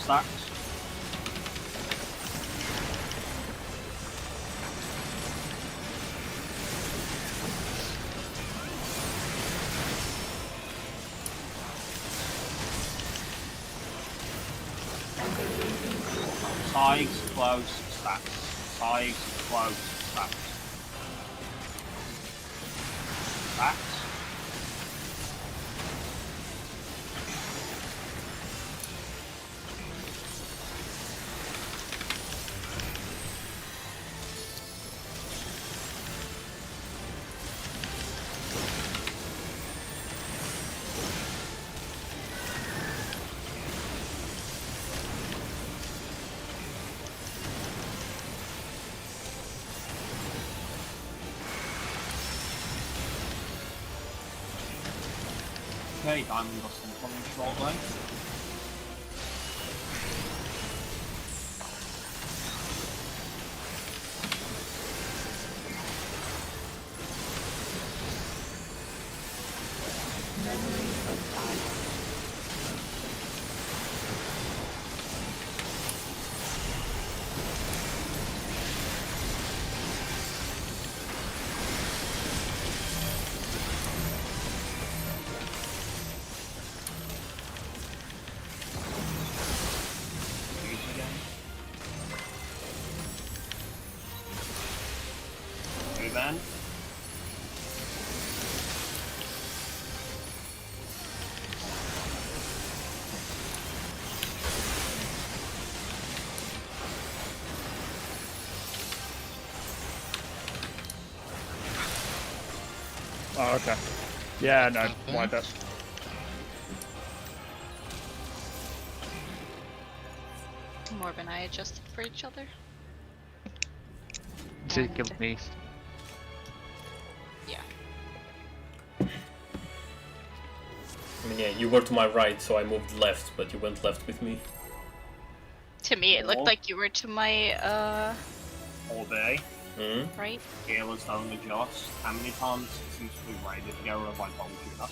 stacks. Sides, close, stacks. Sides, close, stacks. Stacks. Okay, diamond dust incoming shortly. Then. Oh, okay. Yeah, no, why that? Morb and I adjusted for each other. She killed me. Yeah. I mean, yeah, you were to my right, so I moved left, but you went left with me. To me, it looked like you were to my, All day. right? Healers don't adjust. How many times since we raided together have I told you that?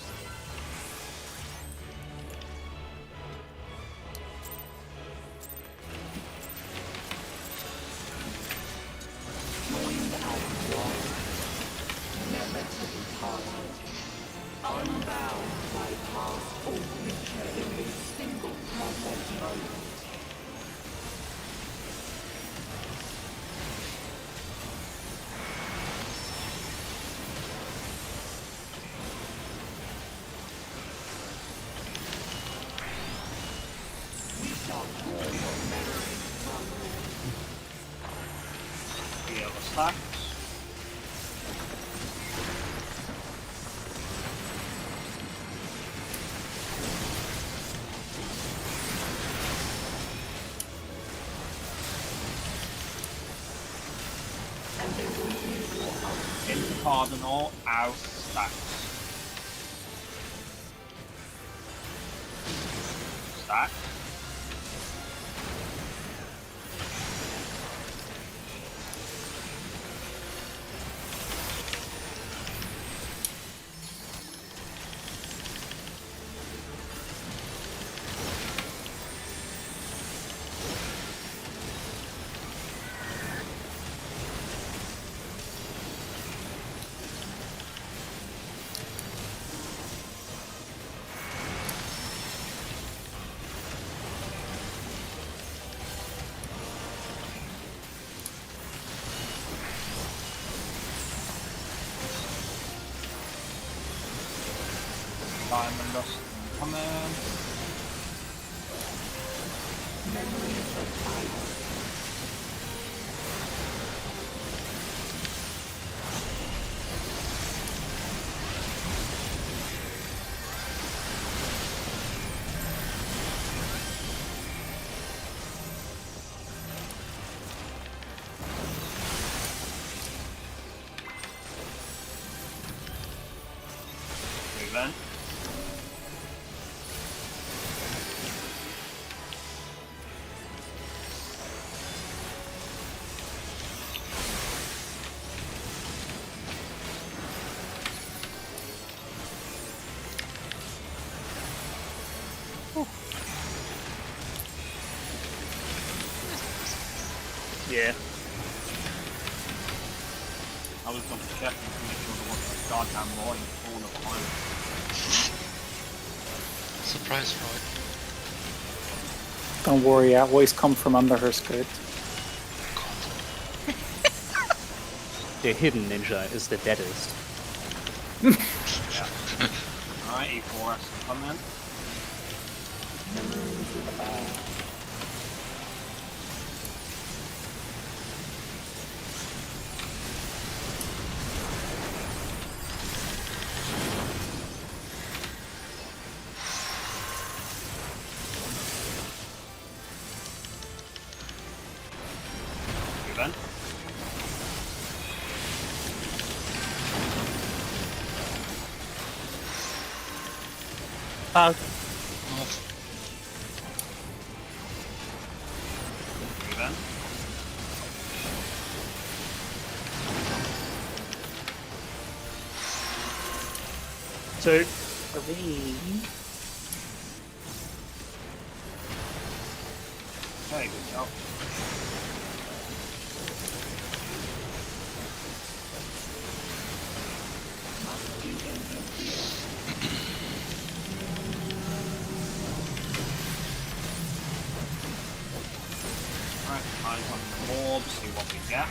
Healer stacks. Into Cardinal, out, stacks. Stacks. Diamond dust coming. Then. Yeah. I was double checking to make sure there wasn't a goddamn Roy in the corner behind me. Surprise, Roy. Don't worry, I always come from under her skirt. The hidden ninja is the deadest. Alright, E12S, come in. You then? Oh. You then? Two. Okay, good job. Alright, eyes on the orb, see what we get.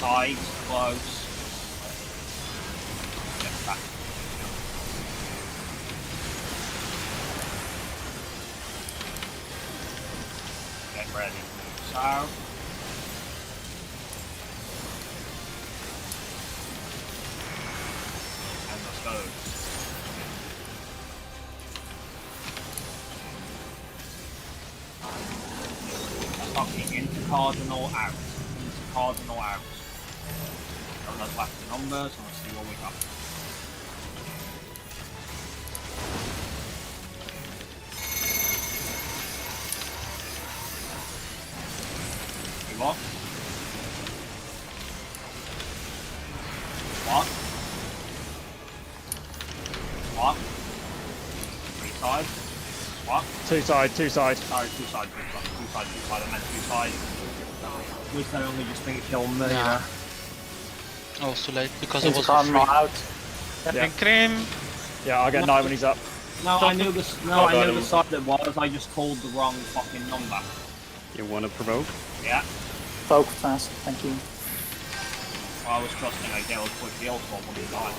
Sides, close. Get back. Get ready to move south. And let's go. Fucking into cardinal out. Into cardinal out. Don't know left the numbers, and let's see what we got. You what? What? What? Three sides? What? Two side, two side. Sorry, two sides, two sides, two sides, I meant two sides. At least I only just think killed me, Yeah. Oh, it's too late because I Into was cardinal free. out. Yeah. Cream. Yeah, I'll get 9 when he's up. No, I knew this. No, I I got knew him. the side that was. I just called the wrong fucking number. You wanna provoke? Yeah. Poke fast, thank you. Well, I was trusting I get a quick heal swap when he died.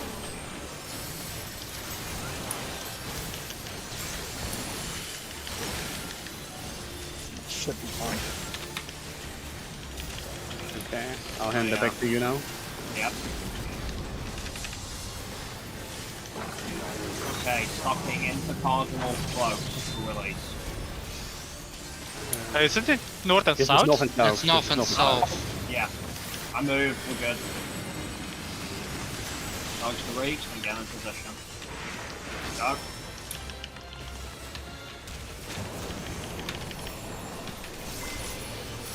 Should be fine. Okay, I'll hand it back to you now. Yep. Okay, stopping into cardinal close to release. Isn't it north and This south? is north and south. It's north and south. Yeah. I moved, we're good. Dodge the reach and get in position. Go.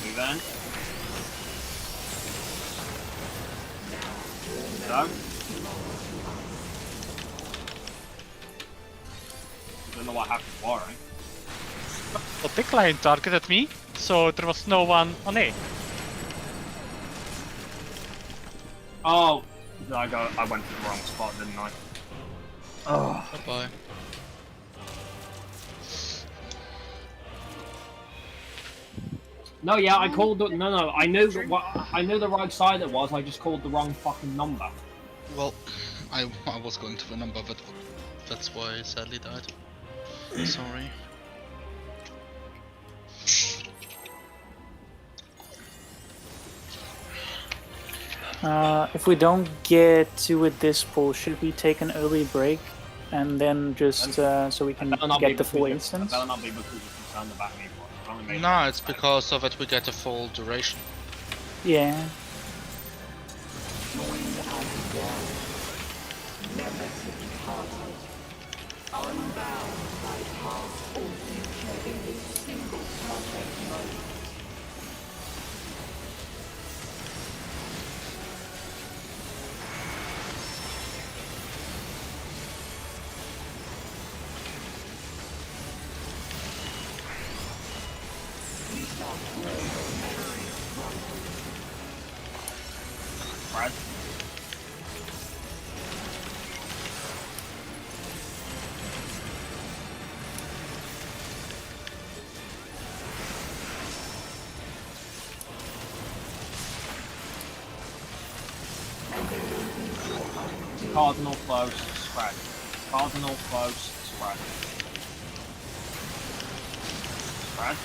Move in. Go. Don't know what happened to Warren. The big line targeted me, so there was no one on A. Oh, I went to the wrong spot, didn't I? Oh. Bye-bye. No, yeah, I called the no. I knew what I knew the right side it was. I just called the wrong fucking number. Well, I was going to the number, but that's why I sadly died. Sorry. If we don't get to it this pull, should we take an early break and then just so we can get the full instance? That'll not be because you're concerned about me. But only made No, it's because of it we get a full duration. Yeah. Spread. Cardinal close, spread. Cardinal close, spread. Spread.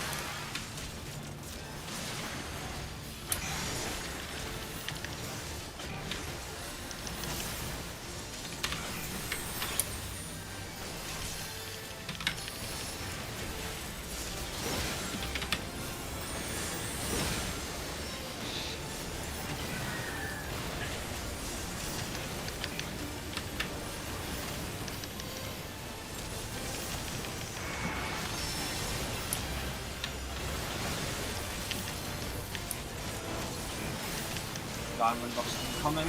Diamond Dust incoming.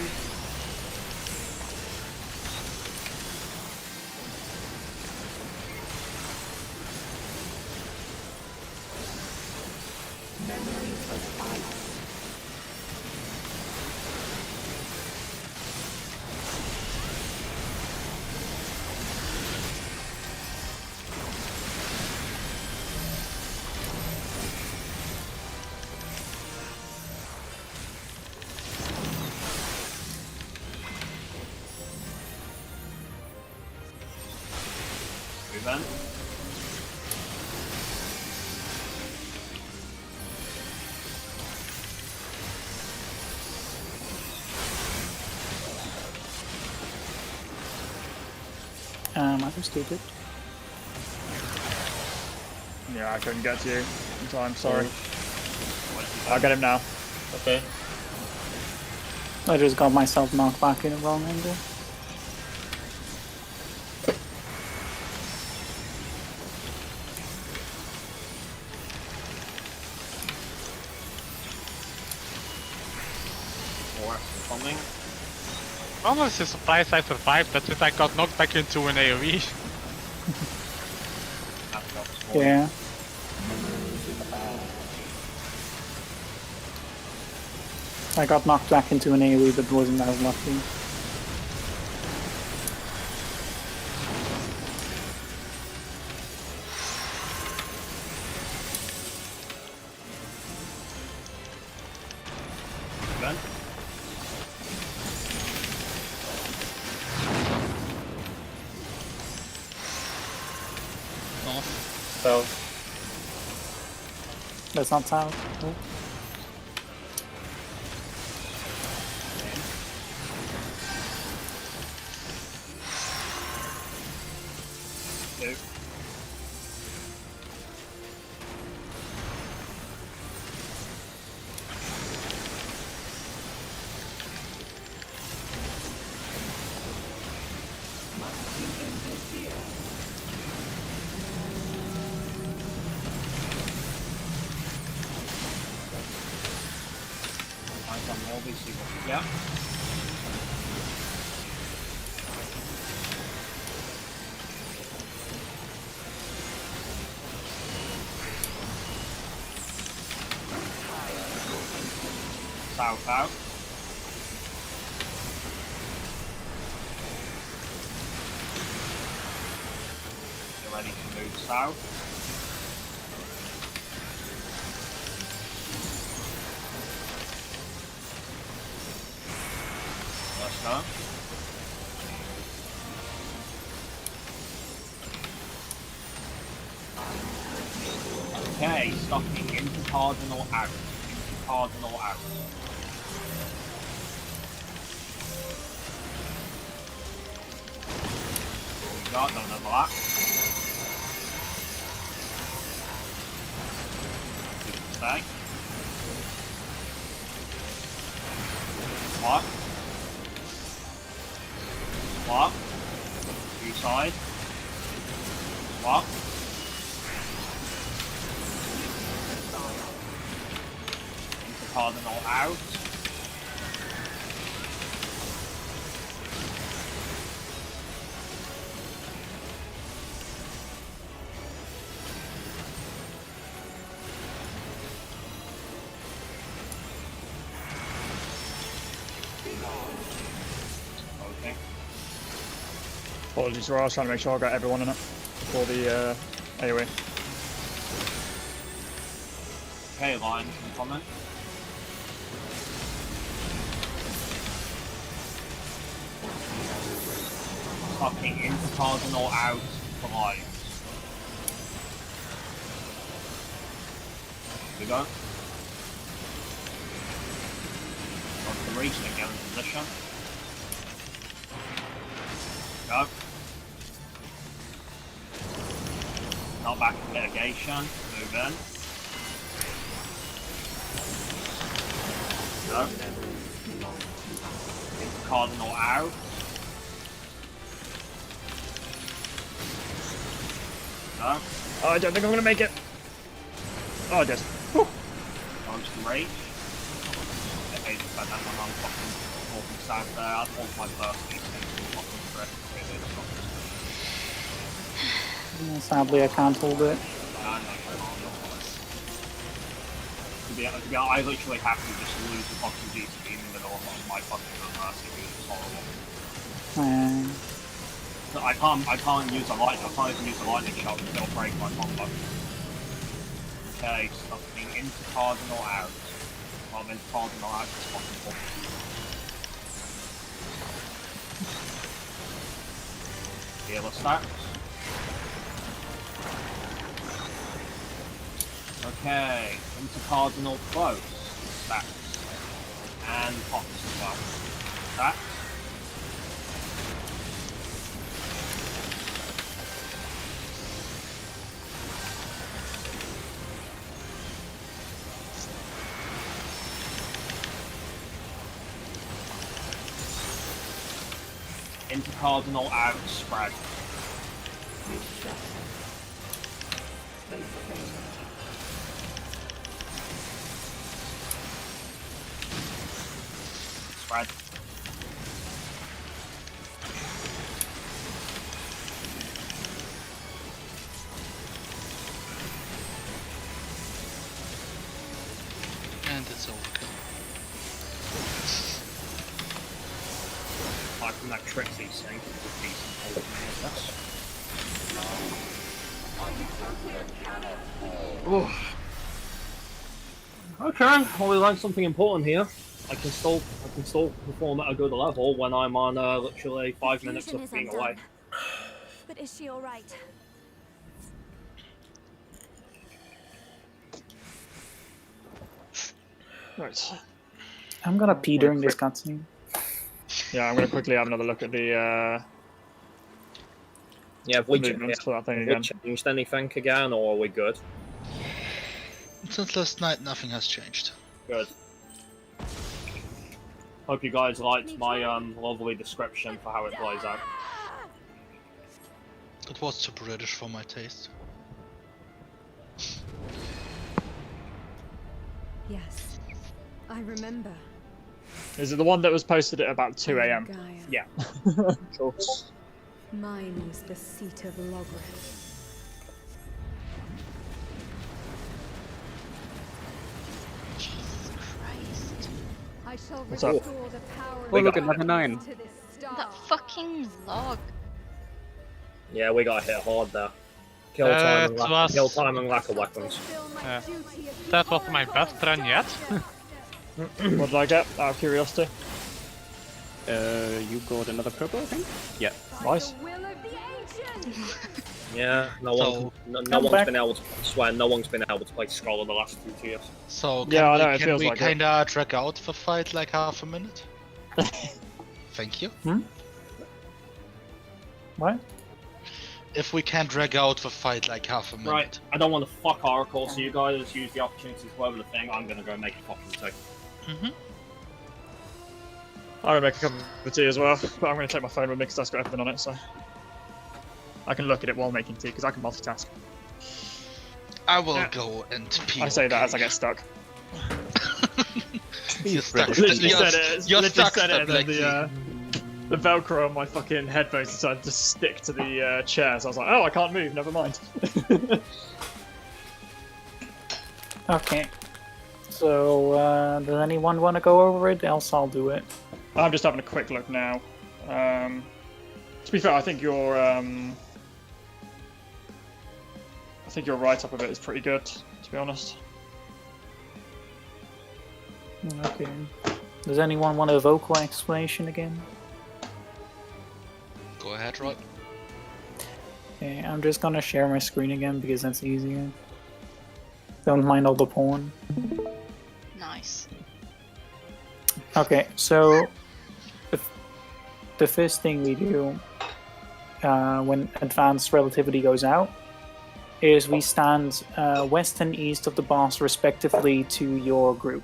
Event. I just did it. Yeah, I couldn't get to you in time, sorry. I'll get him now. Okay. I just got myself knocked back in the wrong angle. Coming. Almost a surprise I survived, that's it, I got knocked back into an AoE. Yeah. I got knocked back into an AoE, but wasn't as lucky. Event. North. South. That's not south. Oh. Two. Eyes on Morby, see what we get. South out. You're ready to move south. Let's go. Okay, stopping into Cardinal out. Into Cardinal out. We got none of that. Stay. What? What? Two side. What? Into Cardinal out. Apologies, I was trying to make sure I got everyone in it before the AoE. Okay, Lion, comment. Fucking into Cardinal out for Lions. Here we go. Got the reach and get in position. Go. Not back in mitigation. Move in. Go. Into Cardinal out. Go. Oh, I don't think I'm gonna make it. Oh, I did. Whew. Goes to reach. Okay, just like that one on fucking walking south there. I thought my first instinct was fucking correct. Sadly, I can't hold it. I literally have to just lose the fucking GTP in the middle of my fucking mercy because it's horrible. So I can't use a light. I can't even use a lightning shot because it'll break my combo. Okay, something into Cardinal out. Well, then Cardinal out is fucking cool. Healer stacks. Okay, into Cardinal close. Stacks. And pops as well. Stacks. Into Cardinal out, spread. Spread. And it's overkill. Like from that Trixie sync, it would be some Okay, well we learned something important here. I can still perform at a good level when I'm on literally 5 minutes of being away. But is she alright? Right. I'm gonna pee during this cutscene. Yeah, I'm gonna quickly have another look at the Yeah, have we movements for that thing again. changed anything again, or are we good? Since last night, nothing has changed. Good. Hope you guys liked my lovely description for how it plays out. It was too British for my taste. Yes, I remember. Is it the one that was posted at about 2 AM? Gaia. Yeah. Cool. Mine is the seat of Logreth. Jesus Christ. I shall What's up? restore the power Oh, look of at level 9. to this star. That fucking log. Yeah, we got hit hard there. Kill That time was- kill time and lack of weapons. Fulfill my Yeah. duty as That was my best run yet. What did I get out of curiosity? You got another purple, I think? Yeah. Nice. the will of the ancients. Yeah, no So- one's back. been able to, I swear, no one's been able to play Skull in the last 2 tiers. So can Yeah, I we, know, it can feels we like it. kinda drag out the fight like half a minute? Thank you. What? If we can drag out the fight like half a minute. Right, I don't want to fuck Oracle, so you guys use the opportunity to go over the thing. I'm gonna go make a fucking tea. Mm-hmm. I'm gonna make a cup of tea as well, but I'm gonna take my phone with me because that's got everything on it, so I can look at it while making tea because I can multitask. I will Yeah. go and pee. I say that as I get stuck. You're stuck. Literally You're, said it. you're Literally stuck, said it, and then Lexi. the Velcro on my fucking headphones decided to stick to the chair, so I was like, oh, I can't move. Never mind. Okay. So, does anyone want to go over it? Else I'll do it. I'm just having a quick look now. To be fair, I think your write up of it is pretty good. To be honest. Okay. Does anyone want a vocal explanation again? Go ahead, Rod. Okay, I'm just gonna share my screen again because that's easier. Don't mind all the porn. Nice. Okay, so the first thing we do when advanced relativity goes out is we stand west and east of the boss respectively to your group.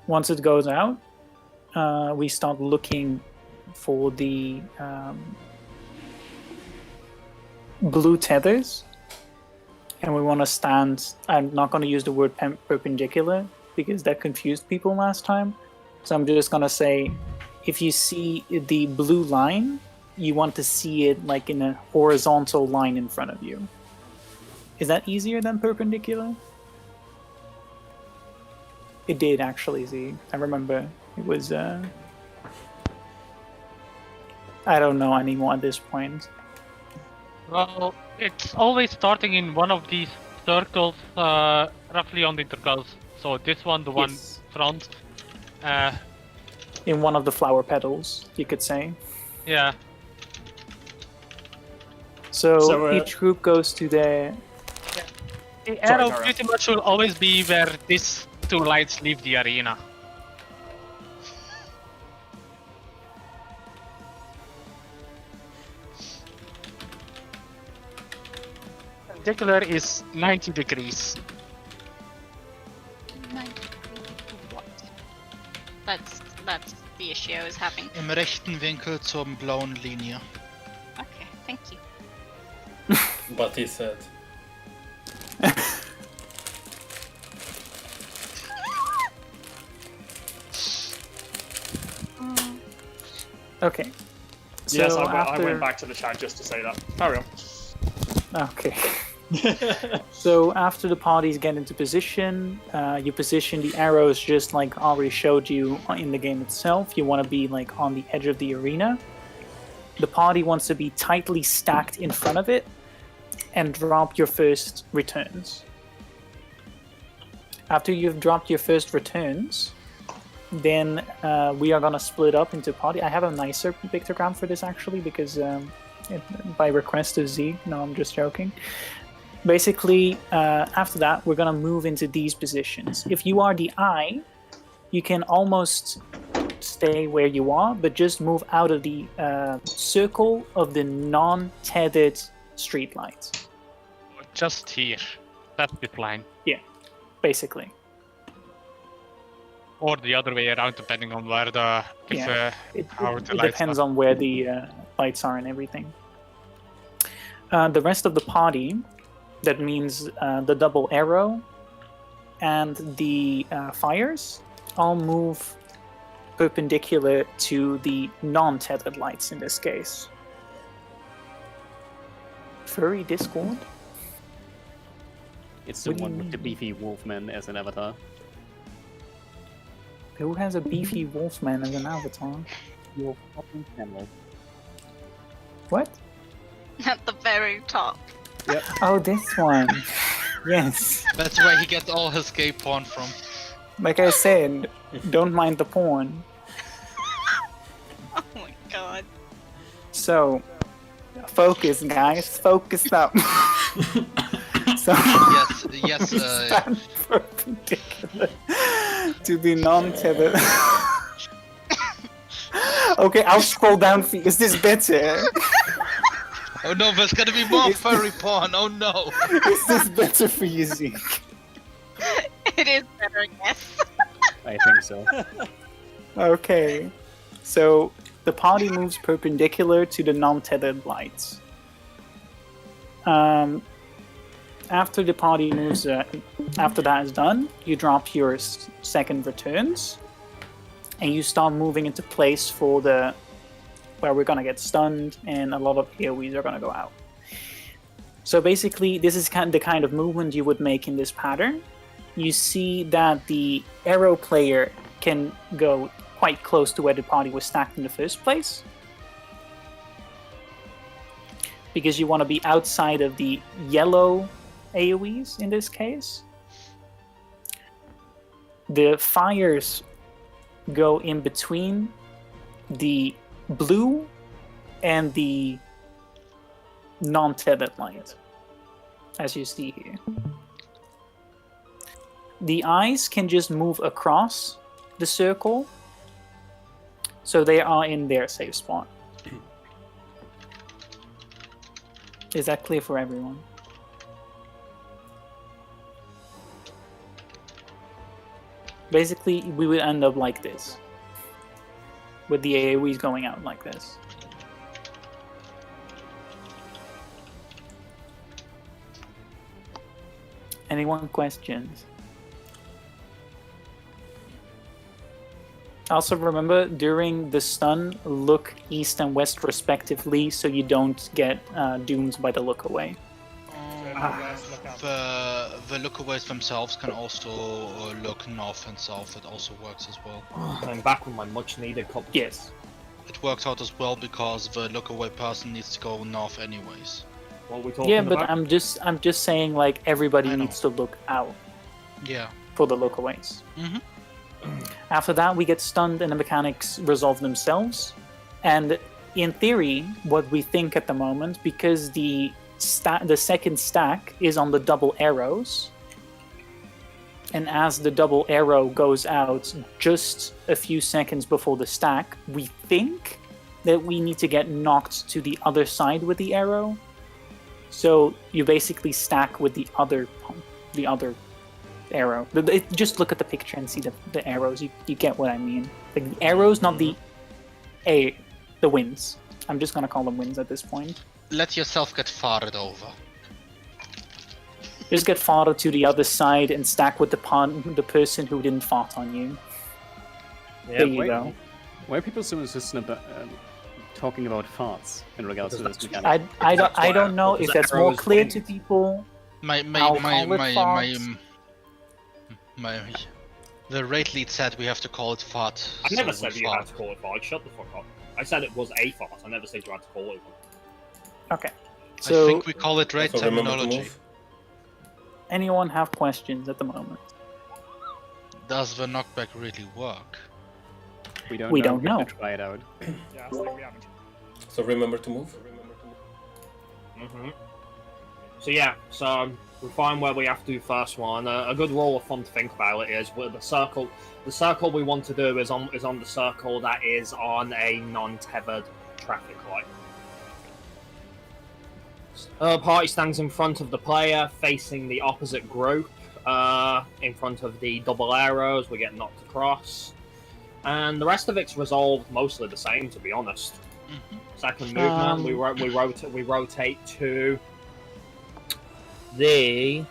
Once it goes out, we start looking for the blue tethers, and we want to stand. I'm not going to use the word perpendicular because that confused people last time, so I'm just going to say if you see the blue line, you want to see it like in a horizontal line in front of you. Is that easier than perpendicular? It did actually, Z. I remember it was I don't know anymore at this point. Well, it's always starting in one of these circles, roughly on the intervals. So this one, the one Yes. front. In one of the flower petals, you could say. Yeah. So each group goes to their... The arrow pretty much will always be where these two lights leave the arena. Particular is 90 degrees. What? That's the issue I was having. Im rechten Winkel zur blauen Linie. Okay, thank you. But he said. Okay. So Yes, I after... went back to the chat just to say that. Carry on. Okay. So after the parties get into position, you position the arrows just like Ari showed you in the game itself. You want to be like on the edge of the arena. The party wants to be tightly stacked in front of it and drop your first returns. After you've dropped your first returns, then we are gonna split up into party. I have a nicer pictogram for this actually because by request of Z. No, I'm just joking. Basically, after that, we're gonna move into these positions. If you are the eye, you can almost stay where you are, but just move out of the circle of the non-tethered streetlights. Just here. That's the line. Yeah, basically. Or the other way around, depending on where the how the It lights depends are. on where the lights are and everything. The rest of the party, that means the double arrow and the fires, all move perpendicular to the non-tethered lights in this case. Furry Discord? It's the What do you one with the mean? beefy wolfman as an avatar. Who has a beefy wolfman as an avatar? Your fucking camel. What? At the very top. Oh, this one. Yes. That's where he gets all his gay porn from. Like I said, don't mind the porn. Oh my god. So, focus, guys. Focus up. So, Yes, stand perpendicular to the non-tethered. Okay, I'll scroll down for you. Is this better? Oh no, there's gonna be more furry porn, oh no! Is this better for you, Zeke? It is better, yes. I think so. Okay. So, the party moves perpendicular to the non-tethered lights. After the party moves, after that is done, you drop your second returns, and you start moving into place for the where we're gonna get stunned, and a lot of AoEs are gonna go out. So basically, this is the kind of movement you would make in this pattern. You see that the arrow player can go quite close to where the party was stacked in the first place, because you want to be outside of the yellow AoEs in this case. The fires go in between the blue and the non-tethered light, as you see here. The eyes can just move across the circle, so they are in their safe spot. Is that clear for everyone? Basically, we would end up like this, with the AoEs going out like this. Anyone questions? Also remember, during the stun, look east and west respectively, so you don't get doomed by the look away. The lookaways themselves can also look north and south. It also works as well. I'm back with my much-needed cup. Yes. It works out as well because the lookaway person needs to go north anyways. What are we talking Yeah, but about? I'm just saying, like, everybody needs to look out Yeah. for the lookaways. Mhm. After that, we get stunned and the mechanics resolve themselves. And in theory, what we think at the moment, because the second stack is on the double arrows, and as the double arrow goes out just a few seconds before the stack, we think that we need to get knocked to the other side with the arrow. So you basically stack with the other arrow. Just look at the picture and see the arrows. You get what I mean. Like the arrows, not the winds. I'm just gonna call them winds at this point. Let yourself get farted over. Just get farted to the other side and stack with the person who didn't fart on you. Yeah, There you go. Why are people so insistent about talking about farts in regards to this mechanic? I don't know if that's more clear to people. The raid lead said we have to call it fart. I never so said we you fart. had to call it fart. Shut the fuck up. I said it was a fart. I never said you had to call it one. Okay. I So, think we call it raid So remember to terminology. move. anyone have questions at the moment? Does the knockback really work? We don't We know. don't We have know. to try it out. Yeah, it's like we haven't. So remember to move. Mm-hmm. So yeah, so we find where we have to do first one. A good rule of thumb to think about it is with the circle. The circle we want to do is on the circle that is on a non-tethered traffic light. Party stands in front of the player, facing the opposite group. In front of the double arrows, we get knocked across, and the rest of it's resolved mostly the same, to be honest. Mhm. Second movement, we rotate to the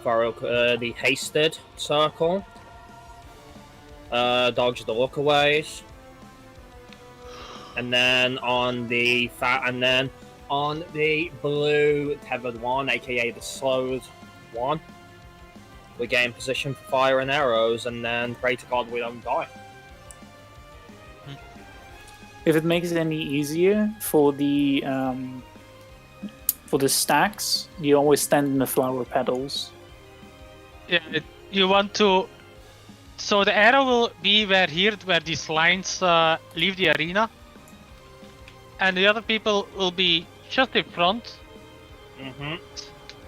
the hasted circle. Dodge the lookaways, and then on the on the blue tethered one, aka the slowed one, we get in position for fire and arrows, and then pray to God we don't die. If it makes it any easier for the stacks, you always stand in the flower petals. Yeah, you want to. So the arrow will be where these lines leave the arena, and the other people will be just in front. Mm-hmm.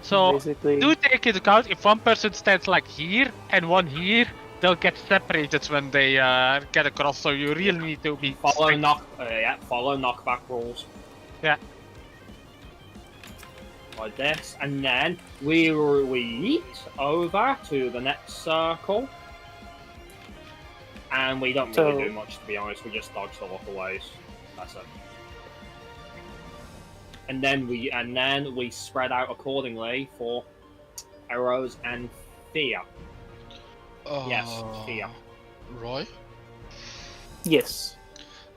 So Basically, do take into account if one person stands like here and one here, they'll get separated when they get across. So you really need to be Follow strict. follow knockback rules. Yeah. Like this, and then we yeet over to the next circle, and we don't really do much, to be honest. We just dodge the lookaways. That's it. And then we spread out accordingly for arrows and fear. Yes, fear. Roy? yes.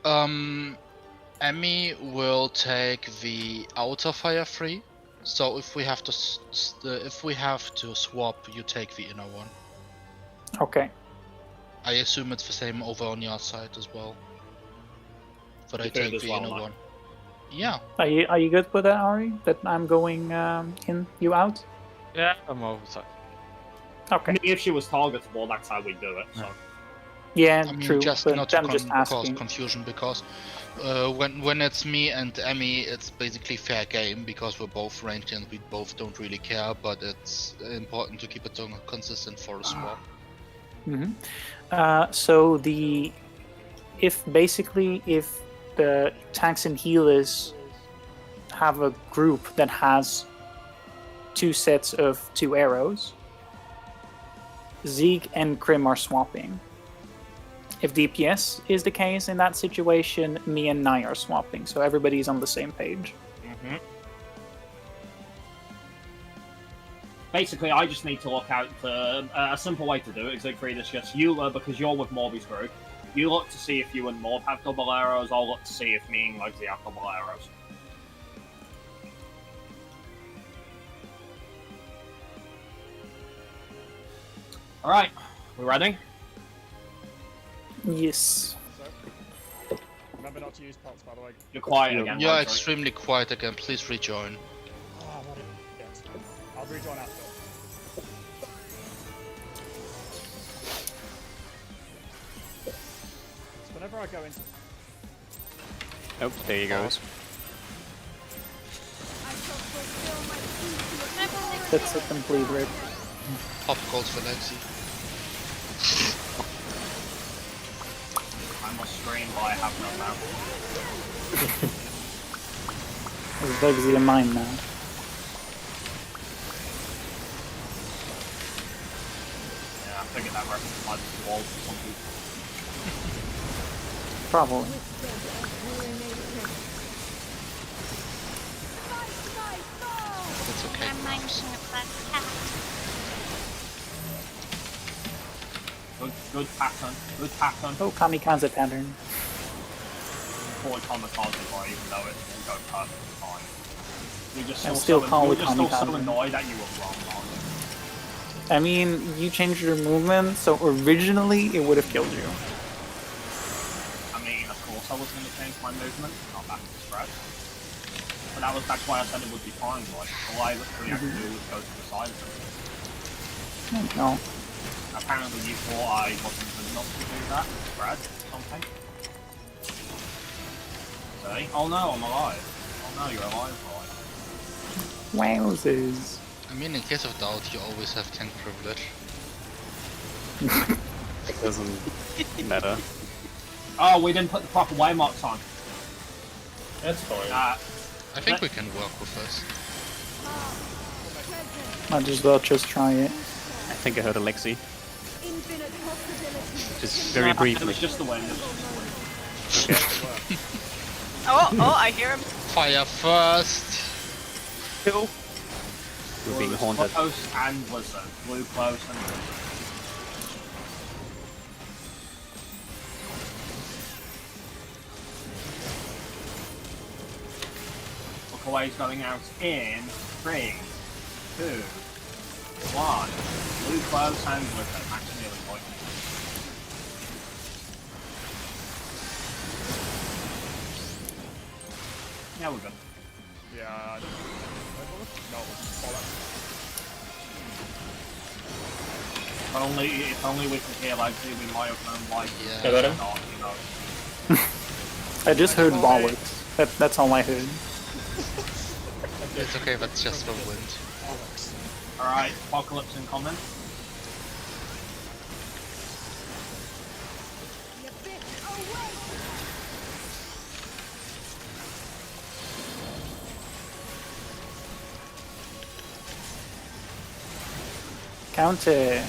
Emmy will take the outer fire free. So if we have to swap, you take the inner one. Okay. I assume it's the same over on your side as well. But I You could take as the well, inner Mike. one. Yeah. Are you good with that, Ari? That I'm going in, you out? Yeah, I'm over. So. I Okay. mean, if she was targetable, that's how we do it. So. Yeah, I mean, true. just But not to I'm just cause asking. confusion, because when it's me and Emmy, it's basically fair game because we're both ranged and we both don't really care. But it's important to keep it consistent for a swap. So if the tanks and healers have a group that has 2 sets of 2 arrows, Zeke and Krim are swapping. If DPS is the case in that situation, me and Nai are swapping, so everybody's on the same page. Basically, I just need to look out for a simple way to do it. Siegfried is just you, because you're with Morby's group. You look to see if you and Morb have double arrows. I'll look to see if me and Legsy have double arrows. All right, we ready? Yes. So, remember not to use pots, by the way. You're quiet again. You're Legsy. extremely quiet again. Please rejoin. Oh, what yes. I'll rejoin after. So whenever I go into... Oh, there he goes. That's a complete rip. Pop calls for Lexi. I must scream, but I have no mouth. There's Legsy in mine now. Yeah, I figured that reference might be wall for some people. Probably. That's okay. I'm minding a black cat. Good pattern. Good pattern. Oh, kamikaze pattern. Forward kamikaze boy, even though it will go perfectly fine. You're just And still still call it you're just still so kamikaze. annoyed that you were wrong, aren't you? I mean, you changed your movement, so originally it would have killed you. I mean, of course I was going to change my movement, not back to scratch. But that's why I said it would be fine, like, all I literally had to do was go to the side of it. No. Apparently you thought I wasn't good enough to do that, Brad, or something. See? Oh no, I'm alive. Oh no, you're alive, right. Wowzers. I mean, in case of doubt, you always have tank privilege. It doesn't matter. Oh, we didn't put the proper waymarks on. That's fine. I think we can work with this. Might as well just try it. I think I heard Alexi. Just very briefly. It was just the wind. Okay. Oh, I hear him. Fire first! Kill. We're being haunted. Close and Blizzard. Blue close and Blizzard. Look away, he's going out in 3, 2, 1. Blue close and Blizzard. Actually, nearly point. Yeah, we're good. Yeah, no, bollocks. If only we could hear like we might have known why. Yeah. I got him. Not, you know. I just heard bollocks. That's all I heard. It's okay, that's just for wind. Alright, Apocalypse in comment. Counter.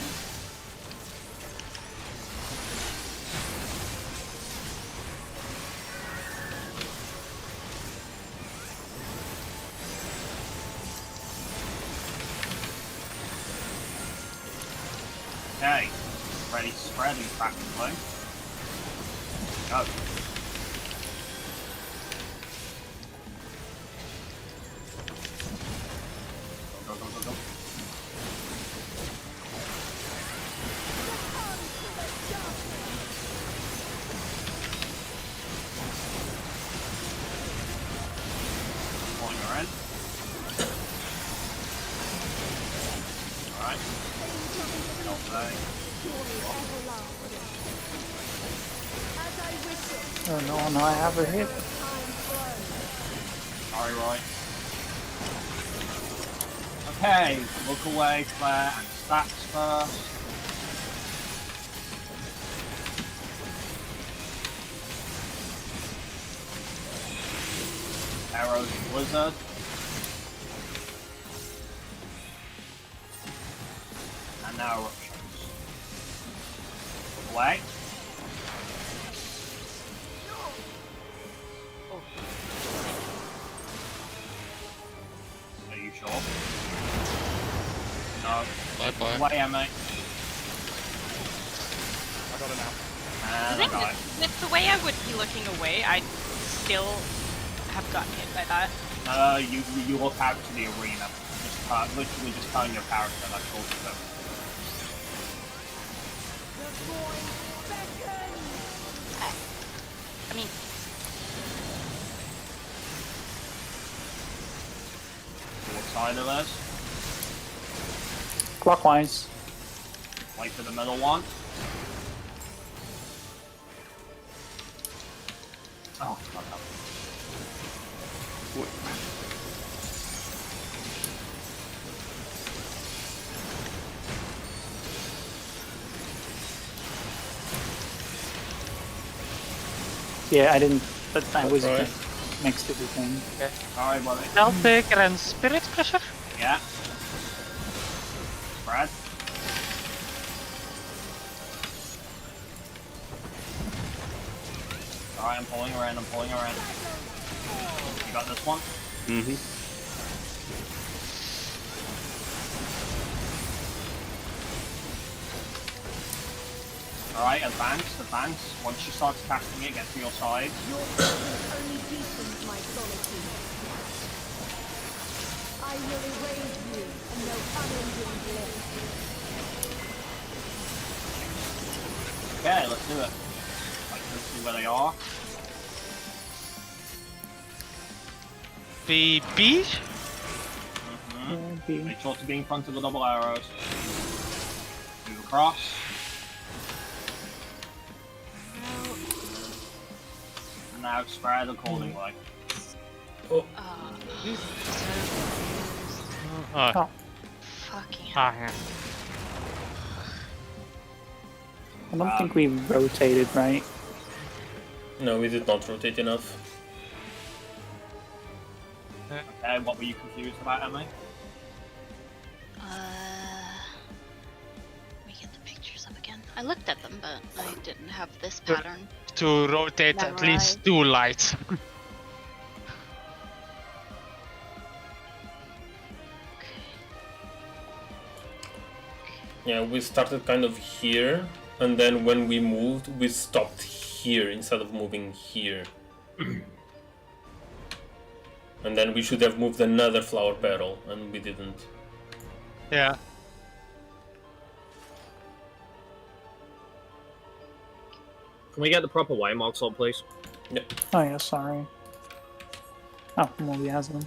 Okay, ready to spread and practically. Go. Go, go, go, go. Oh no, no, I have a hit. Sorry, right. Okay, look away, Claire, and stacks first. Arrows and Blizzard. And now eruptions. Look away. Are you sure? No. Bye-bye. Away, Emma. I got it now. And The I thing died. is, with the way I would be looking away, I'd still have gotten hit by that. You look out to the arena. Just literally just turn your character like told you so. I mean, What side of this? Clockwise. Wait for the middle one. Oh, fuck up. Yeah, I didn't, but I was Right. next to the thing. Alright, buddy. Celtic and Spirit Crusher. Yeah. Brad? Alright, I'm pulling around, You got this one? Mm-hmm. Alright, advance. Once you start casting it, get to your side. Your presence only deepens my solitude. I will erase you and no unending bliss. Okay, let's do it. Like, let's see where they are. The beach. Make sure to be in front of the double arrows. Move across. And now spread accordingly. Oh, Oh, fucking hell. yeah. I don't think we rotated, right? no, we did not rotate enough. Okay, what were you confused about, Emily? Let me get the pictures up again. I looked at them, but I didn't have this pattern. To rotate at least 2 lights. Yeah, we started kind of here, and then when we moved, we stopped here instead of moving here. And then we should have moved another flower petal, and we didn't. Yeah. Can we get the proper way marks on, please? Yeah. Oh yeah, sorry. Oh, Molly has them.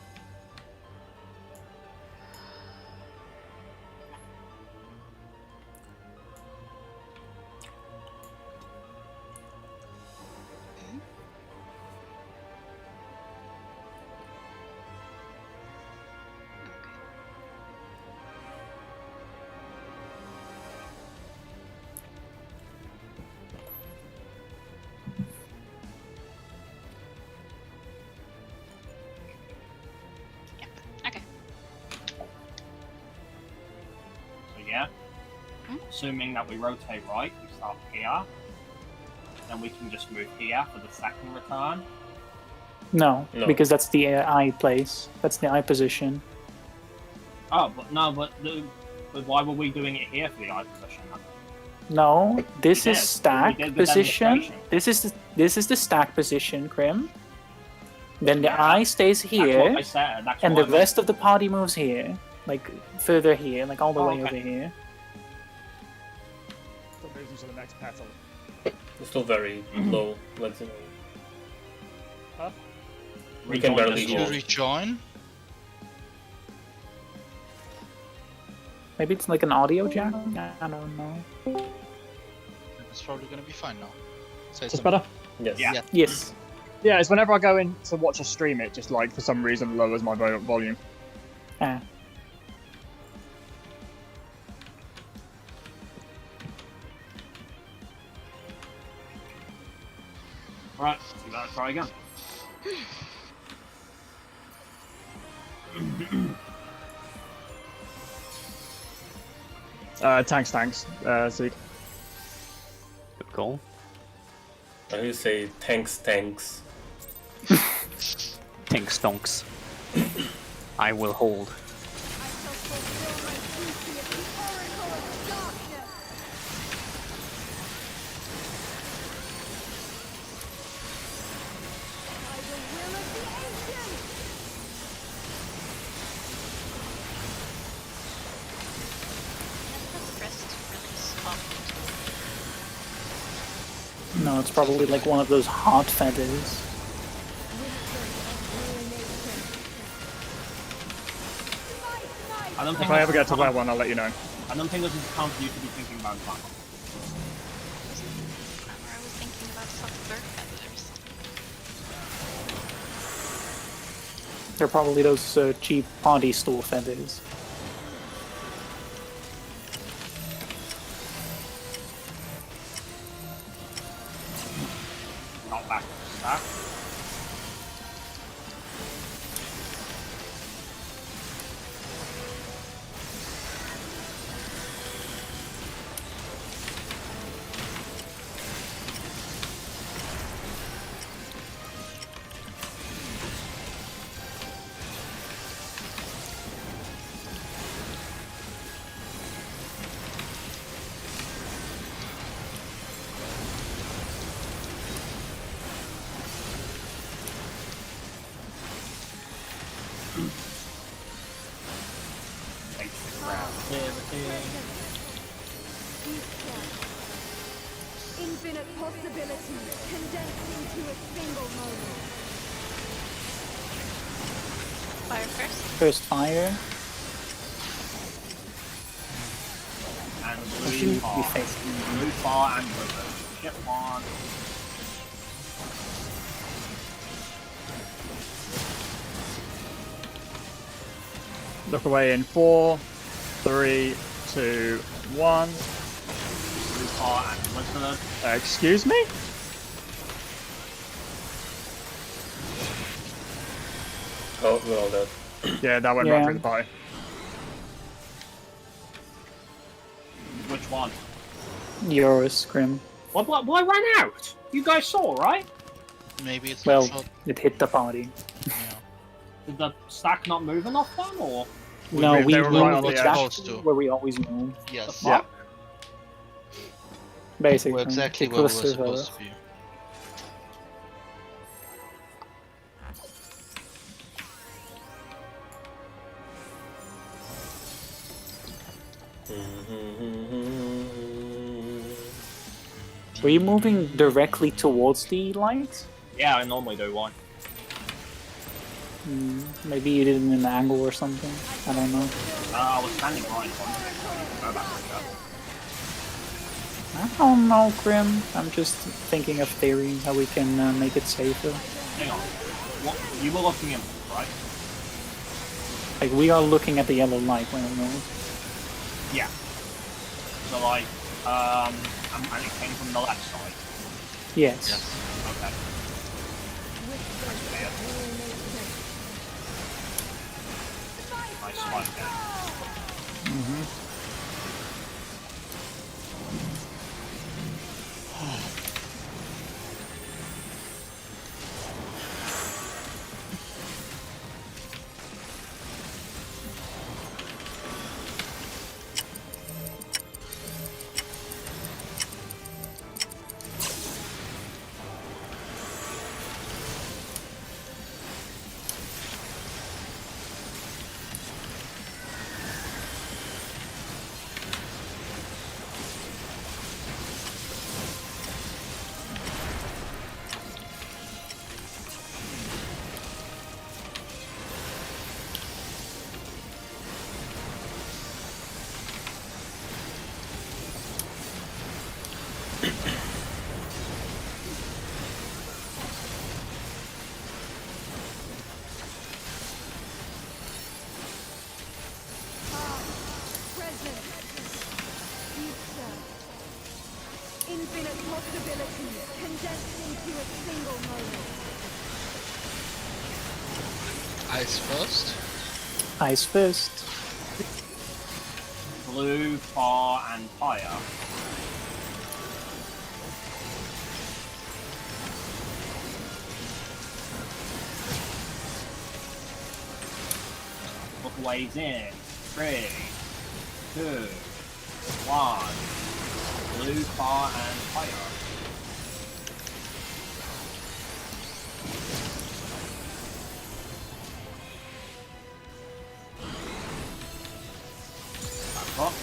Okay. So yeah. Assuming that we rotate right, we start here. Then we can just move here for the second return. No, No. because that's the eye place. That's the eye position. Oh, but no, but why were we doing it here for the eye position then? No, this We is did. stack We did the position. demonstration. This is the stack position, Krim. Then the Yeah. eye stays That's what here, I said. That's and what the I rest of the party moves here, like further here, like all the Oh, way okay. over here. That moves into the next petal. It's still very low. Let's see. Huh? We can barely Did you move. rejoin? Maybe it's like an audio jack? I don't know. It's probably gonna be fine now. Say Just something. better? Yes. Yeah. Yes. Yeah, it's whenever I go in to watch a stream, it just like for some reason lowers my volume. Ah. Right, you gotta try again. Tanks, Zeke. Good call. I will say tanks. Tank stonks. I will hold. No, it's probably like one of those hot feathers. I don't think If I ever get to that one, I'll let you know. I don't think this is the time for you to be thinking about that. I was thinking about soft bird feathers. They're probably those cheap party store feathers. Not back to stack. Infinite possibilities condensed into a single moment. Fire first. First fire. And I blue shouldn't be bar. facing. Blue bar and river. Ship one. Look away in 4, 3, 2, 1. Blue bar and listener. Excuse me? Oh, we're all dead. Yeah, that went Yeah. right through the party. Which one? Yours, Grim. Well, I ran out. You guys saw, right? Maybe it's Well, not shot. it hit the party. Yeah. Did the stack not move enough then, or? No, they we were right on moved the back edge. to where we always move. Yes. Yeah. Basically, We're exactly the where we were clusters are- supposed to be. Were you moving directly towards the light? Yeah, I normally do. Why? Maybe you did it in an angle or something. I don't know. I was standing right in front of it, so you can go back to I don't know, Grim. I'm just thinking of theory, how we can make it safer. Hang on. What? You were looking in, right? Like, we are looking at the yellow light when we move. Yeah. So, like, and it came from the left side. Yes. Okay. Nice slide down. Infinite possibilities condensed into a single moment. Ice first. Ice first. Blue, fire, and fire. Look ways in. 3, 2, 1. Blue, fire, and fire. Back up.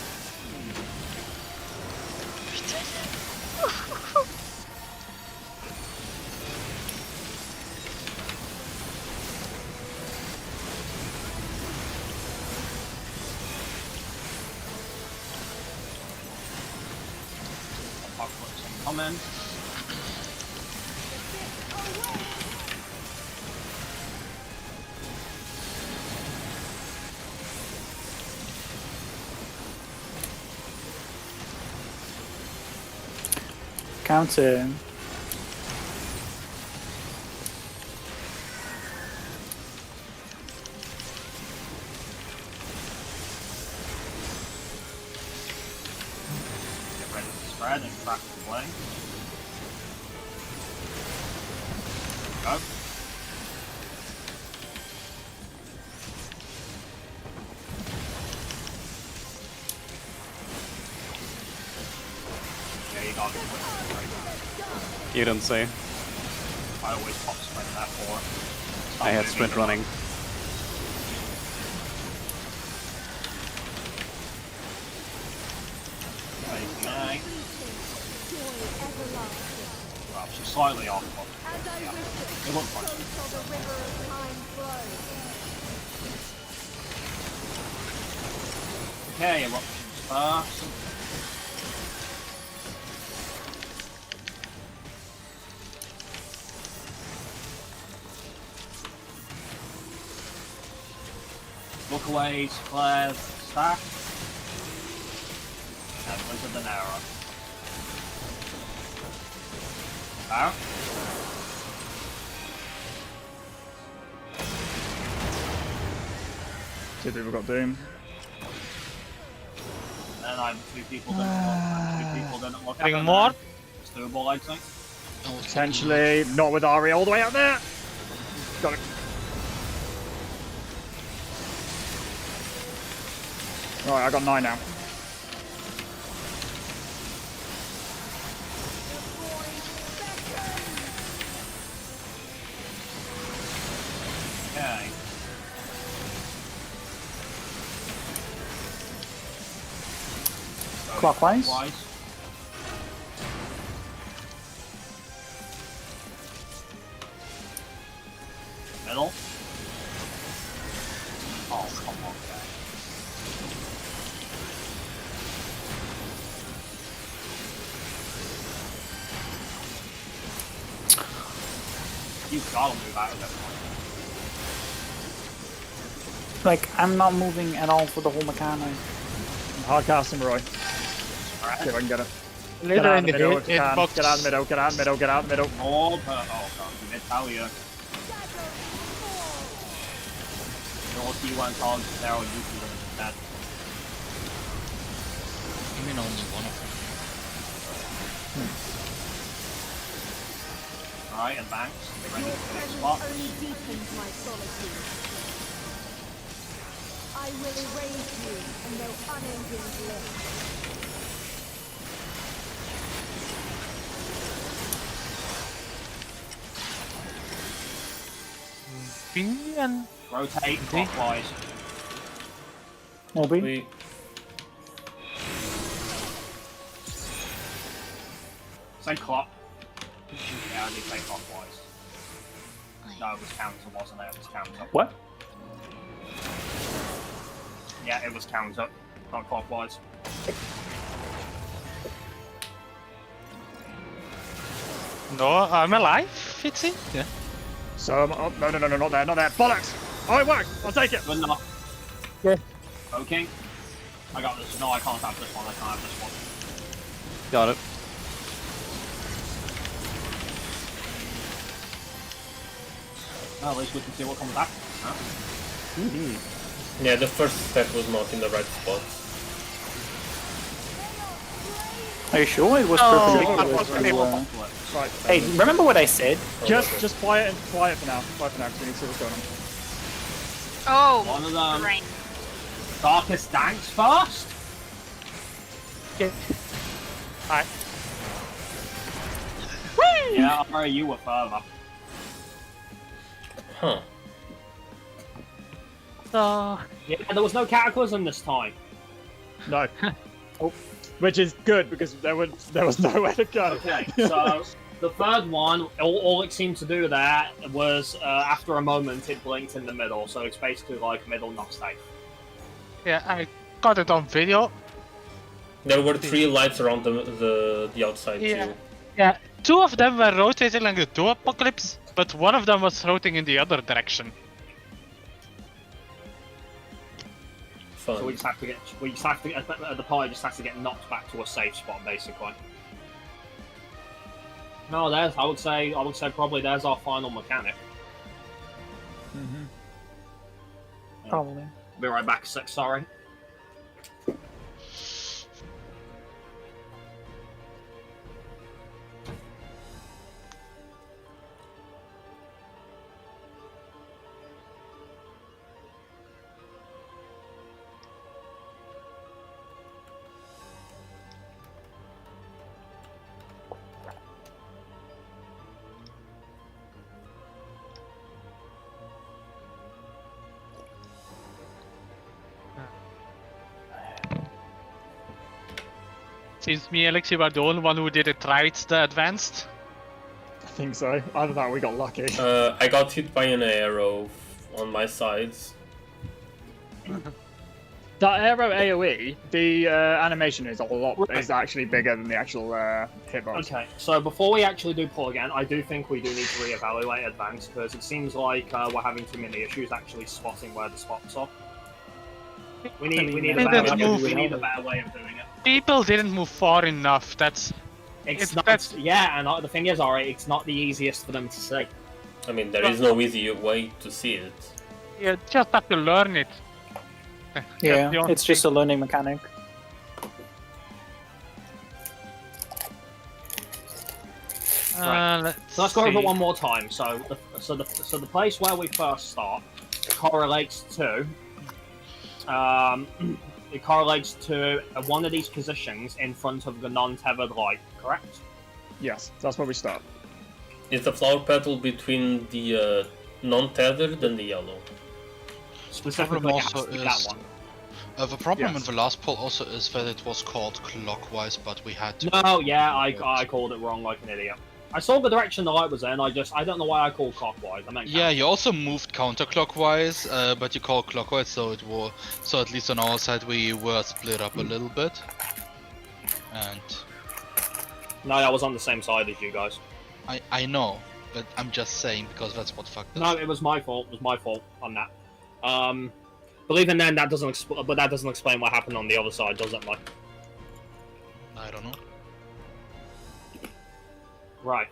Apocalypse incoming. Counter. Get ready to spread and crack the plane. Go. Yeah, you got it. You didn't say. I always pop sprint that for. I had sprint running. Okay. Well, she's slightly off, but yeah. It looks like okay, eruptions first. Look away, Claire's stack. And Wizard the Narrow. Out. Two people got Doom. And I'm two people didn't look. Two people didn't look. Getting more? It's doable, I'd say. Potentially, not with Ari all the way out there. Got it. Right, I got 9 now. Okay. So Clockwise? Middle. Oh, come on, guys. You've got to move out of that point. Like, I'm not moving at all for the whole mechanic. Hard casting, Roy. Alright. See if I can get it. Get Later out in of the the middle if you can. box. Get out of the middle, get out of the middle, get out of the middle. Oh, God, you tell you. No, if you went on to narrow you to that. I mean, only one of them. Alright, and banks. Get ready for the next spot. Only deepens my solitude. I will erase you and no unending bliss. B and Rotate clockwise. Moby? We Say clock. Yeah, I did say clockwise. No, it was counter, wasn't it? It was counter. What? Yeah, it was counter, not clockwise. no, I'm alive, Fitzy. Yeah. So I'm up. No, not there, not there. Bollocks! Oh, it worked! I'll take it! Good enough. Yeah. Okay. I got this. No, I can't have this one. I can't have this one. Got it. Well, at least we can see what comes after. Huh? Yeah, the first step was not in the right spot. Are you sure it was perpendicular? Right. Hey, remember what I said? Just quiet for now. Quiet for now, because we need to see what's going on. Oh, One of them. right. Darkest Danks first? Okay. Alright. Yeah, Ari, you were further. Huh. So, Yeah, there was no Cataclysm this time. No. Which is good, because there was nowhere to go. Okay, so the third one, all it seemed to do there was, after a moment, it blinked in the middle, so it's basically like middle not safe. yeah, I got it on video. There were 3 lights around the outside too. Yeah, 2 of them were rotating like the 2 Apocalypse, but 1 of them was rotating in the other direction. Fun. So we just have to the party just has to get knocked back to a safe spot, basically. No, I would say probably there's our final mechanic. Probably. Be right back, sorry. Seems me, Alex, you are the only one who did it right, the advanced. I think so. Either that or we got lucky. I got hit by an arrow on my sides. That arrow AoE, the animation is is actually bigger than the actual hitbox. Okay, so before we actually do pull again, I do think we do need to reevaluate advance, because it seems like we're having too many issues actually spotting where the spots are. We need a better way of doing it. People didn't move far enough. Yeah, and the thing is, alright, it's not the easiest for them to see. I mean, there is no easy way to see it. You just have to learn it. Yeah, it's just a learning mechanic. Right. So let's go over it one more time. So the place where we first start correlates to one of these positions in front of the non-tethered light, correct? Yes, that's where we start. Is the flower petal between the non-tethered and the yellow? Specifically, that one. The problem in the last poll also is that it was called clockwise, but we had to... No, yeah, I called it wrong like an idiot. I saw the direction the light was in, I don't know why I called clockwise. Yeah, you also moved counterclockwise, but you called clockwise, so at least on our side we were split up a little bit. And... No, I was on the same side as you guys. I know, but I'm just saying, because that's what fucked us. No, it was my fault. It was my fault on that. But even then, that doesn't explain what happened on the other side, does it, like? I don't know. Right.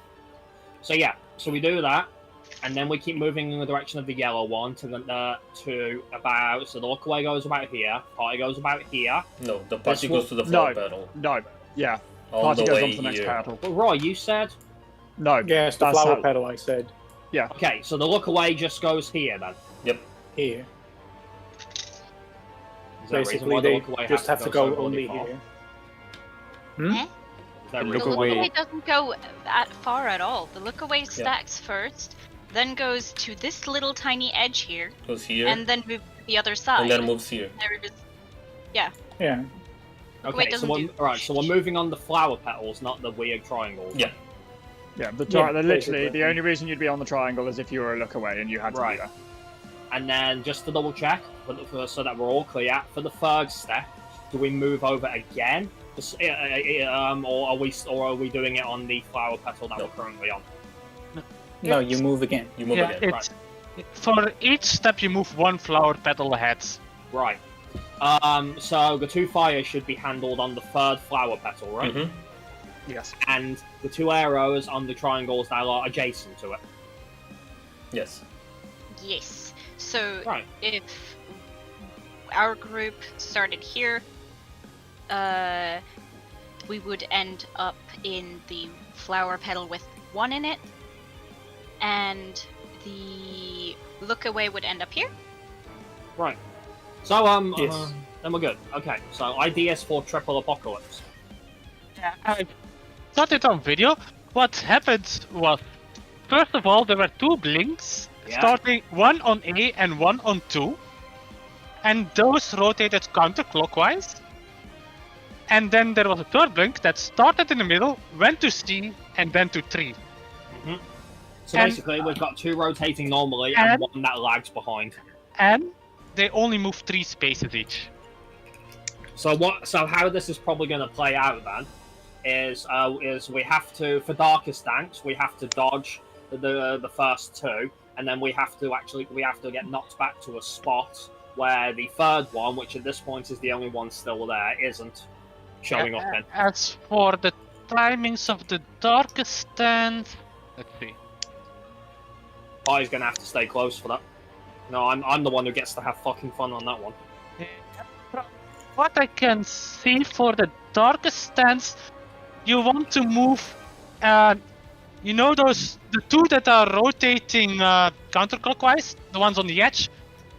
So yeah, so we do that, and then we keep moving in the direction of the yellow one so the lookaway goes about here, party goes about here. No, the party goes to the flower petal. No, yeah. All Party the goes way on to the next here. petal. But Roy, you said? No. Yeah, it's the flower petal, I said. Yeah. Okay, so the lookaway just goes here then? Yep. Here. Basically, they just have to go only here. The lookaway doesn't go that far at all. The lookaway stacks first, then goes to this little tiny edge here. Goes here. And then moves to the other side. And then moves here. Yeah. Yeah. Okay, so we're moving on the flower petals, not the weird triangles. Yeah. Yeah, literally, the only reason you'd be on the triangle is if you were a look away and you had to be there. And then, just to double check, so that we're all clear, for the third step, do we move over again? Or are we doing it on the flower petal that we're currently on? No, you move again. You move again. Right. For each step, you move one flower petal ahead. Right. So the 2 fires should be handled on the third flower petal, right? Mm-hmm. Yes. And the 2 arrows on the triangles that are adjacent to it. Yes. Yes. So Right. if our group started here, we would end up in the flower petal with 1 in it, and the look away would end up here. Right. So Yes. then we're good. Okay. So ideas for triple apocalypse. Yeah, I got it on video. What happened was, first of all, there were 2 blinks, Yeah. starting one on A and one on 2, and those rotated counterclockwise. And then there was a 3rd blink that started in the middle, went to C, and then to 3. So And- basically, we've got 2 rotating normally and 1 that lags behind. And they only move 3 spaces each. So how this is probably going to play out then is we have to, for darkest tanks, we have to dodge the first 2, and then we have to get knocked back to a spot where the 3rd one, which at this point is the only one still there, isn't showing up in. As for the timings of the darkest stand, let's see. He's going to have to stay close for that. No, I'm the one who gets to have fucking fun on that one. What I can see for the darkest stance, you want to move, you know the 2 that are rotating counterclockwise, the ones on the edge,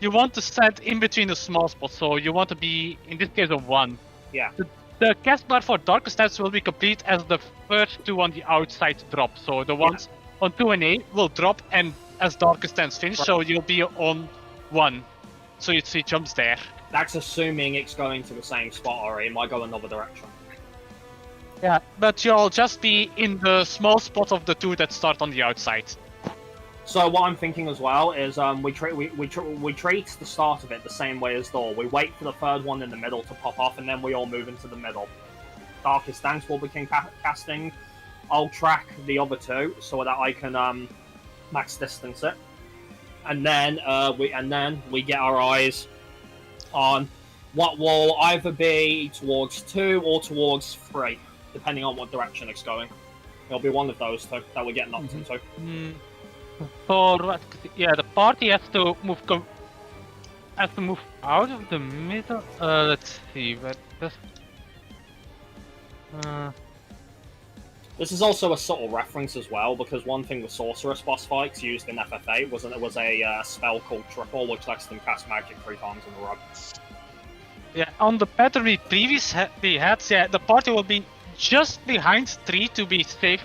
you want to stand in between the small spots, so you want to be, in this case, a 1. Yeah. The cast bar for darkest stance will be complete as the first 2 on the outside drop, so the ones on 2 and A will drop and as darkest stance finish, so you'll be on 1. So you see jumps there. That's assuming it's going to the same spot, or it might go another direction. Yeah, but you'll just be in the small spot of the 2 that start on the outside. So what I'm thinking as well is we treat the start of it the same way as Thor. We wait for the 3rd one in the middle to pop off, and then we all move into the middle. Darkest Dance will begin casting. I'll track the other 2 so that I can max distance it, and then we get our eyes on what will either be towards 2 or towards 3, depending on what direction it's going. It'll be one of those 2 that we get knocked into. For what? Yeah, the party has to move out of the middle. Let's see. Where does? This is also a subtle reference as well, because one thing the Sorceress boss fights used in FF8 was a spell called Triple, which lets them cast magic 3 times in a row. Yeah, on the pattern we previously had, yeah, the party will be just behind 3 to be safe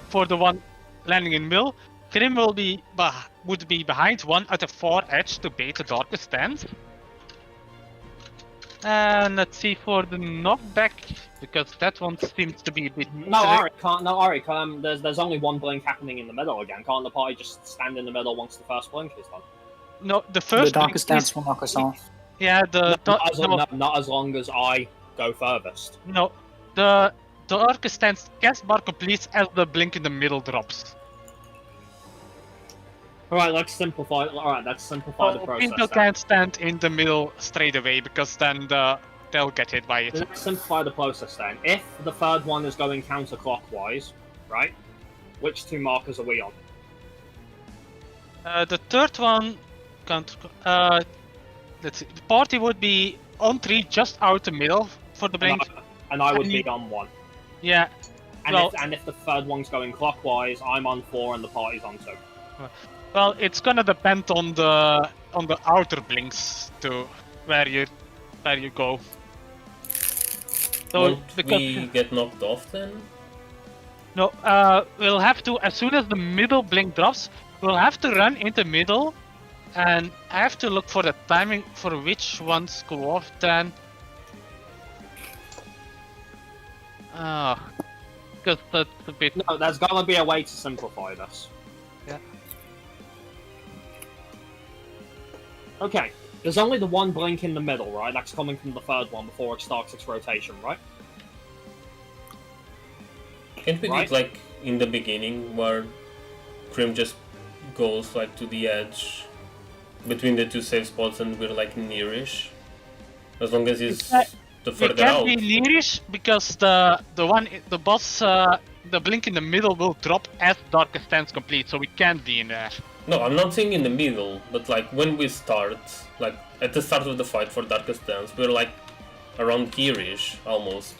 for the one landing in middle. Grim would be behind 1 at the far edge to bait the darkest stance. And let's see for the knockback, because that one seems to be a bit. There's only 1 blink happening in the middle again. Can't the party just stand in the middle once the first blink is done? No, the first. The darkest stance will knock us off. Yeah, not as long as I go furthest. No, the darkest stance cast bar completes as the blink in the middle drops. Alright, let's simplify the process. People can't stand in the middle straight away, because then they'll get hit by it. Let's simplify the process then. If the 3rd one is going counterclockwise, right? Which 2 markers are we on? The 3rd one, let's see, the party would be on 3 just out the middle for the blink. And I would be on 1. Yeah. And if the 3rd one's going clockwise, I'm on 4 and the party's on 2. Well, it's gonna depend on the outer blinks to where you go. So Won't we get knocked off then? No, we'll have to, as soon as the middle blink drops, we'll have to run into middle, and I have to look for the timing for which ones go off then. Because that's a bit. No, there's gonna be a way to simplify this. Yeah. Okay, there's only the 1 blink in the middle, right? That's coming from the 3rd one before it starts its rotation, right? Can't we do it like in the beginning, where Grim just goes like to the edge between the 2 safe spots and we're like nearish? As long as he's the further out. It can be nearish because the boss the blink in the middle will drop as Darkest Dance complete, so we can't be in there. No, I'm not saying in the middle, but like when we start, like at the start of the fight for Darkest Dance, we're like around here-ish, almost.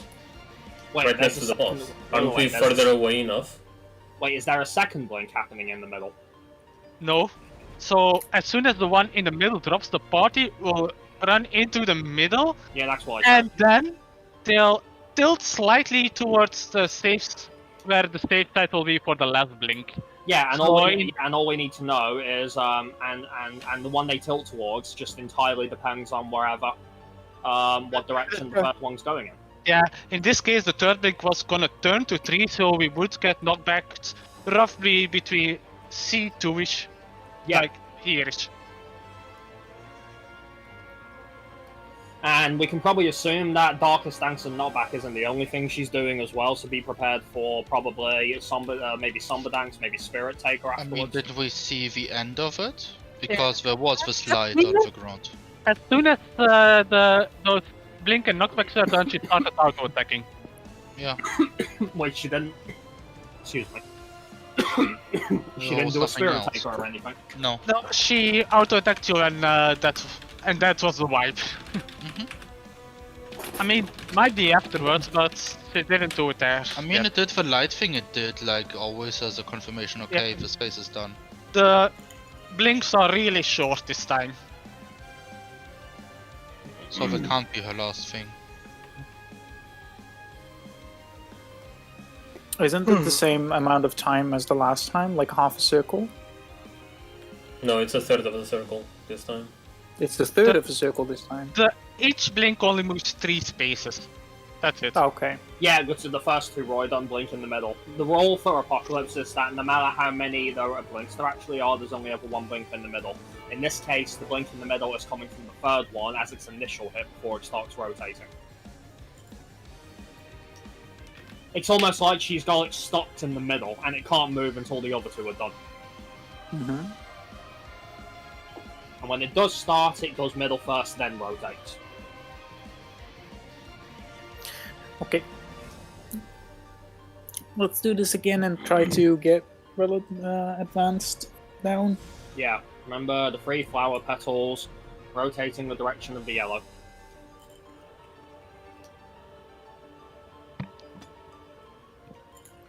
Wait, right next to the boss. Aren't we further away enough? Wait, is there a second blink happening in the middle? No. So as soon as the one in the middle drops, the party will run into the middle. Yeah, that's what I said. And then they'll tilt slightly towards the safe, where the safe side will be for the last blink. Yeah, and So all we need to know is and the one they tilt towards just entirely depends on wherever what direction the first one's going in. Yeah, in this case the third blink was gonna turn to 3, so we would get knocked back roughly between C2-ish, like here-ish. And we can probably assume that Darkest Dance and Knockback isn't the only thing she's doing as well, so be prepared for probably maybe Somber Dance, maybe Spirit Taker afterwards. I mean, did we see the end of it? Because there was the slide on the ground. As soon as those blink and knockbacks are done, she started auto-attacking. Yeah. Wait, she didn't... Excuse me. She didn't do a Spirit Taker or anything? No. No, she auto-attacked you and that was the wipe. I mean, might be afterwards, but she didn't do it there. I mean, it did the light thing, it did, like, always as a confirmation, okay, the space is done. The blinks are really short this time. So that can't be her last thing. Isn't it the same amount of time as the last time? Like half a circle? No, it's a third of a circle this time. It's a third of a circle this time. Each blink only moves 3 spaces. That's it. Okay. Yeah, go to the first 2 Roy, don't blink in the middle. The rule for Apocalypse is that no matter how many there are blinks there actually are, there's only ever 1 blink in the middle. In this case, the blink in the middle is coming from the third one as its initial hit before it starts rotating. It's almost like she's got it stopped in the middle, and it can't move until the other 2 are done. Mm-hmm. And when it does start, it goes middle first, then rotates. Okay. Let's do this again and try to get advanced down. Yeah, remember the 3 flower petals rotating the direction of the yellow.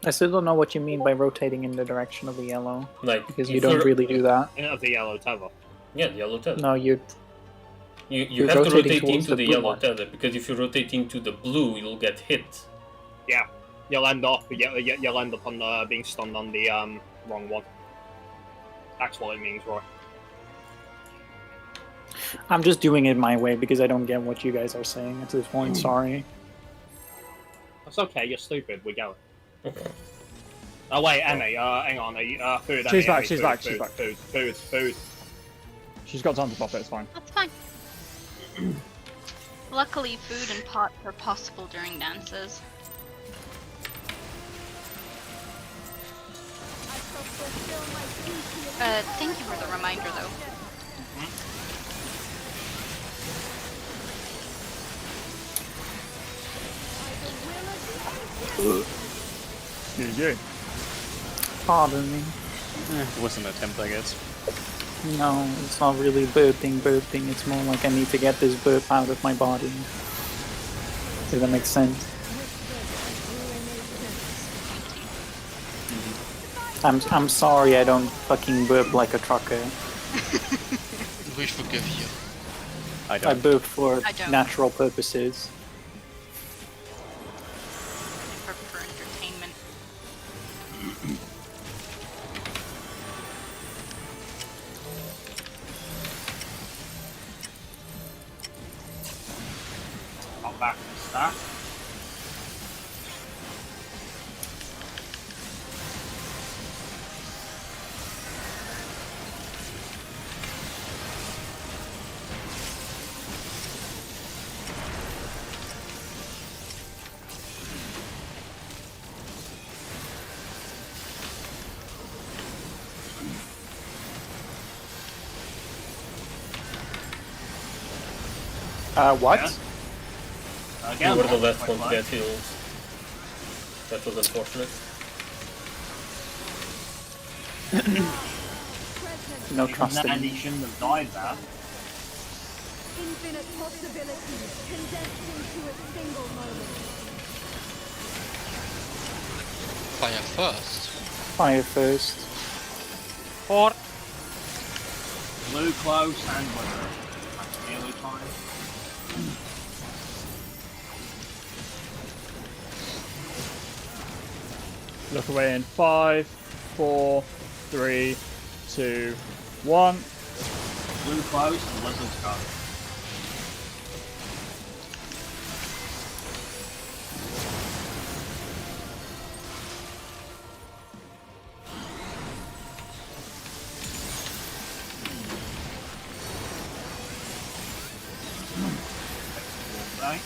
I still don't know what you mean by rotating in the direction of the yellow. Like, because you don't really do that. Of the yellow tether. Yeah, the yellow tether. No, you have to rotate into the yellow tether, because if you rotate into the blue, you'll get hit. Yeah, you'll end up on being stunned on the wrong one. That's what it means, Roy. I'm just doing it my way because I don't get what you guys are saying at this point. Sorry. That's okay. You're stupid. We go. Oh wait, Emmy. Hang on. Food. She's back. Emmy, She's food, back. Food, She's back. Food. She's got time to pop it. It's fine. That's fine. Luckily, food and pots are possible during dances. Thank you for the reminder, though. Excuse you. Pardon me. It was an attempt, I guess. No, it's not really burping. It's more like I need to get this burp out of my body. Does that make sense? I'm sorry I don't fucking burp like a trucker. We forgive you. I burp for natural purposes. For entertainment. Not back to start. What? Again, You were the last one to get healed. That was unfortunate. No Even trust then, in he shouldn't have died there. Infinite possibilities condensed into a single moment. Fire first. fire first. 4. Blue close and blue. That's nearly time. Look away in 5, 4, 3, 2, 1. Blue close and lizards go. Right.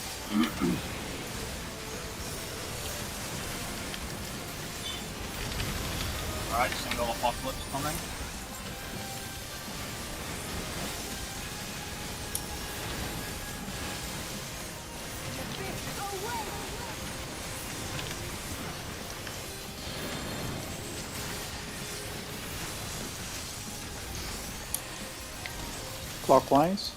Right, single apocalypse coming. Clockwise.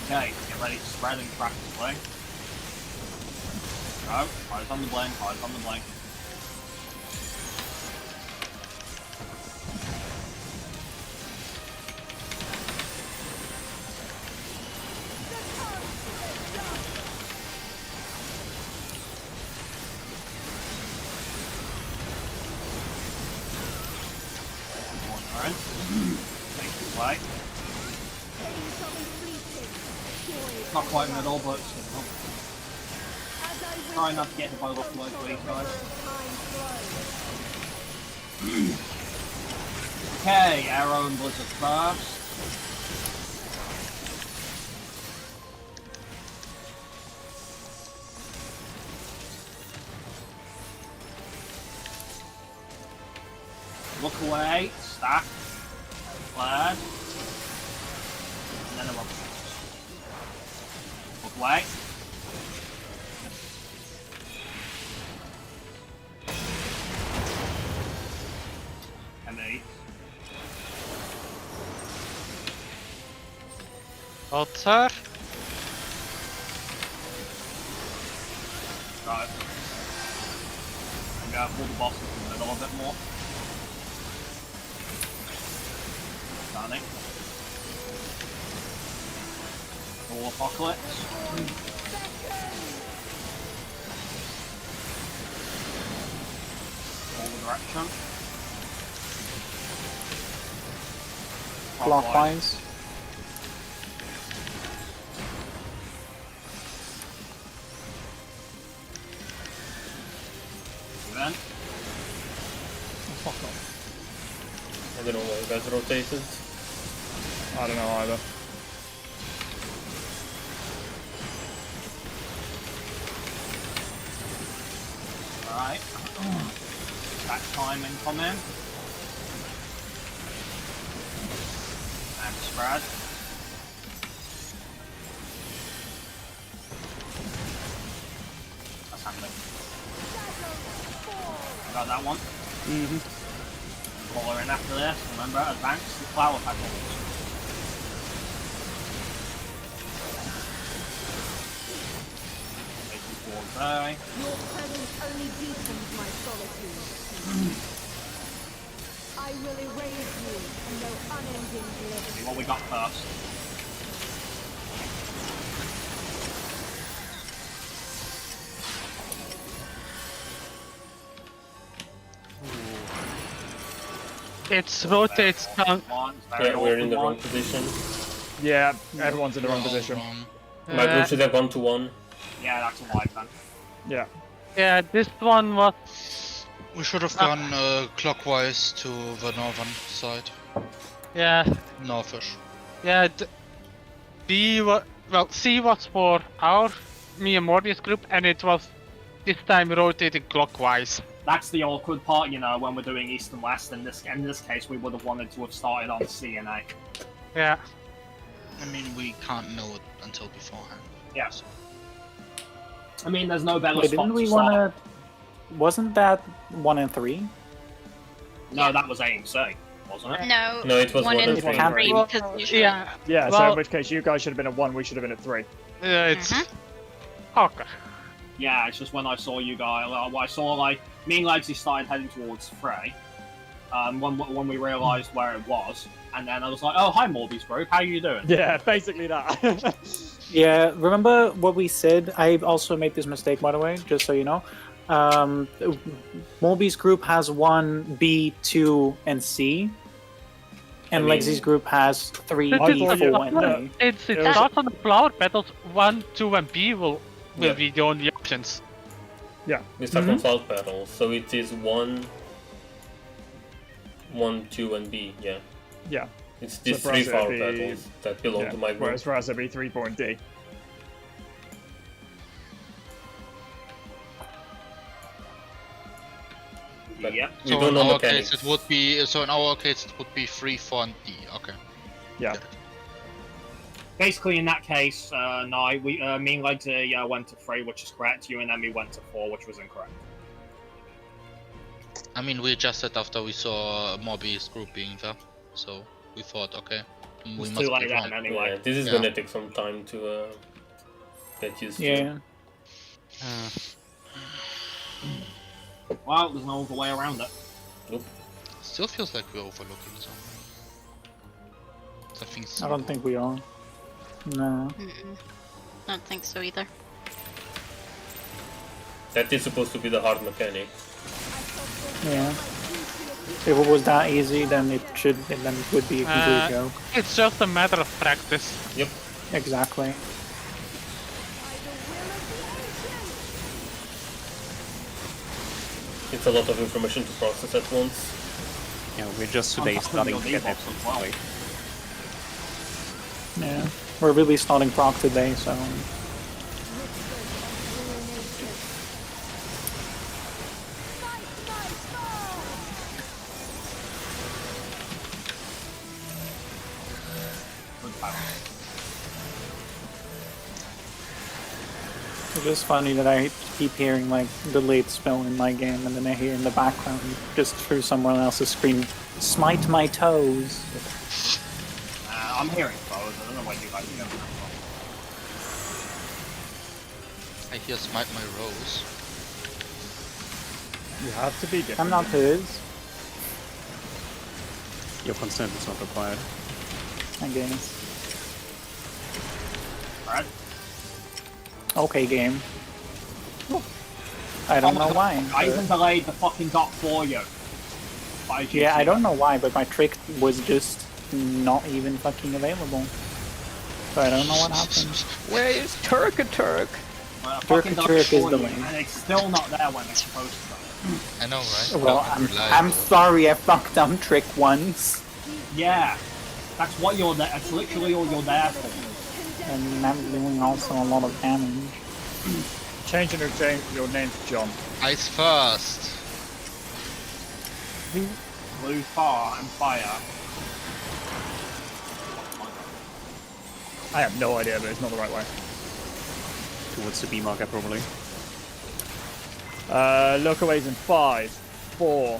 Okay, get ready to spread and crack the blink. Go, eyes on the blink, eyes on the blink. Play. Not quite middle, but still. Try not to get hit by rough load, please, guys. Okay, Arrow and Blizzard first. Look away, stack, flared, and then a rubber. Look away. And eight. Altar. Right. I'm gonna pull the bosses in the middle a bit more. Standing. Full apocalypse. All the direction. Clockwise. Then. Fuck off. I don't know why you guys rotated. I don't know either. Alright. That time incoming. And spread. That's happening. Got that one. Pull her in after this. Remember, advance the flower petals. Facing towards there. Your presence only deepens my solitude. I will erase you and no unending bliss. See what we got first. It's rotates down. Yeah, we're in the wrong position. Yeah, everyone's in the wrong position. My group should have gone to 1. Yeah, that's a wide then. Yeah. Yeah, this one was. We should have gone clockwise to the northern side. Yeah, Northish. yeah. B was well. C was for our me and Morbius group, and it was this time rotating clockwise. That's the awkward part, you know, when we're doing East and West. In this case, we would have wanted to have started on C and A. Yeah. I mean, we can't know it until beforehand. Yeah. I mean, there's no better Wait, spot didn't we to want start. to? Wasn't that 1 and 3? No, that was A and C, wasn't it? No, No, it was 1 and 3. 3 because usually... Yeah. Yeah, so Well- in which case you guys should have been at 1, we should have been at 3. Yeah, it's Mhm. okay. Yeah, it's just when I saw you guys, I saw like me and Legsy started heading towards Frey. When we realised where it was, and then I was like, "Oh, hi, Morbius group, how you doing?" Yeah, basically that. Yeah, remember what we said? I also made this mistake, by the way, just so you know. Morbi's group has 1, B, 2, and C. And I mean- Legsy's group has 3, I D, thought 4, you- and A. It Yeah. starts on the flower petals. 1, 2, and B will Yeah. be the only options. We start from Mhm. flower petals, so it is 1, 2, and B. Yeah, yeah. it's these for 3 us it'd flower be- petals that belong yeah. to my group. Whereas for us it'd be 3, 4, and D. But Yep. we So don't in know our mechanics. case, it would be. So in our case, it would be 3, 4, and D. Okay. Yeah. Get it. Basically, in that case, no, me and Legsy went to 3, which is correct. You and Emmy went to 4, which was incorrect. I mean, we adjusted after we saw Morbi's group being there, so we thought, okay, we It's must too late be then, wrong. anyway. Yeah, this is Yeah. gonna take some time to get used to. Yeah. Well, there's no other way around it. Still feels like we're overlooking something. Something I simple. don't think we are. No. Mm-mm. I don't think so either. That is supposed to be the hard mechanic. Yeah. If it was that easy, then it would be a complete joke. It's just a matter of practice. Yep. Exactly. It's a lot of information to process at once. Yeah, we're just On today top of starting your to get that. debuffs as well. Like, Yeah. We're really starting Prog today, so. Good power. It's just funny that I keep hearing like the late spell in my game, and then I hear in the background just through someone else's screen, "Smite my toes." I'm hearing both. I don't know where you guys are going from. I hear smite my rose. You have to be different. I'm not his, your consent is not required. I guess. Alright. Okay, game. I don't know why. I even delayed the fucking dot for you. Yeah, I don't know why, but my trick was just not even fucking available. So I don't know what happened. Where is Turk-a-Turk? I fucking done it Turk is for the you, way. and it's still not there when it's supposed to. I know, right? Well, Not I'm reliable. sorry I fucked up trick once, Yeah, that's what you're there. That's literally all you're there for. and I'm doing also a lot of damage. Changing your name to John. Ice first. Blue fire and fire. I have no idea, but it's not the right way. Towards the B marker, probably. Look away's in 5, 4,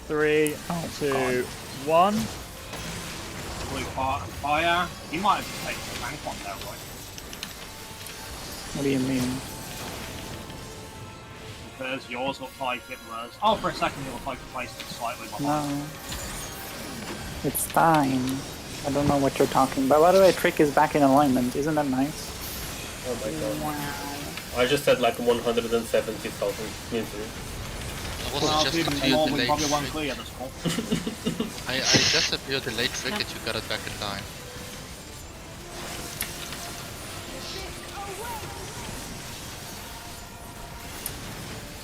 3, Oh, 2, 1. Blue fire and fire. You might have just taken the bank one there, right? What do you mean? Because yours looked like it was. Oh, for a second, it looked like you placed it slightly behind. No. It's time. I don't know what you're talking about. By the way, trick is back in alignment. Isn't that nice? Oh my god. I just had like 170,000 misery. I was Well, just even a few more, we delayed probably won't trick. clear this one. I just a few delayed trick and you got it back in line.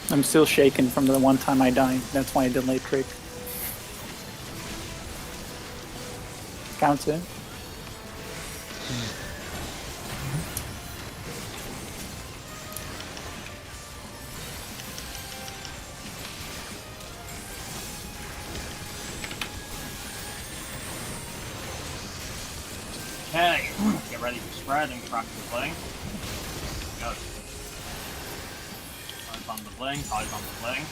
I'm still shaken from the one time I died. That's why I delayed trick. Counts it. ready to spread and crack the bling. Go. Ties on the bling, ties on the bling.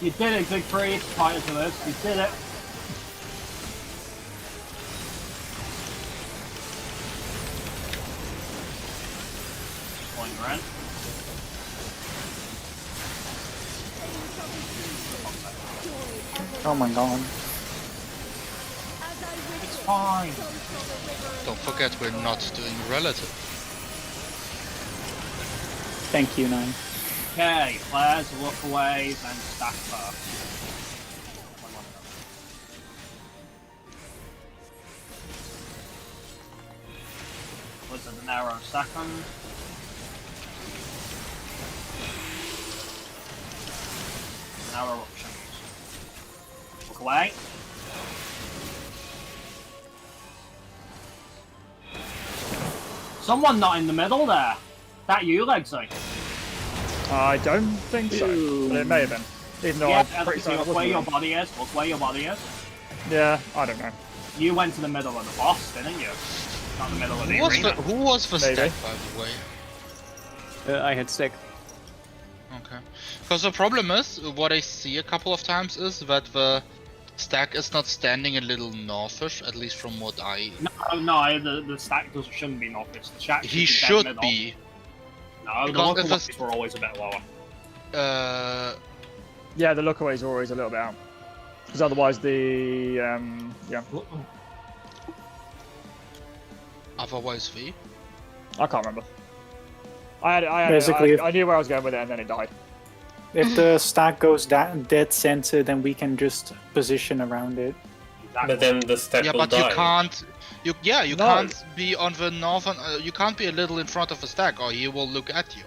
You did it, Siegfried. Prior to this, you did it. Point Ren. Oh my god. It's fine. Don't forget, we're not doing relative. Thank you, Nine. Okay, players, lookaways, and stack first. Wizard and arrow second. Arrow options. Look away. Someone not in the middle there. That you, Legsy? I don't think so, but it may have been. Even though Yeah, I'm pretty certain it look where your wasn't. body is. Look where your body is. Yeah, I don't know. You went to the middle of the boss, didn't you? Not the middle of the arena. Who was the Maybe. stack, by the way? I had stack. Okay. Because the problem is, what I see a couple of times is that the stack is not standing a little northish, at least from what I... No, the stack shouldn't be northish. The stack He should should be. be. No, the Because if lookaways were always a bit lower. Yeah, the lookaways are always a little bit out. Because otherwise the, yeah. Otherwise the... I can't remember. Basically, I knew where I was going with it and then it died. if the stack goes dead center, then we can just position around it. But then the stack Yeah, will but die. you can't... You No. can't be on the northern... you can't be a little in front of the stack, or he will look at you.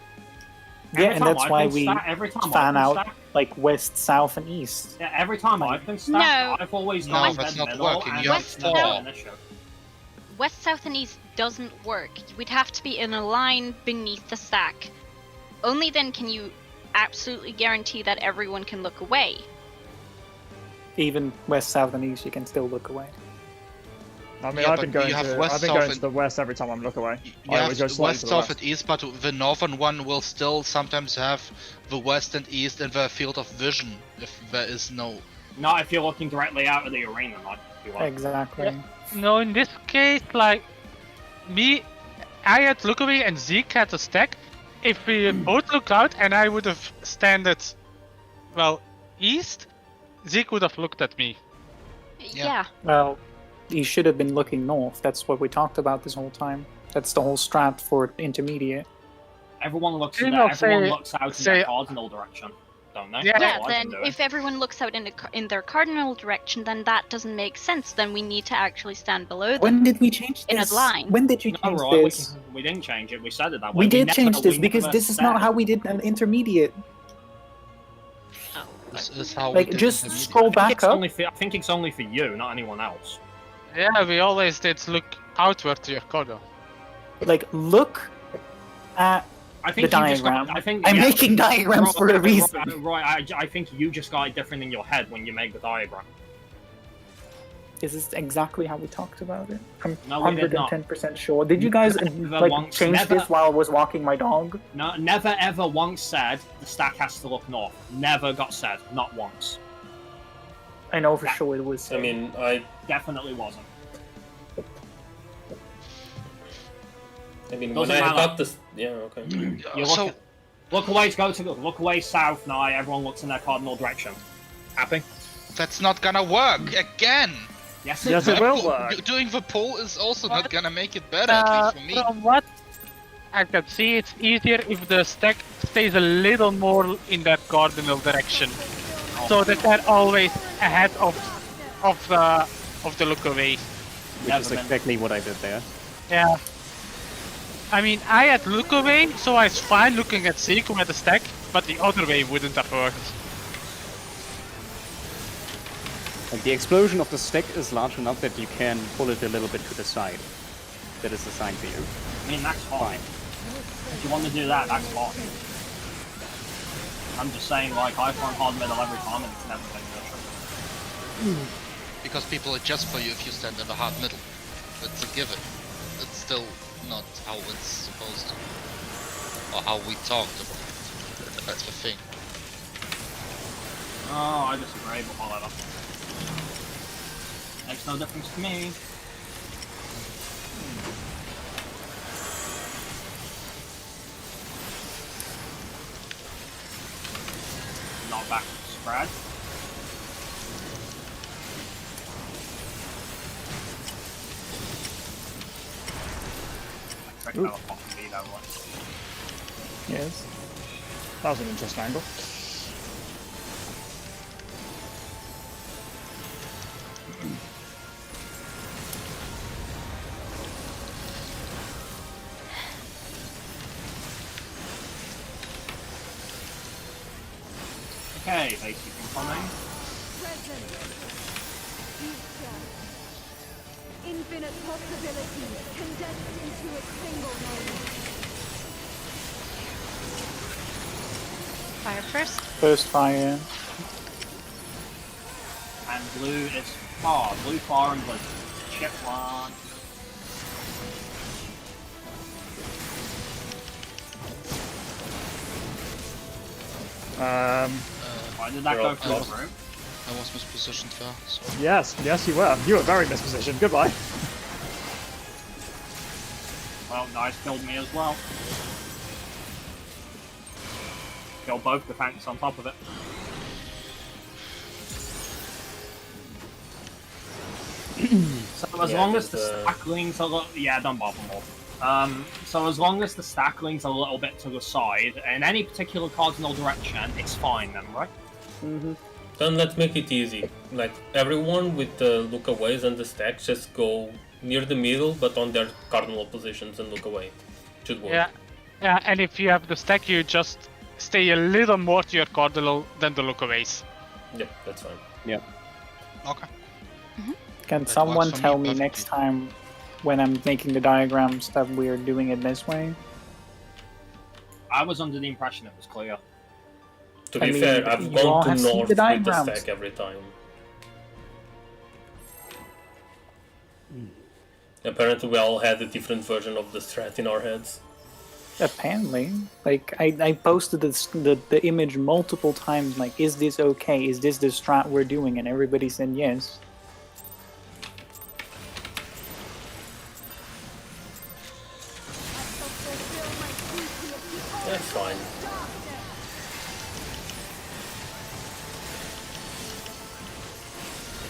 Yeah, Every and time that's I've why been we every time I've fan been out stacked- like west, south, and east. Yeah, every time I've been stacked, No. I've always No, gone that's dead not middle working. and You have it's never four. an issue. West, south, and east doesn't work. We'd have to be in a line beneath the stack. Only then can you absolutely guarantee that everyone can look away. Even west, south, and east, you can still look away. I mean, Yeah, I've been but going you have to west, I've been south, going to and- the west every time I'm look away. You I always go have slightly west, to the south, west. and east, but the northern one will still sometimes have the west and east in their field of vision, if there is no... Not if you're looking directly out of the arena, like if you want. Exactly. No, in this case, like I had lookaway and Zeke had a stack. If we both looked out and I would have standed, well, east, Zeke would have looked at me. Yeah. Well, you should have been looking north. That's what we talked about this whole time. That's the whole strat for intermediate. Everyone looks You in know, everyone say- looks out in say- their cardinal direction, don't they? Yeah. That's Yeah, what I've been then doing. if everyone looks out in their cardinal direction, then that doesn't make sense. Then we need to actually stand below them. When did we change In a this? line. When did you No, change right, this? we didn't change it. We said it that way. We did never- change this we because never this is not said- how we did an intermediate. This is how Like, we did just intermediate. scroll I think back it's up. only for, I think it's only for you, not anyone else. Yeah, we always did look outward to your corner. Like, look at I think the you just diagram. got, I think I'm yeah, making diagrams for a reason. Right, I think you just got it different in your head when you made the diagram. This is exactly how we talked about it. I'm No, we did not. 110% sure. Did you guys like once, change never- this while I was walking my dog? No, never ever once said the stack has to look north. Never got said, not once. I know for sure it was. I mean, I Definitely wasn't. when Doesn't I matter. got this, yeah, okay. You So, look away, look away south now. Everyone looks in their cardinal direction. Happy? that's not gonna work, again! Yes, Yes, it will work. Doing the pull is also not gonna make it better, at least for me. From what I can see, it's easier if the stack stays a little more in that cardinal direction, so that they're always ahead of the lookaway. Which is exactly what I did there. Yeah. I mean, I had lookaway, so I was fine looking at Seiko at the stack, but the other way wouldn't have worked. And the explosion of the stack is large enough that you can pull it a little bit to the side. That is a sign for you. I mean, that's fine. Fine. If you want to do that, that's fine. I'm just saying, like, I've run hard middle every time and it's never been an issue. Because people adjust for you if you stand in the hard middle. It's a given. It's still not how it's supposed to. Or how we talked about it. That's the thing. Oh, I disagree, but whatever. Makes no difference to me. Not back to the spread. I expect another pop to be that one. Yes. That was an interesting angle. Okay, basic incoming. Present. Future. Infinite possibilities condensed into a single moment. Fire first. First fire. And blue is far. Blue far and blue. Chip one. Why did that go through the room? I was mispositioned there. So. Yes, you were. You were very mispositioned. Goodbye. Well, nice killed me as well. Killed both the tanks on top of it. So as long as the stacklings are don't bother more. So as long as the stacklings are a little bit to the side, in any particular cardinal direction, it's fine then, right? Mm-hmm. Then let's make it easy. Like, everyone with the lookaways and the stacks just go near the middle, but on their cardinal positions and look away. Should work. Yeah, and if you have the stack, you just stay a little more to your cardinal than the lookaways. Yep, that's fine. Yep. Okay. Can That someone works for tell me me next perfectly. time when I'm making the diagrams that we're doing it this way? I was under the impression it was clear. To I be mean, fair, I've you all gone to have seen north the with the diagrams. stack every time. Apparently we all had a different version of the strat in our heads. Apparently. Like, I posted the image multiple times, like, is this okay? Is this the strat we're doing? And everybody said yes. That's fine.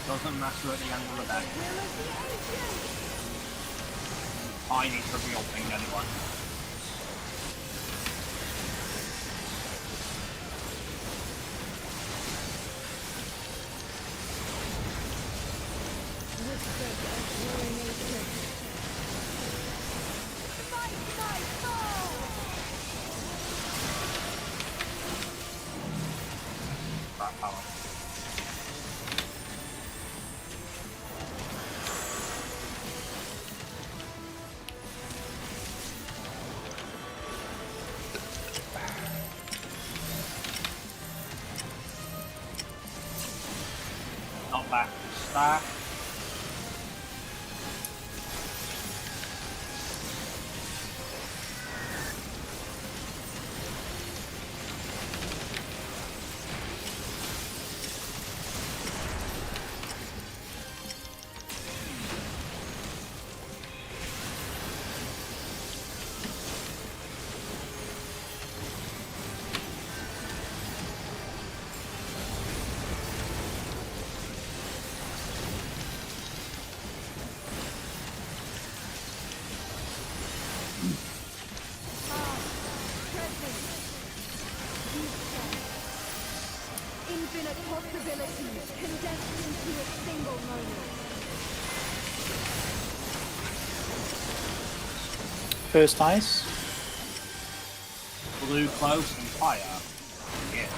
Doesn't matter at the end of the day. Tiny trivial thing anyway. Crap power. Not back to stack. Infinite possibilities condensed into a single moment. First ice. Blue close and fire. Yeah.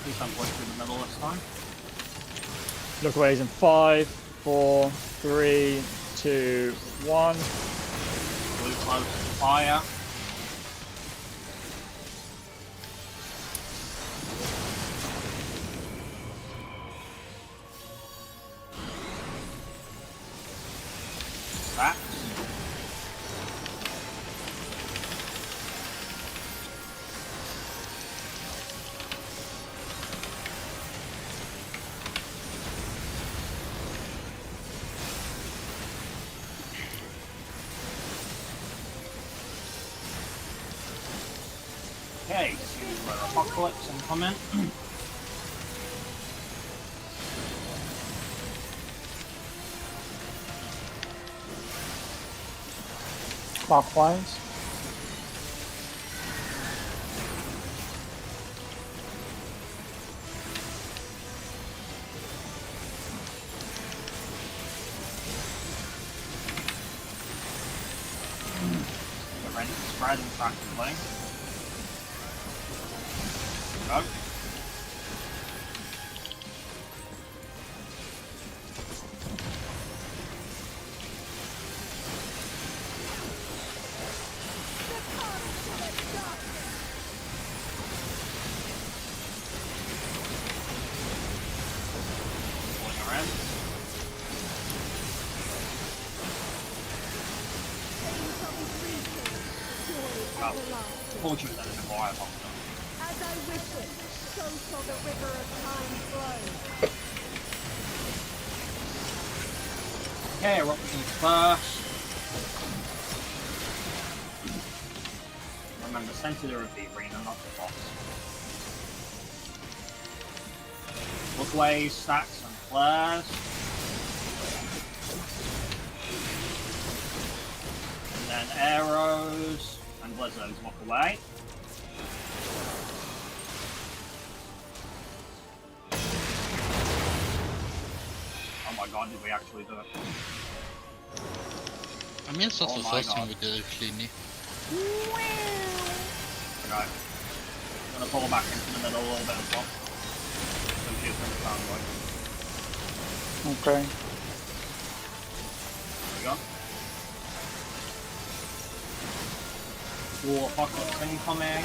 At least I'm going through the middle this time. Lookaways in 5, 4, 3, 2, 1. Blue close and fire. stacks. Okay, Super Apocalypse incoming. Clockwise. Get ready to spread and practically. Go. Pulling around. Oh, fortunate that it's a fire bomb. As I wish it, so shall the river of time flow. Okay, eruptions first. Remember, center of the arena, not the boss. Lookways, stacks, and flares. And then arrows and blizzards walk away. Oh my god, did we actually do it? I mean, it's not Oh the my first God. time we did it cleanly. Okay. I'm gonna pull back into the middle a little bit as well. So she's gonna sound like. Okay. There we go. War Apocalypse incoming.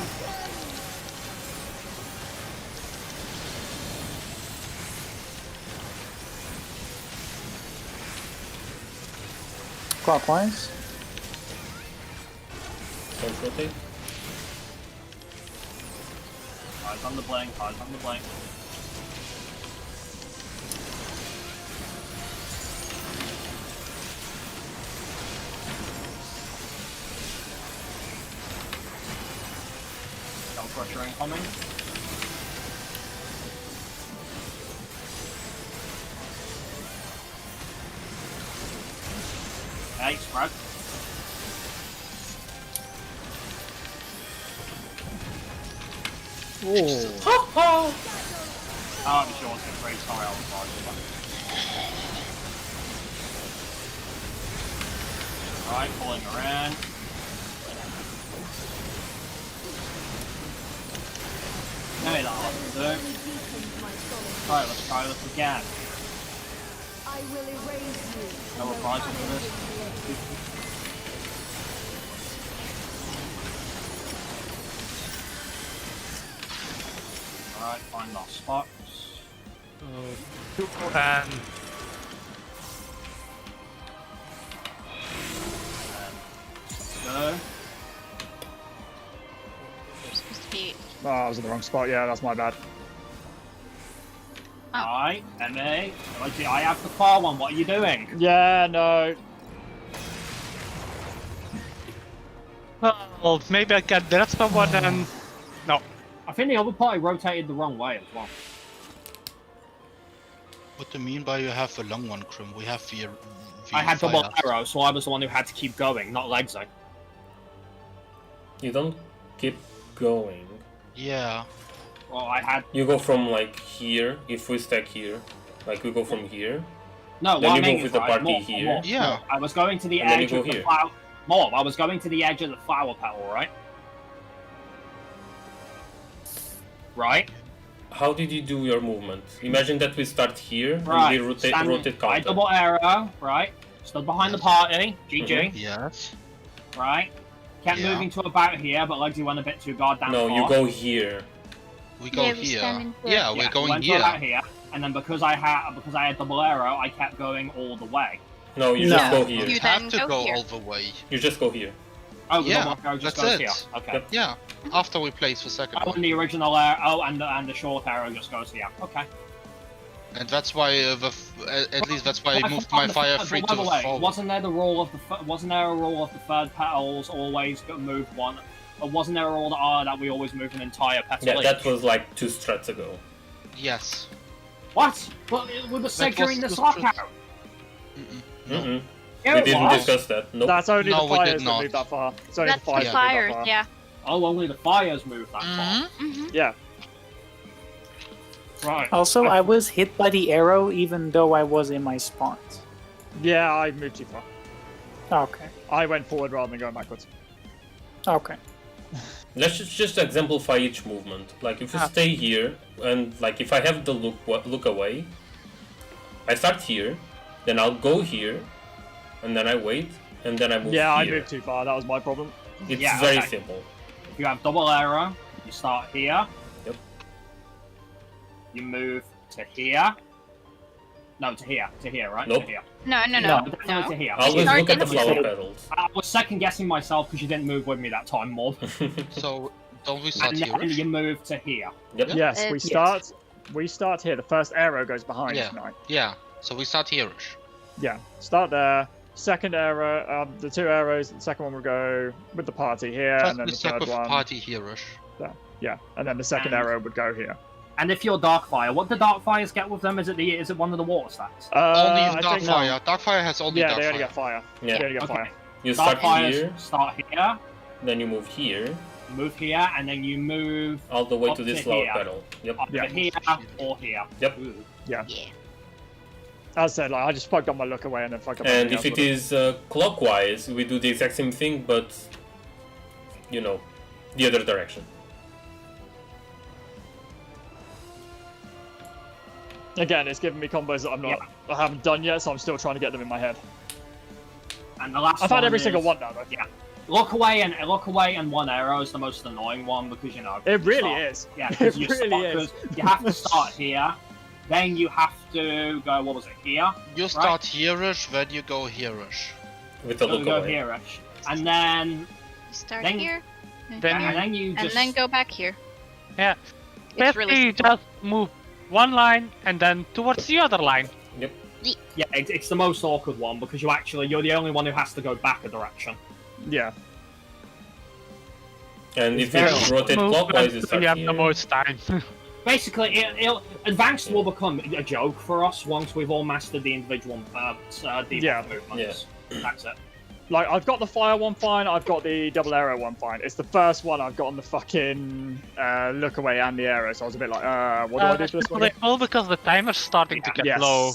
Clockwise. Don't rotate. Eyes on the blink, eyes on the blink. Shell Crusher incoming. Hey, spread. Oh. Oh, I'm sure it's a great sorry, I was right. Alright, pulling around. Okay, that'll have to do. Alright, let's try this again. I will erase you. No reprisal for this. Alright, find our spots. And Go. You're supposed to be. Oh, I was in the wrong spot. Yeah, that's my bad. Alright, MA. Okay, I have the far one, what are you doing? Yeah, no. well, maybe I can direct someone and no. I think the other party rotated the wrong way as well. What do you mean by you have a long one, Crim? We have the I had double fire. arrow, so I was the one who had to keep going, not Legzing. You don't keep going. Yeah. Well, I had... You go from like here, if we stack here. Like we go from here. No, Then what you I mean move is, with the right, party more, here. more, Yeah. more. I was going to the And then you edge go of the here. flower... More, I was going to the edge of the flower petal, right? Right? How did you do your movement? Imagine that we start here Right. and we rotate Standing- I counter. double arrow, right? Stood behind the party, GG, Yes. right? Kept Yeah. moving to about here, but Legsy went a bit too goddamn No, far. you go here. We go Yeah, we here. stand in here. Yeah, we're Yeah, going went to about here. here, and then because I had double arrow, I kept going all the way. No, you No. just go here. You You have then to go go here. all the way. You just go here. Oh, Yeah, the one arrow just that's goes it. here. Okay. Yep. Yeah, after we place the second Oh, one. and the original arrow, and the short arrow just goes here. Okay. And that's why at least that's why I moved my fire free to the forward. Wasn't there the rule of wasn't there a rule of the third petals always move one? Or wasn't there a rule that we always move an entire petal? Yeah, that each? was like 2 strats ago. Yes. What? Well, we were said That during the was sock true. arrow. Mm-mm. Yeah, We it didn't was. discuss that. Nope. That's only No, the we did fires that not. move that far. It's only That's the fires the that move fires, that far. yeah. Oh, only the fires move that far. Mm-hmm. Yeah. Right. Also, I was hit by the arrow even though I was in my spot. Yeah, I moved too far. Okay. I went forward rather than going backwards. Okay. Let's just exemplify each movement. Like if you stay here, and like if I have the look away, I start here, then I'll go here, and then I wait, and then I move Yeah, I here. moved too far. That was my problem. It's Yeah, very okay. simple. If you have double arrow, you start here. Yep. You move to here. No, to here, right? Nope. To here. No, no, No, no. definitely No. to here. Always start look at the in flower here. petals. I was second guessing myself because you didn't move with me that time, Mob. So don't we start And here? then you move to here. Yep. Yes, we Yes. start. We start here. The first arrow goes behind Yeah. tonight. Yeah. So we start here-ish. Yeah, start there. Second arrow, the 2 arrows. The second one will go with the party here, First and then we the start third with one. party here-ish. There. Yeah, and then the second And- arrow would go here. And if you're Darkfire, what do Darkfires get with them? Is it one of the water stats? Only I think- Darkfire. Darkfire has only Yeah, they only Darkfire. get fire. Yeah. They only get Okay. fire. You start Darkfires here, start here, then you move here, move here, and then you move all the way Up to this to flower here. petal. Yep. up Yeah. to here or here. Yep. Ooh. Yeah. Yeah. As I said, like I just fucked up my look away and then fucked up. And everything if else it with is clockwise, we do the exact same thing, but you know, the other direction. Again, it's giving me combos that I haven't done yet, so I'm still trying to get them in my head. And the last I've had one every is- single one now, though. Yeah. Look away and one arrow is the most annoying one because you know. It you really start- is. Yeah, It because you, really start- is. 'cause you have to start here, then you have to go. What was it? Here. You start here-ish, then you go here-ish. With the So look go away. here-ish, and then You start Then- here, Then- and then you and just then go back here. Yeah. It's really Basically, simple. just move one line and then towards the other line. Yeah, it's the most awkward one because you're the only one who has to go back a direction. Yeah. And It's if you very rotate Move clockwise, you until start you have here. the most time. Basically, advanced will become a joke for us once we've all mastered the individual default Yeah. movements. That's it. Like I've got the fire one fine, I've got the double arrow one fine. It's the first one I've got on the fucking look away and the arrow, so I was a bit like, what do I do to this one? All because the timer's starting to get Yes. low.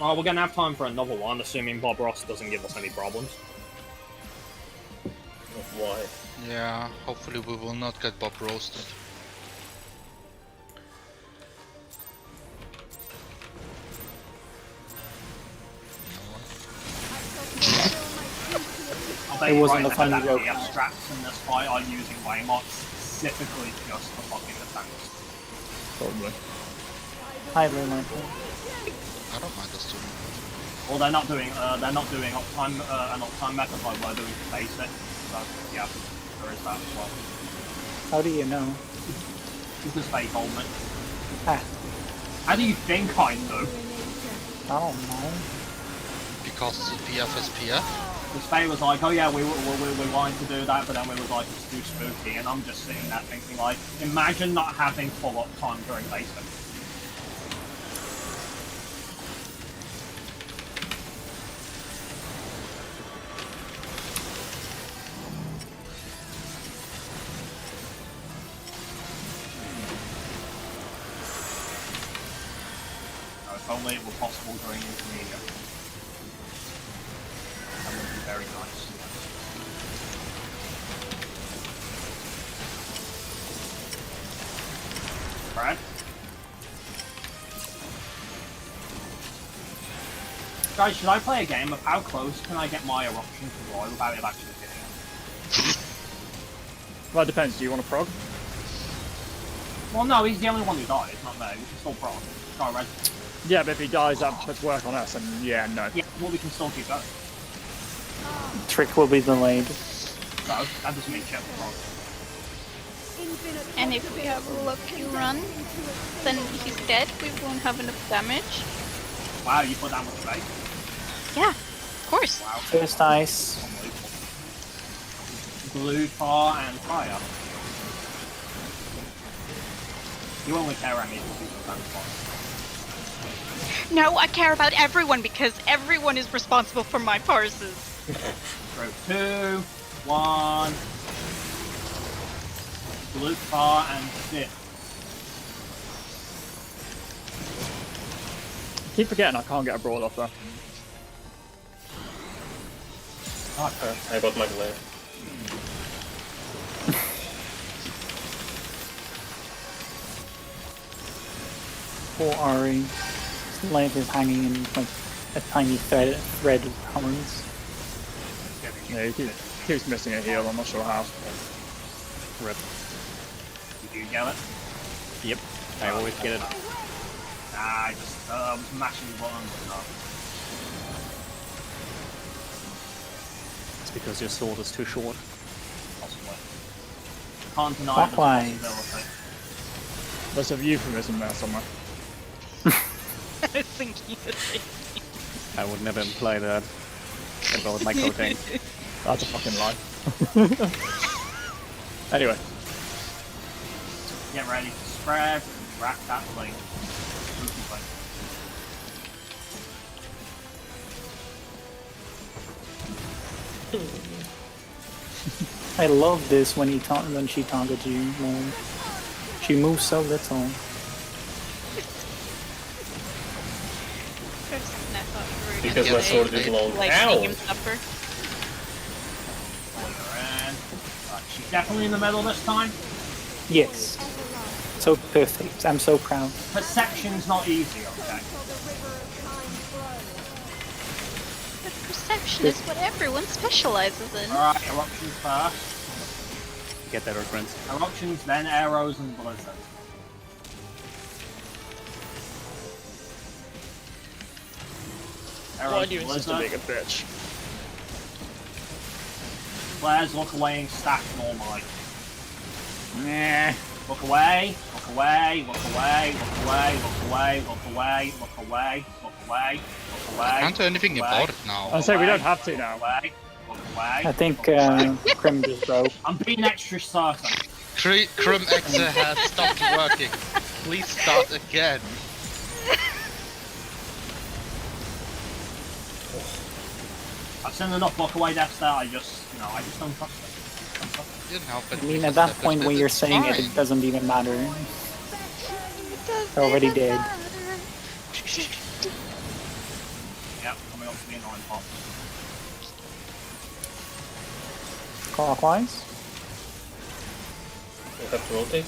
Well, we're gonna have time for another one, assuming Bob Ross doesn't give us any problems. Why? Yeah, hopefully we will not get Bob roasted. I'll bet It you wasn't right the funny now that joke. the abstracts in this fight are using Waymarks specifically just for fucking the tanks. Probably. Hi, very much. I don't mind us too. Well, they're not doing uptime an uptime method like we're doing for basic. So yeah, there is that as well. How do you know? Because they told me. Ah, How do you think I know? I don't know. Because it's a PF. Because Faye was like, oh yeah, we wanted to do that, but then we was like, it's too spooky, and I'm just sitting there thinking like, imagine not having full uptime during basic. If only it were possible during intermediate. That would be very nice. Right? Guys, should I play a game of how close can I get my eruption to Roy without it actually hitting him? Well, it depends. Do you want to prog? Well, no, he's the only one who died, not me. We can still prog. Go red. Yeah, but if he dies, that puts work on us, and yeah, no. Yeah, well, we can still keep going. Trick will be delayed. So, that doesn't mean shit. And if we have a lucky run, then he's dead. We won't have enough damage. Wow, you put that much faith. Yeah, of course. Wow. First ice. Unbelievable. Blue, fire, and fire. You only care about me because you can fire. No, I care about everyone because everyone is responsible for my parses. Throw 2, 1. Blue, fire, and dip. Keep forgetting I can't get a brawl off though. I got my glare. Poor Ari. His life is hanging in like a tiny thread of horns. Yeah, he keeps missing a heal, I'm not sure how. Rip. Did you get it? Yep. I always get it. Nah, I just was mashing the button, but no. It's because your sword is too short. Possibly. Can't deny Clockwise. the possibility. There's a euphemism there somewhere. I was thinking the same thing. I would never imply that about my coating. That's a fucking lie. Anyway. Get ready to spread, rack that blade. Spooky blade. I love this when she targets you more. She moves so little. Because my sword is long. Like, Ow! make him suffer. Right, she's definitely in the middle this time. Yes. So perfect. I'm so proud. Perception's not easy, okay? But perception is what everyone specializes in. Alright, eruptions first. Get that reference. Eruptions, then arrows and blizzard. Why Arrows do you and insist on blizzard. being a bitch? Flares look away and stack normally. Nah. Look away, look away, look away, look away, look away, look away, look away, look away, look away. I can't do anything look away, about it now. I say we don't have to now. Look away, look away. I think look away. Krim just broke. I'm being extra certain. Crim Exa has stopped working. Please start again. I've seen enough look away deaths that I just don't trust it. You know, but I mean, at that point when you're saying it, it doesn't even matter. They're already dead. Yep, coming up to the annoying part. Clockwise. We have to rotate.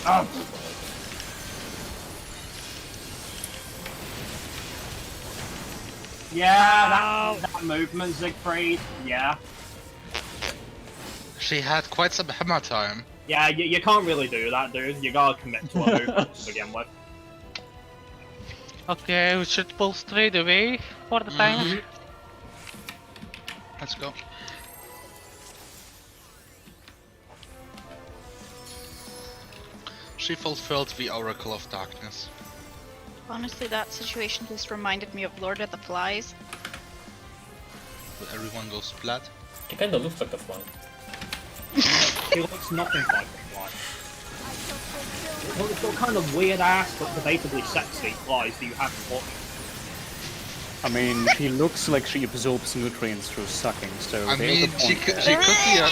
Oh. Yeah, that movement, Siegfried. Yeah. she had quite some hammer time. Yeah, you can't really do that, dude. You gotta commit to a movement to begin with. Okay, we should pull straight away for the time. Let's go. She fulfilled the Oracle of Darkness. Honestly, that situation just reminded me of Lord of the Flies. Where everyone goes splat. It kinda looks like a fly. He looks nothing like a fly. What kind of weird ass but debatably sexy flies do you have in Portugal? I mean, she looks like she absorbs nutrients through sucking, so I there's a mean, she point could there. be a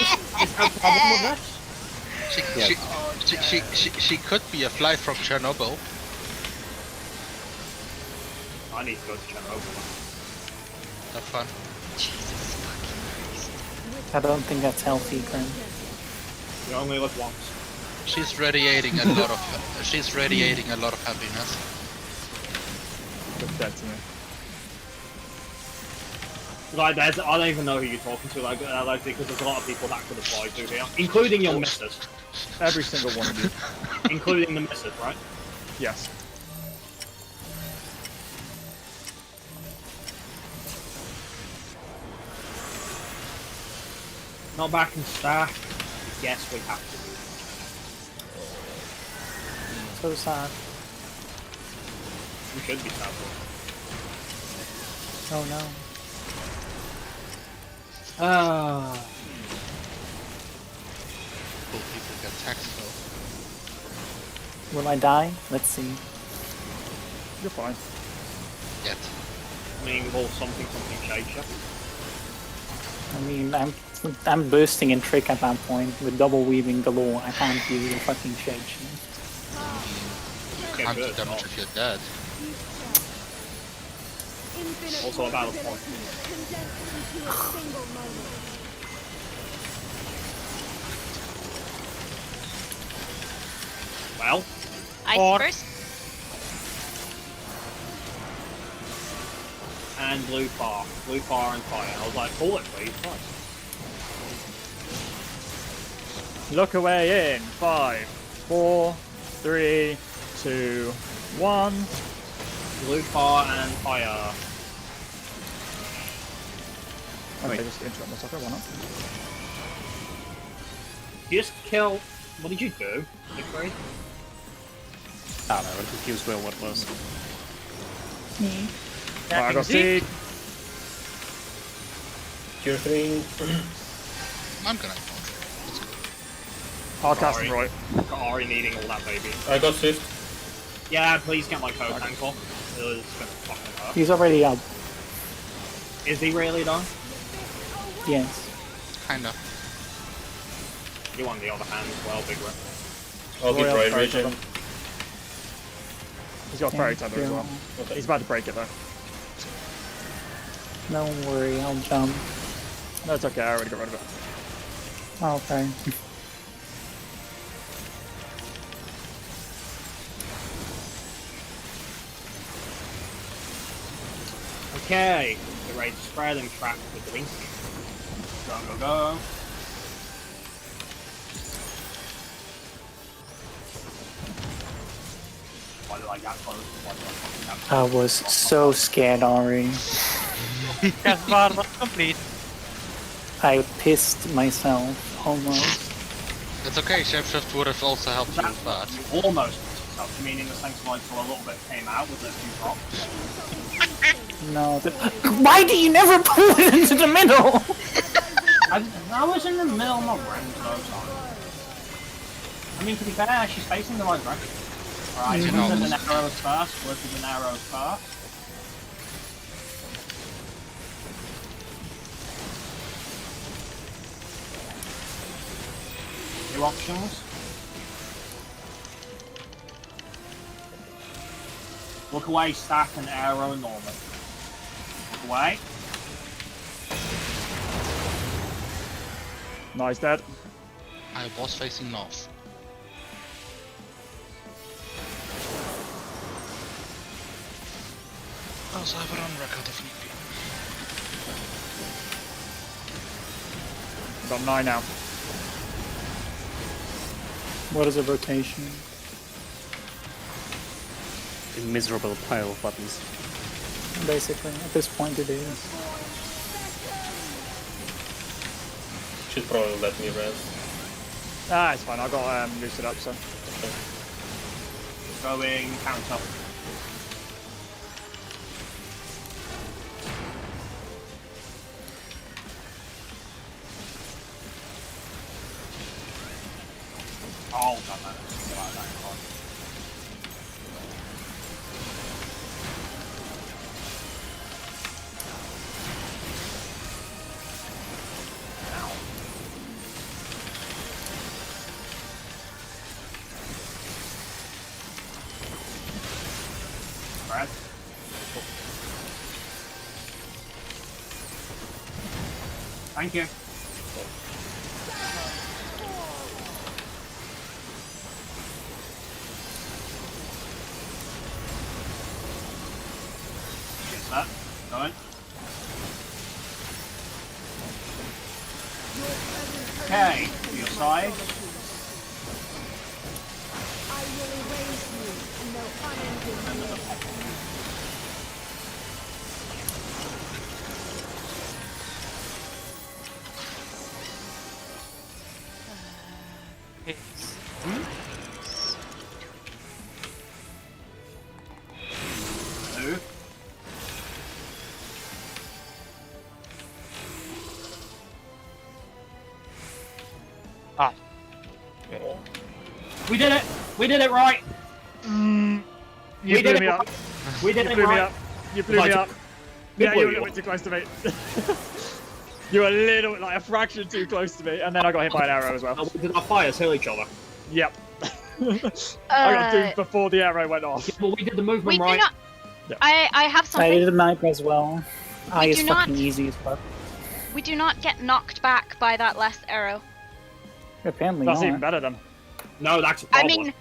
Is there a problem with this? she could be a fly from Chernobyl. I need to go to Chernobyl. Have fun. Jesus fucking Christ. I don't think that's healthy, Krim. You only live once. She's radiating a lot of happiness. Look dead to me. Like, I don't even know who you're talking to, like because there's a lot of people that could apply to here, including your missus. Every single one of you. Including the missus, right? Yes. Not back in stack. Yes, we have to do. So sad. We should be sad. Oh no. Cool people get taxed though. Will I die? Let's see. You're fine. Yet. I mean, well, something shakes you. I mean, I'm bursting in trick at that point with double weaving galore. I can't do the fucking shake. You can't do damage if you're dead. Also a battle point. Well, Ice first. and blue fire and fire. I was like, call it please, Christ. Look away in 5, 4, 3, 2, 1. Blue fire and fire. Okay, just interrupt myself. Why not? Just kill. What did you do? Victory? I don't know, I'm confused where what was. Alright, I got seed. Cure 3. I'm gonna ignore it. Let's go. I'll cast him right. Got Ari needing all that baby. I got Swift. Yeah, please get my code ankle. It's gonna fucking hurt. He's already up. Is he really done? Yes. Kinda. You on the other hand as well, Big Rip. I'll be Royal dry Fairy vision. Tether. He's got Fairy Tether as well. Okay. He's about to break it though. Don't worry, I'll jump. No, it's okay, I already got rid of it. Okay. Okay, get ready to spread and trap the blink. Go, go, go. Why did I get close? Why did I fucking get close? I was so scared, Ari. Cast bar was complete. I pissed myself, almost. It's okay, Shapeshift would have also helped you with that. You almost yourself, meaning the sense line for a little bit came out with a few drops. No, why do you never pull it into the middle? I was in the middle of my range though, sorry. I mean, to be fair, she's facing the right direction. Alright, You so know. with an arrows first, work with an arrows first. New options. Look away, stack and arrow normal. Look away. Nice, dead. I was facing north. Also have it on record if need be. Got 9 now. What is a rotation? A miserable pile of buttons. Basically, at this point it is. Should probably let me rest. Ah, it's fine. I got boosted up, so. Going counter. Oh, god, man. Get out of that car. Ow. Brad? Thank you. Get that. Going. Okay, your side. I will erase you, and no unending years. Two. Ah. We did it! We did it right! You We blew did me it up. right! We did You it blew me right! up. You blew Like, me up. we Yeah, blew you were a you little up. bit too close to me. You were a little, like a fraction too close to me, and then I got hit by an arrow as well. Oh, did our fires kill each other? Yep. I got doomed before the arrow went off. Well, we did the We movement do right. not. I have I something. did a map as well. I We is do not- fucking easy as fuck. We do not get knocked back by that last arrow. Apparently That's not. even better then. No, that's a I problem. mean,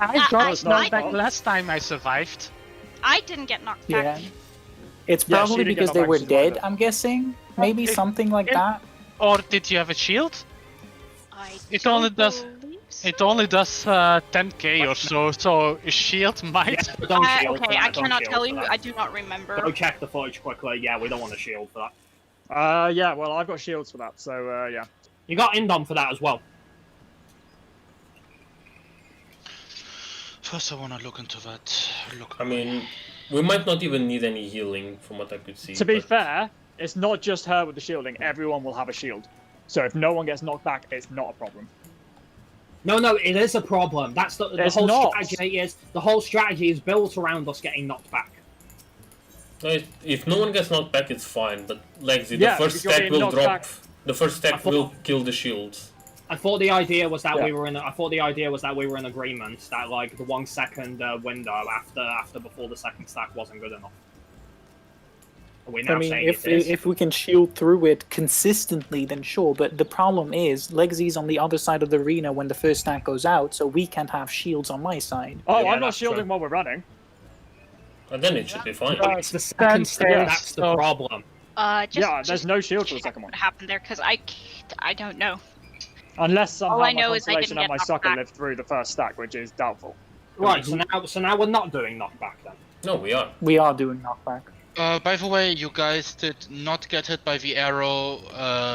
I I- got knocked back I- last time I survived. I didn't get knocked Yeah. back. It's Yeah, she probably didn't get because they knocked were back, she's right dead, I'm guessing. Maybe it- something like it- that. Or did you have a shield? I It don't only does- believe so. It only does 10k or so a shield might. Yeah, but don't shield for Okay, that, I don't cannot shield tell for you. that. I do not remember. Go check the footage quickly. Yeah, we don't want a shield for that. Yeah, well, I've got shields for that, so yeah. You got Indom for that as well. First, I wanna look into that. I mean, we might not even need any healing from what I could see. To be but- fair, it's not just her with the shielding. Everyone will have a shield. So if no one gets knocked back, it's not a problem. No, it is a problem. That's the It's whole not. strategy is the whole strategy is built around us getting knocked back. No, if no one gets knocked back, it's fine. But Lexi, Yeah, the first if you're stack getting will knocked drop. back- The first stack I thought- will kill the shields. I thought the idea was that Yeah. we were in. I thought the idea was that we were in agreement that like the 1 second window after before the second stack wasn't good enough. Are we now I mean, saying if it is? if we can shield through it consistently, then sure. But the problem is, Legsy's on the other side of the arena when the first stack goes out, so we can't have shields on my side. Oh, Yeah, I'm not that's shielding true. while we're running. And then it should be fine. It's the second stack. yeah, That's the so- problem. Just, Yeah, there's just no shield for the check second one. what happened there, because I don't know. Unless somehow All I my know is I constellation didn't and my get knocked sucker back. lived through the first stack, which is doubtful. Right. So now we're not doing knockback then. No, we are. We are doing knockback. By the way, you guys did not get hit by the arrow.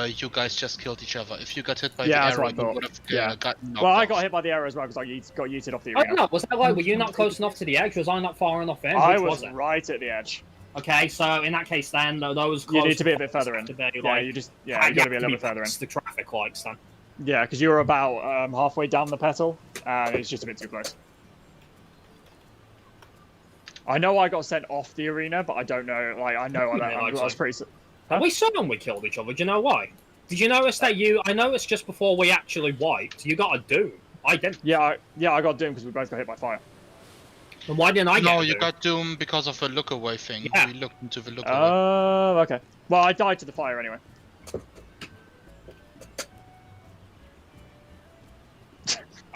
You guys just killed each other. If you got hit by Yeah, the that's arrow, what I you thought. would have Yeah. gotten knocked Well, I off. got hit by the arrow as well because I got yeeted off the Oh arena. no, was that like? Were you not close enough to the edge? Was I not far enough in? I Which was it? right at the edge. Okay, so in that case, then those close You need to be a bit further in. to be, Yeah, like, you just you got to be a little bit further in. past the traffic lights then. Yeah, because you were about halfway down the petal, and it's just a bit too close. I know I got sent off the arena, but I don't know. Like I know I was pretty. Huh? We saw when we killed each other. Do you know why? Did you notice that I noticed just before we actually wiped, you got a doom. I didn't. Yeah, I got doomed because we both got hit by fire. Then why didn't I get No, a you doom? got Doom because of the look away thing. Yeah. We looked into the look away. Oh, okay. Well, I died to the fire anyway.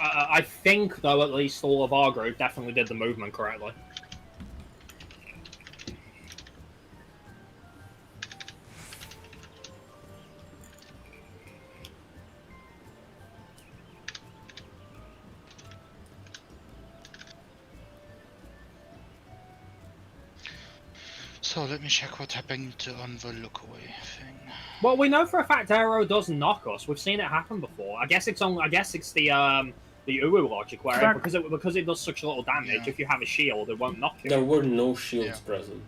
I think, though, at least all of our group definitely did the movement correctly. So let me check what happened on the look away thing. Well, we know for a fact Arrow does knock us. We've seen it happen before. I guess it's the Uwu logic where because it does such little damage. Yeah. If you have a shield, it won't knock you. There were no shields Yeah. present.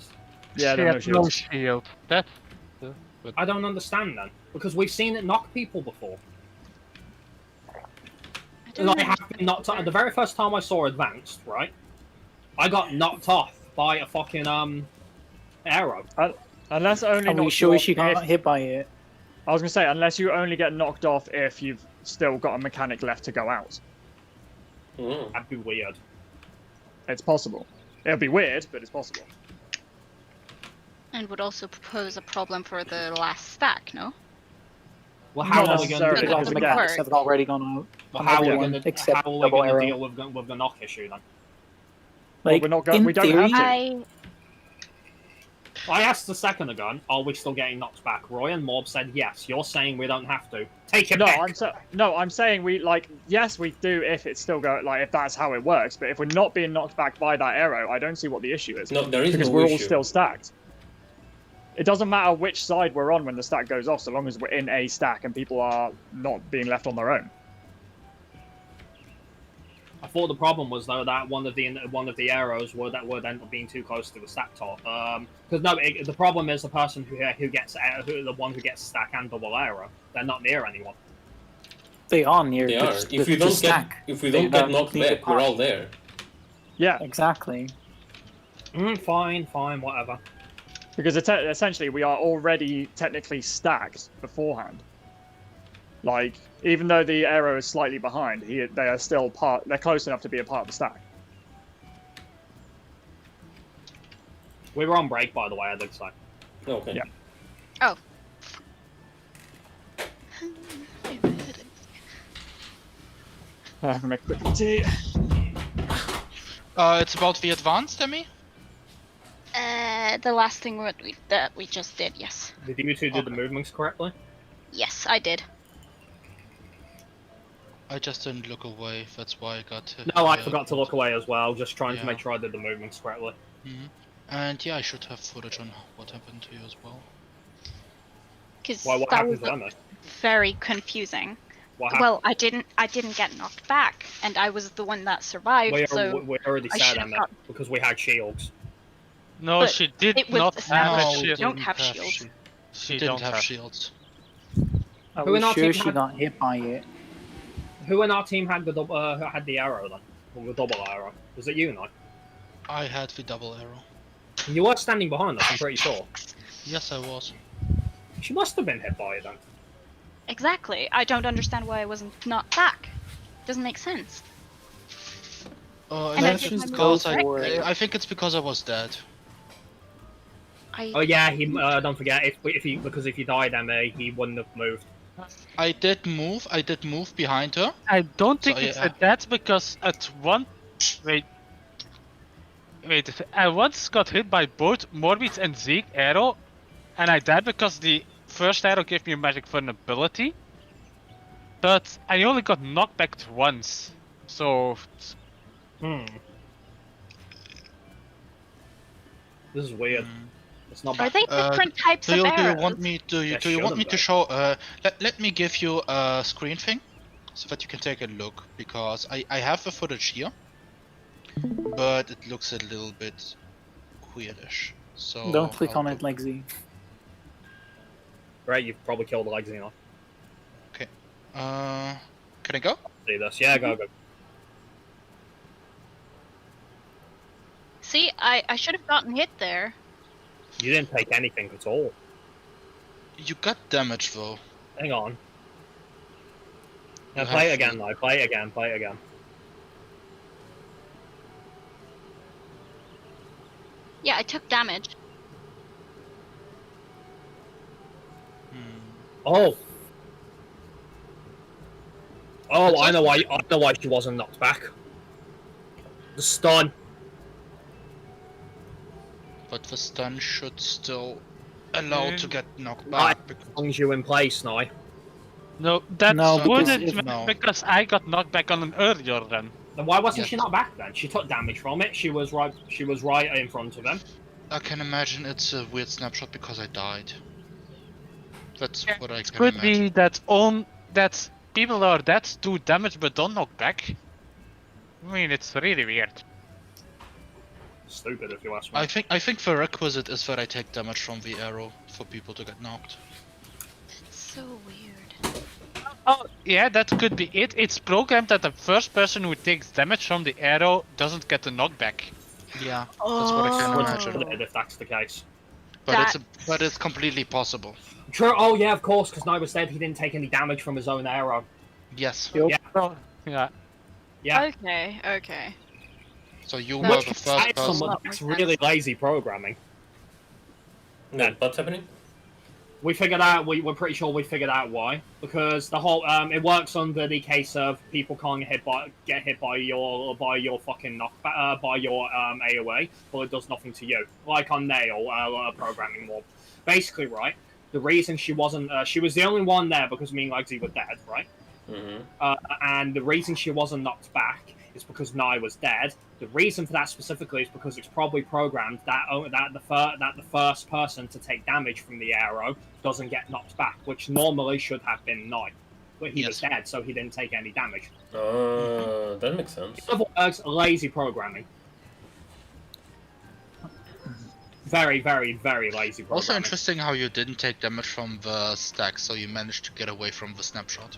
Yeah, there are no No shields. shield. That. I don't understand then because we've seen it knock people before. I don't Like, I know. have been knocked off. The very first time I saw Advanced, right, I got knocked off by a fucking arrow. Unless only. Are we knocked sure you she off got if- hit by it? I was gonna say unless you only get knocked off if you've still got a mechanic left to go out. Mm. That'd be weird. It's possible. It'll be weird, but it's possible. And would also pose a problem for the last stack, no? Well, how Not are we going necessarily, to Because All of the the mechanics quirk. have already gone out. Well, how are we Everyone going to except how are we double going to arrow. deal with the knock issue then? Like, we're not go- in we don't theory, have to. I asked a second ago, are we still getting knocked back? Roy and Morb said yes. You're saying we don't have to. Take it back. I'm saying we yes we do if it's still going if that's how it works. But if we're not being knocked back by that arrow, I don't see what the issue is. No, there is because no we're issue. all still stacked. It doesn't matter which side we're on when the stack goes off, so long as we're in a stack and people are not being left on their own. I thought the problem was though that one of the arrows would end up being too close to the stack top. Because the problem is the person who gets the one who gets stack and double arrow. They're not near anyone. They are near. They are. If we don't get knocked back, we're all there. Yeah, exactly. Fine, whatever. Because essentially we are already technically stacked beforehand. Like, even though the arrow is slightly behind, they are still they're close enough to be a part of the stack. We were on break, by the way, I did say. Okay. Yeah. Oh. Make a quick tea. It's about the advanced, Emmy? The last thing that we just did, yes. Did you two do the movements correctly? Yes, I did. I just didn't look away, that's why I got hit. No, I forgot to look away as well, just trying to make sure I did the movements correctly. And yeah, I should have footage on what happened to you as well. Because what that happened was to Emma? very confusing. What happened? Well, I didn't get knocked back, and I was the one that survived, we already I said should've Emma, got- because we had shields. No, But she did it was not have a established shield. you don't have shields. She didn't don't have shields. Are Who we in our sure team she had- got hit by it? Who in our team had the arrow then? Or the double arrow? Was it you, Nye? I had the double arrow. You were standing behind us, I'm pretty sure. Yes, I was. She must have been hit by it then. Exactly. I don't understand why I wasn't knocked back. Doesn't make sense. And I Let's did just my go moves for correctly. it. I think it's because I was dead. Oh yeah, he don't forget if he died, Emma, he wouldn't have moved. I did move behind her. I don't think So, it's yeah. a death because at one... Wait, I once got hit by both Morbid and Zeke arrow, and I died because the first arrow gave me a magic vulnerability. But I only got knocked back once, so... This is weird. It's not Are bad. they different types Do of you arrows? want me to They you want me shouldn't to show let me give you a screen thing so that you can take a look, because I have the footage here, but it looks a little bit weirdish. So Don't click I'll on go- it, Lexi. Great, you've probably killed the legs enough. Okay. Can I go? See this? Yeah, go. See, I should have gotten hit there. You didn't take anything at all. You got damage though. Hang on. Now You play have it again, to- though. Play it again. Yeah, I took damage. Oh, I know why she wasn't knocked back. The stun. But the stun should still allow to get knocked I back. stung you in place, now. No, that No, because wouldn't if- ma- because I got knocked back on an earlier run. Then why wasn't Yes. she not back then? She took damage from it. She was right in front of him. I can imagine it's a weird snapshot because I died. That's what I can Could imagine. be that people are dead do damage but don't knock back. I mean, it's really weird. Stupid, if you ask me. I think the requisite is that I take damage from the arrow for people to get knocked. It's so weird. Oh, yeah, that could be it. It's programmed that the first person who takes damage from the arrow doesn't get the knockback. Yeah, that's what I can Oh. imagine. If that's the case. But it's completely possible. True. Oh yeah, of course, because Naiba said he didn't take any damage from his own arrow. Yes. Yeah. Oh, yeah. Yeah. Okay. So you No, were it's the first person. It's really lazy programming. Yeah, what's happening? We figured out. We're pretty sure we figured out why. Because the whole it works under the case of people can't get hit by your fucking knockback by your AOA, but it does nothing to you. Like on Nail, programming warp. Basically, right. The reason she wasn't, she was the only one there because me and Legsy were dead, right? Mm-hmm. And the reason she wasn't knocked back is because Nye was dead. The reason for that specifically is because it's probably programmed that the first person to take damage from the arrow doesn't get knocked back, which normally should have been Nye. But he was dead, so he didn't take any damage. That makes sense. In other words, lazy programming. Very, very, very lazy programming. Also interesting how you didn't take damage from the stack, so you managed to get away from the snapshot.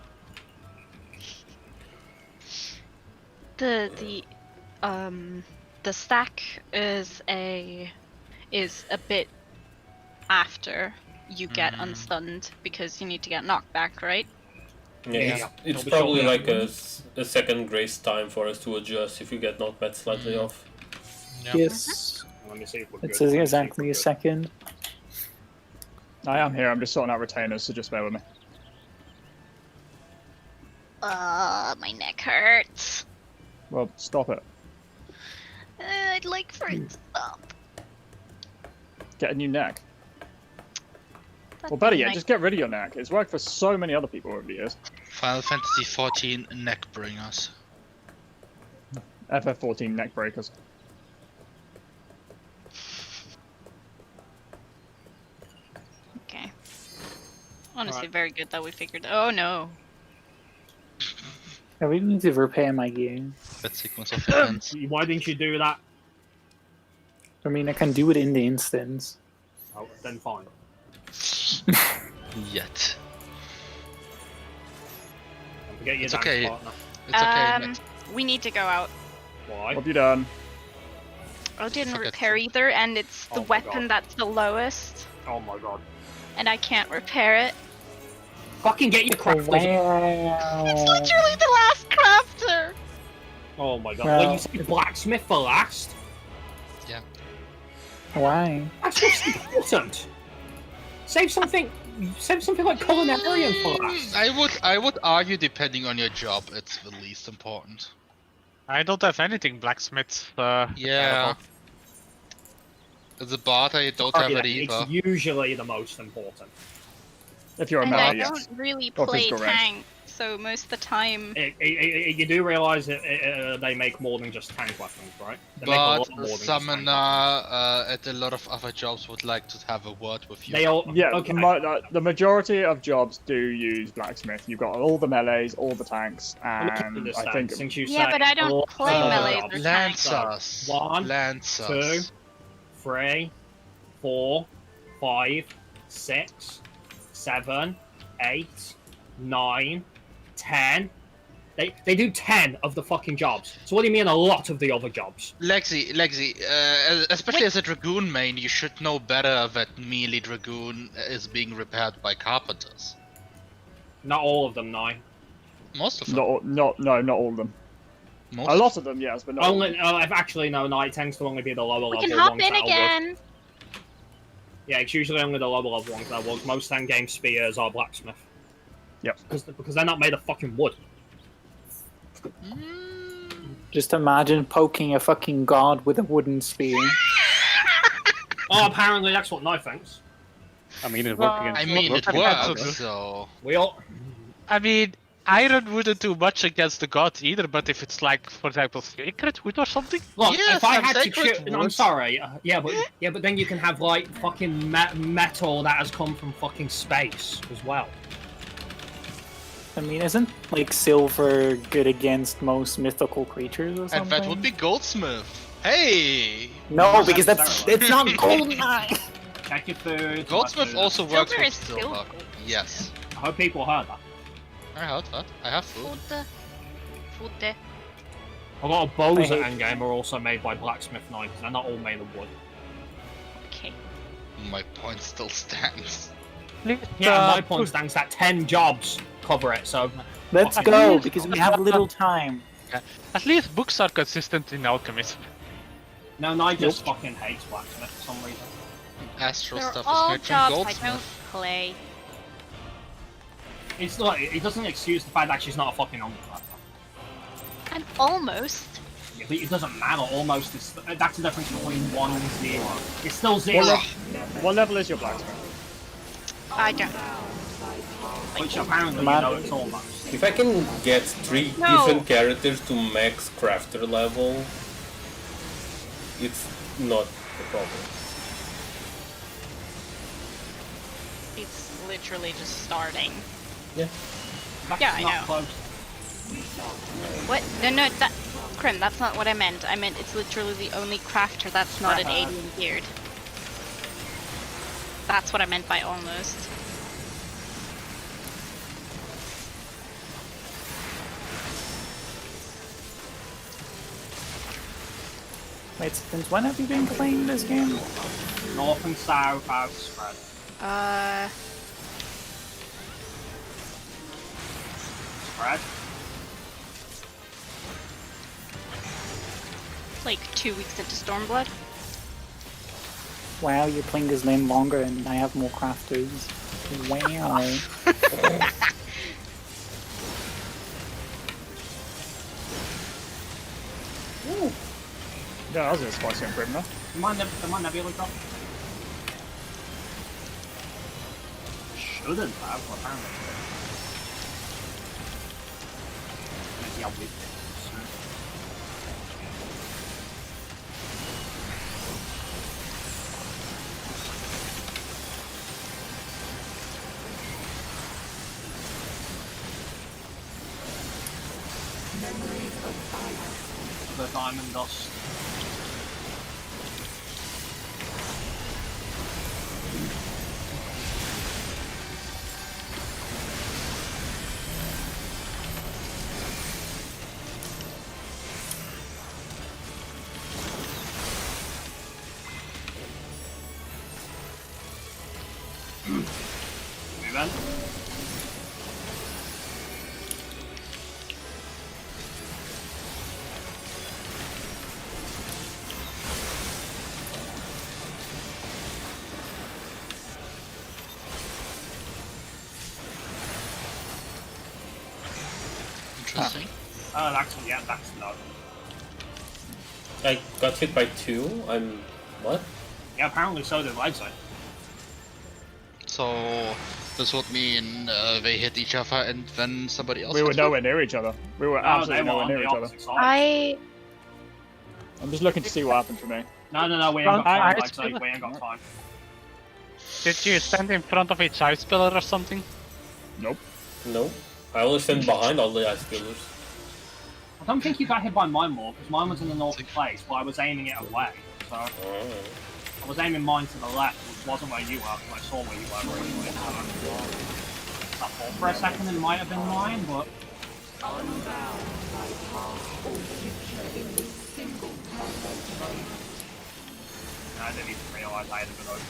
The stack is a bit after you get unstunned because you need to get knocked back, right? Yeah, it's probably like a second grace time for us to adjust if you get knocked back slightly off. Yeah. Yes. Let me see if we're It's good. exactly a second. I am here. I'm just sorting out retainers, so just bear with me. My neck hurts. Well, stop it. I'd like for it to stop. Get a new neck. That'd Well, better be yet, nice. just get rid of your neck. It's worked for so many other people over the years. Final Fantasy 14 neck bringers. FF14 neck breakers. Okay. Honestly, Alright. very good that we figured. Oh no. I really need to repair my gear. That sequence of events. Why didn't you do that? I mean, I can do it in the instance. Oh, then fine. Yet. Don't forget your It's dance okay. partner. It's okay. We need to go out. Why? What have you done? I didn't Forget repair either, and it's the Oh my weapon God. that's the lowest, Oh my god. and I can't repair it. Fucking get your crafters. It's Wow. literally the last crafter! Oh my god. Well- Well, you said blacksmith for last? Why? That's what's important. Save something like culinarian for last. I would argue, depending on your job, it's the least important. I don't have anything blacksmith. Yeah. As a bard, I don't have it either. It's usually the most important. If you're a And I melee, yes. don't really Or play physical range. tank, so most of the time... You do realize that they make more than just tank weapons, right? They make a But lot more the than just summoner tank weapons. at a lot of other jobs would like to have a word with you. They all Yeah, okay. the majority of jobs do use blacksmith. You've got all the melees, all the tanks, and I think since you Yeah, say but I don't all play of the melees jobs. or tanks. Lancers. One, Lancers. 2, 3, 4, 5, 6, 7, 8, 9, 10. They do 10 of the fucking jobs. So what do you mean a lot of the other jobs? Lexi, especially as a Dragoon main, you should know better that melee Dragoon is being repaired by carpenters. Not all of them, no. Most of them. not all of them. Most A lot of them, yes, but not all of Only, them. actually, no, it tends to only be the lower We level can hop ones in that are again! Yeah, it's usually only the lower level ones that work. Most endgame spears are blacksmith. Yep. Because they're not made of fucking wood. Just imagine poking a fucking god with a wooden spear. Oh, apparently that's what Knife thinks. I mean, it Well, worked against I mean, it Depends on works, the- so... We all... I mean, iron wouldn't do much against the gods either, but if it's like, for example, sacred wood or something, Look, Yes, if I I'm had to sacred choose... I'm woods. sorry. Yeah, but then you can have, like, fucking metal that has come from fucking space as well. I mean, isn't like silver good against most mythical creatures or And something? that would be Goldsmith. Hey! No, because that's Necessarily. it's not golden. Check your food. Goldsmith also works Silver with is still silver. gold. Yes. I hope people heard that. I heard that. I have food. Food. A lot of bows I at hate- Endgame are also made by blacksmith knives. They're not all made of wood. Okay. My point still stands. Yeah, my point stands that 10 jobs cover it, so... Let's Fuck. go because we have little time. at least books are consistent in alchemist. No, I just fucking hates blacksmith for some reason. Astral They're stuff all is made from jobs I Goldsmith. play. It's like, it doesn't excuse the fact that she's not a fucking underclass. I'm almost. Yeah, but it doesn't matter. Almost is that's the difference between 1 and 0. It's still 0. What level is your blacksmith? I don't. Which apparently you know it's almost. If I can get 3 No. different characters to max crafter level, it's not a problem. It's literally just starting. Yeah. That's Yeah, I not know. close. What? No, that. Krim, that's not what I meant. I meant it's literally the only crafter that's not an alien geared. That's what I meant by almost. Wait, since when have you been playing this game? North and south outspread. Spread. Like 2 weeks into Stormblood. Wow, you're playing this lane longer and I have more crafters. Wow. Yeah, that was a spicy improvement. Am I Nebula drop? Shouldn't have, but apparently. Yeah, we. The diamond dust. Move in. Interesting. Oh, that's no. I got hit by 2. I'm... what? Yeah, apparently so did Leipzig. So this would mean they hit each other and then somebody else. We were hit them? nowhere near each other. We were No, absolutely they were nowhere on near the each other. opposite side. I'm just looking to see what happened to me. No, we ain't got time, I- Leipzig. We ain't got time. Did you stand in front of a ice pillar or something? Nope. No. I always stand behind all the ice killers. I don't think you got hit by mine more, because mine was in the northern place, but I was aiming it away. So, I was aiming mine to the left, which wasn't where you were, because I saw where you were originally. So, I thought for a second it might have been mine, but... I didn't even realise I had been open.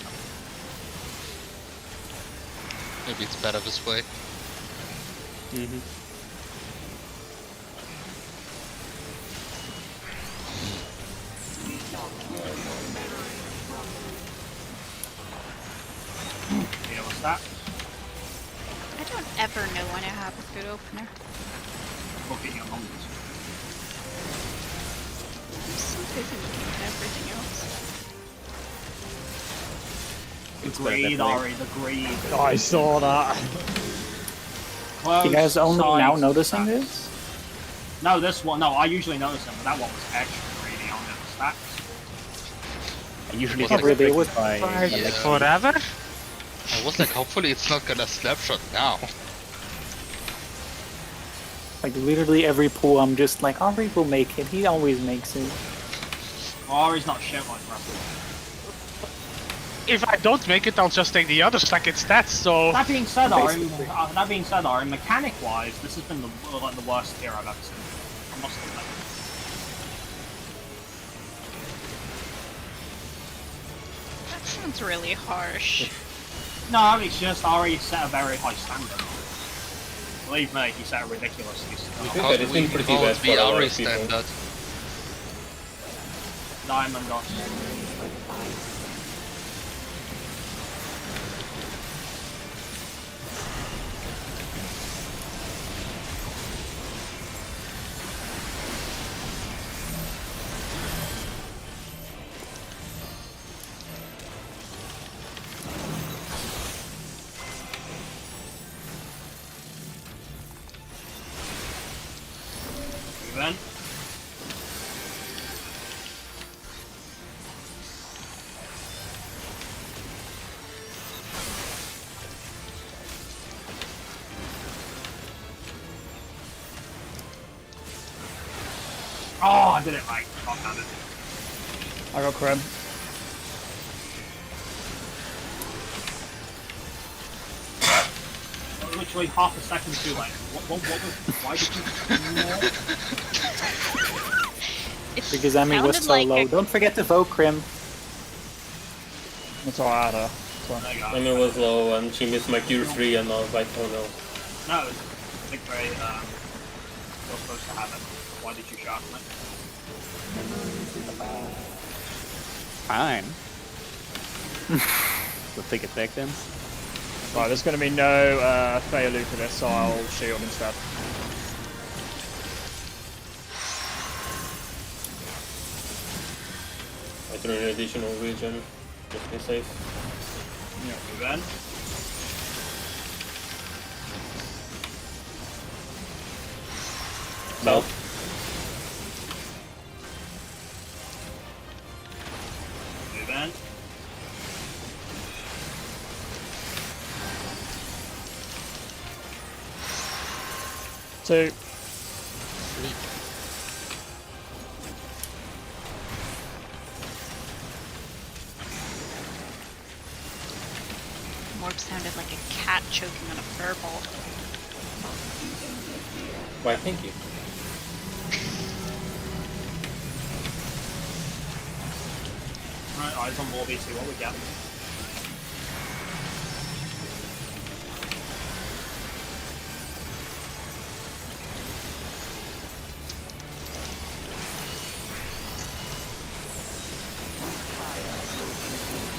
Maybe it's better this way. You know what's that? I don't ever know when I have a good opener. Look at your numbers. I'm so busy looking at everything else. The greed, Ari, the greed. Oh, I saw that. Close You guys only now sides noticing stats. this? No, this one, no, I usually notice them, but that one was extra greedy on the stats. I usually Was get it really? It restricted was by Yeah. Forever? I was like, hopefully it's not gonna snapshot now. Like literally every pool I'm just like, Ari will make it, he always makes it. Ari's not shit like that. If I don't make it, I'll just take the other stack in stats, so... That being said, Ari, mechanic-wise, this has been like the worst tier I've ever seen. I must admit. That sounds really harsh. No, it's just Ari set a very high standard. Believe me, he set a ridiculously think that it's been pretty bad for a lot Ari of people. standard. diamond dust. Oh, I did it right. God damn it. I got Krim. Literally half a second too late. What was... Why did you... It Because Emmy was sounded so like low. a- Don't forget to vote, Krim. That's all I had her. So. There you go. I mean, it was low and she missed my Cure 3 and I was like, oh no. No, it's victory. You're supposed to have it. Why did you shout me? Fine. We'll take it back then. Right, there's going to be no failure for this, so I'll shield instead. I threw an additional region, just be safe. Yeah, then. South. Then. Two. Morg sounded like a cat choking on a fur ball. Why, thank you. Right, eyes on Morby, see what we get.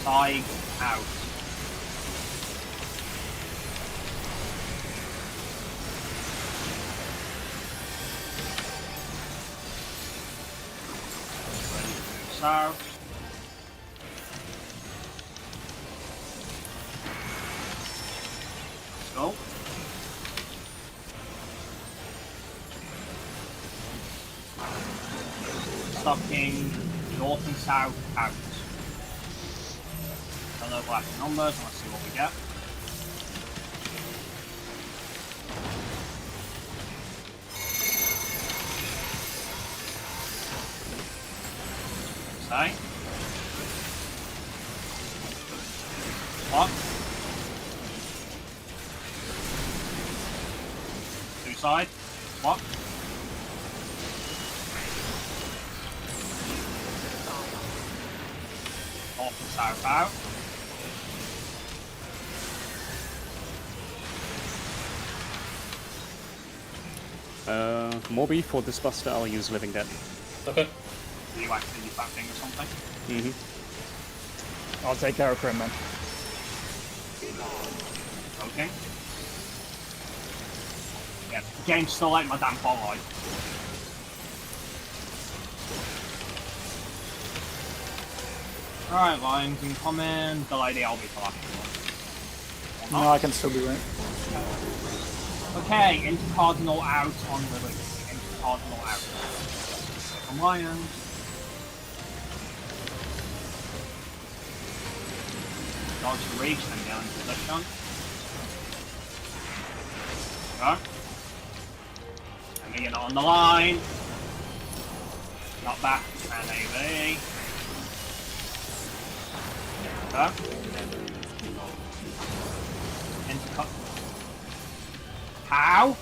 Side out. Ready to move south. Go. Stopping north and south out. Don't know black numbers, let's see what we get. Say. What? Side. What? North and south out. Morby, for this buster, I'll use Living Dead. Okay. Do you actually use that thing or something? Mm-hmm. I'll take care of Krim then. Okay. Yeah, the game's still like my damn ball. Alright, lines incoming. Delay the LB for that one. No, I can still do it. Okay, into Cardinal out on the loop. Into Cardinal out. From Lions. Dodge the reach, then go into position. Go. And then on the line. Not back and AV. Go. Into cut. How?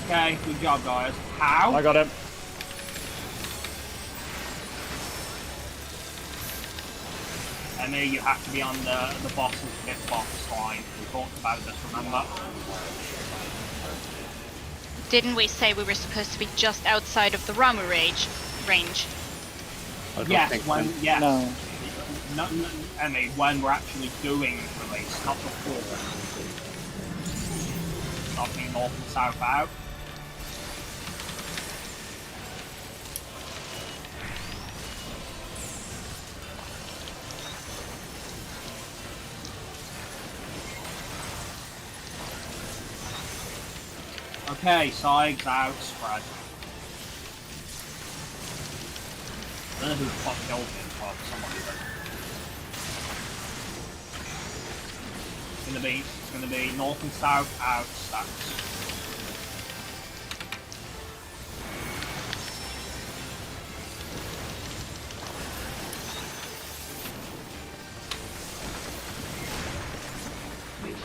Okay, good job, guys. How? I got him. Emmy, you have to be on the boss's fifth box line. We talked about this, remember? Didn't we say we were supposed to be just outside of the Ramu range? I don't Yes, think when then. yes. No. No, Emmy, when we're actually doing release, not before. Stopping north and south out. Okay, sides out, spread. I don't know who the fuck killed him, but somebody did. Gonna be It's going to be north and south out stacks.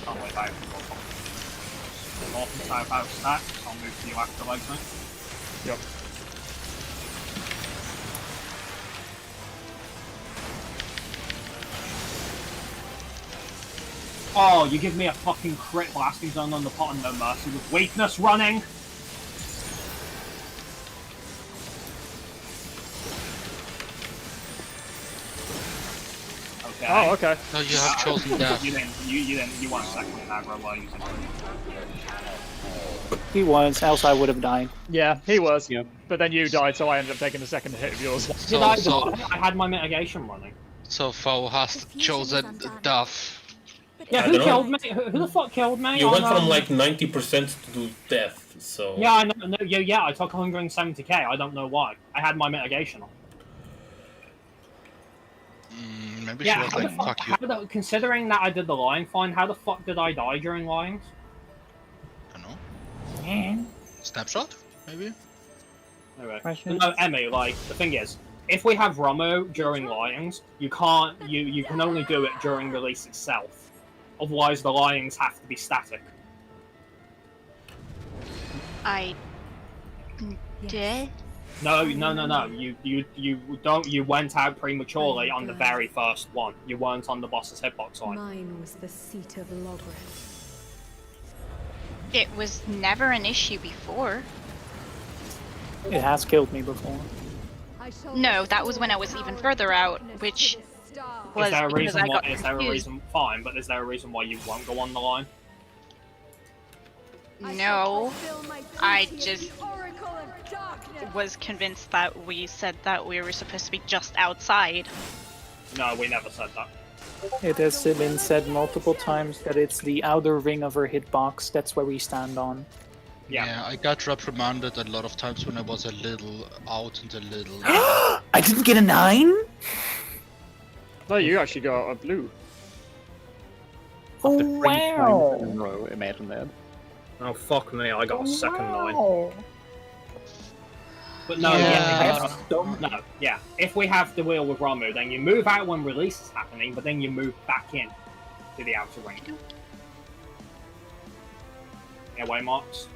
Can't wait out. North and south out stacks. I'll move to you after later. Yep. Oh, you give me a fucking crit blasting zone on the pot and no mercy with weakness running. Okay. Oh, okay. No, you have chosen death. You weren't second in aggro while using it. He was, else I would have died. Yeah, he was. Yep. But then you died, so I ended up taking the second hit of yours. Did I die? I had my mitigation running. So Foe has chosen death. Yeah, I who don't know. killed me? Who the fuck killed me? You went on, from like 90% to death, so... Yeah, I know. No, yeah, I took 170k. I don't know why. I had my mitigation on. Maybe Yeah, she was like, fuck you. considering that I did the lying find, how the fuck did I die during lyings? I don't know. Snapshot? Maybe? Anyway. Questions? No, Emmy, like, the thing is, if we have Romo during lyings, you can't, you can only do it during release itself. Otherwise, the lyings have to be static. I did. No. You don't. You went out prematurely on the very first one. You weren't on the boss's hitbox line. Mine was the seat of Logreth. It was never an issue before. It has killed me before. No, that was when I was even further out, which was Is there a because reason I why? got Is there a confused. reason? Fine, but is there a reason why you won't go on the line? No, I just was convinced that we said that we were supposed to be just outside. No, we never said that. It has been said multiple times that it's the outer ring of her hitbox, that's where we stand on. Yeah. I got reprimanded a lot of times when I was a little out and a little... I didn't get a 9? No, you actually got a blue. Oh, After 3 times in a row, imagine that. Oh fuck me! I got a second 9. Wow. But no, Yeah. no, yeah. If we have the wheel with Ramu, then you move out when release is happening, but then you move back in to the outer ring. Airway marks.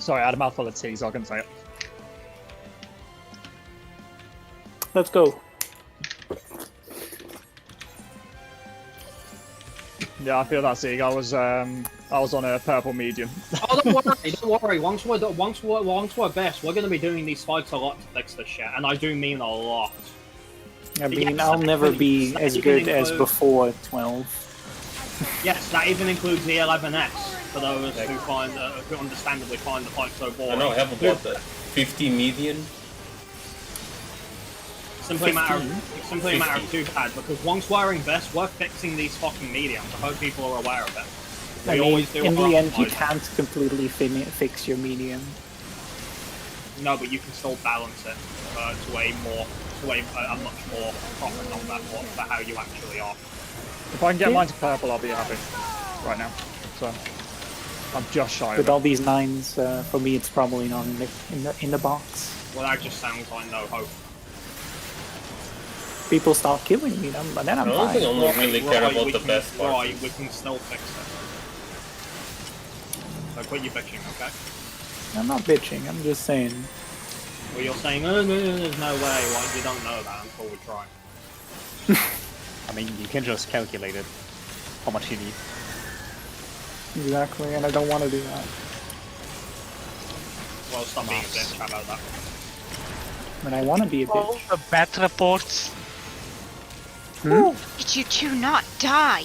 Sorry, I had a mouthful of tea, so I couldn't say it. Let's go. Yeah, I feel that, Sieg. I was on a purple medium. Oh, don't worry. Once we're best, we're going to be doing these fights a lot to fix this shit, and I do mean a lot. I mean, Yes, I'll never that be even as good as includes- before 12. Yes, that even includes the E12S for those who find, who understandably find the fight so I boring. know, I have about 50 median. Simply a matter of too bad, because once we're in best, we're fixing these fucking mediums. I hope people are aware of it. I We mean, always do in the end, you optimize. can't completely fix your medium. No, but you can still balance it to a much more proper number for how you actually are. If I can get mine to purple, I'll be happy. Right now. So, I'm just shy of With it. all these 9s, for me, it's probably not in the box. Well, that just sounds like no hope. People start killing me, then I'm I don't think fine. I really care about we the can- best part. Right, we can still fix it. So quit your bitching, okay? I'm not bitching, I'm just saying. Well, you're saying, oh, no, there's no way. Well, you don't know that until we try. I mean, you can just calculate it, how much you need. Exactly, and I don't want to do that. Well, stop being a bitch. How about that? But I want to be a All bitch. the bad reports. Did you two not die?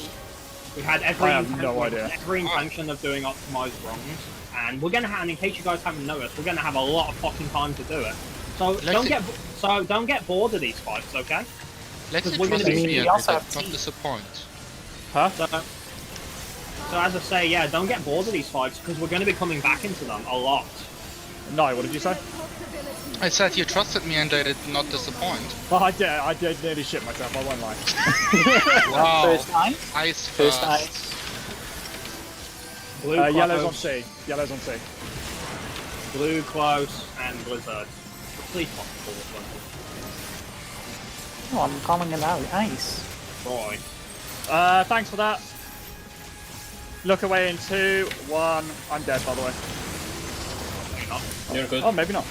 We had every I have intention, no idea. every intention of doing optimized runs, and we're gonna have. And in case you guys haven't noticed, we're gonna have a lot of fucking time to do it. So don't get bored of these fights, okay? Let Because it we're run gonna be- easy we and also not have tea. disappoint. Huh? So as I say, yeah, don't get bored of these fights because we're gonna be coming back into them a lot. No, what did you say? I said you trusted me and I did not disappoint. Oh, I did nearly shit myself, I won't lie. Wow. First ice. Ice First first. ice. Blue Yellow's on close, C. Yellow's on C. blue close, and blizzard. Please fucking call this one. Oh, I'm calling it out. Ice. Right. Thanks for that. Look away in 2, 1. I'm dead, by the way. Maybe not. You're good. Oh, maybe not.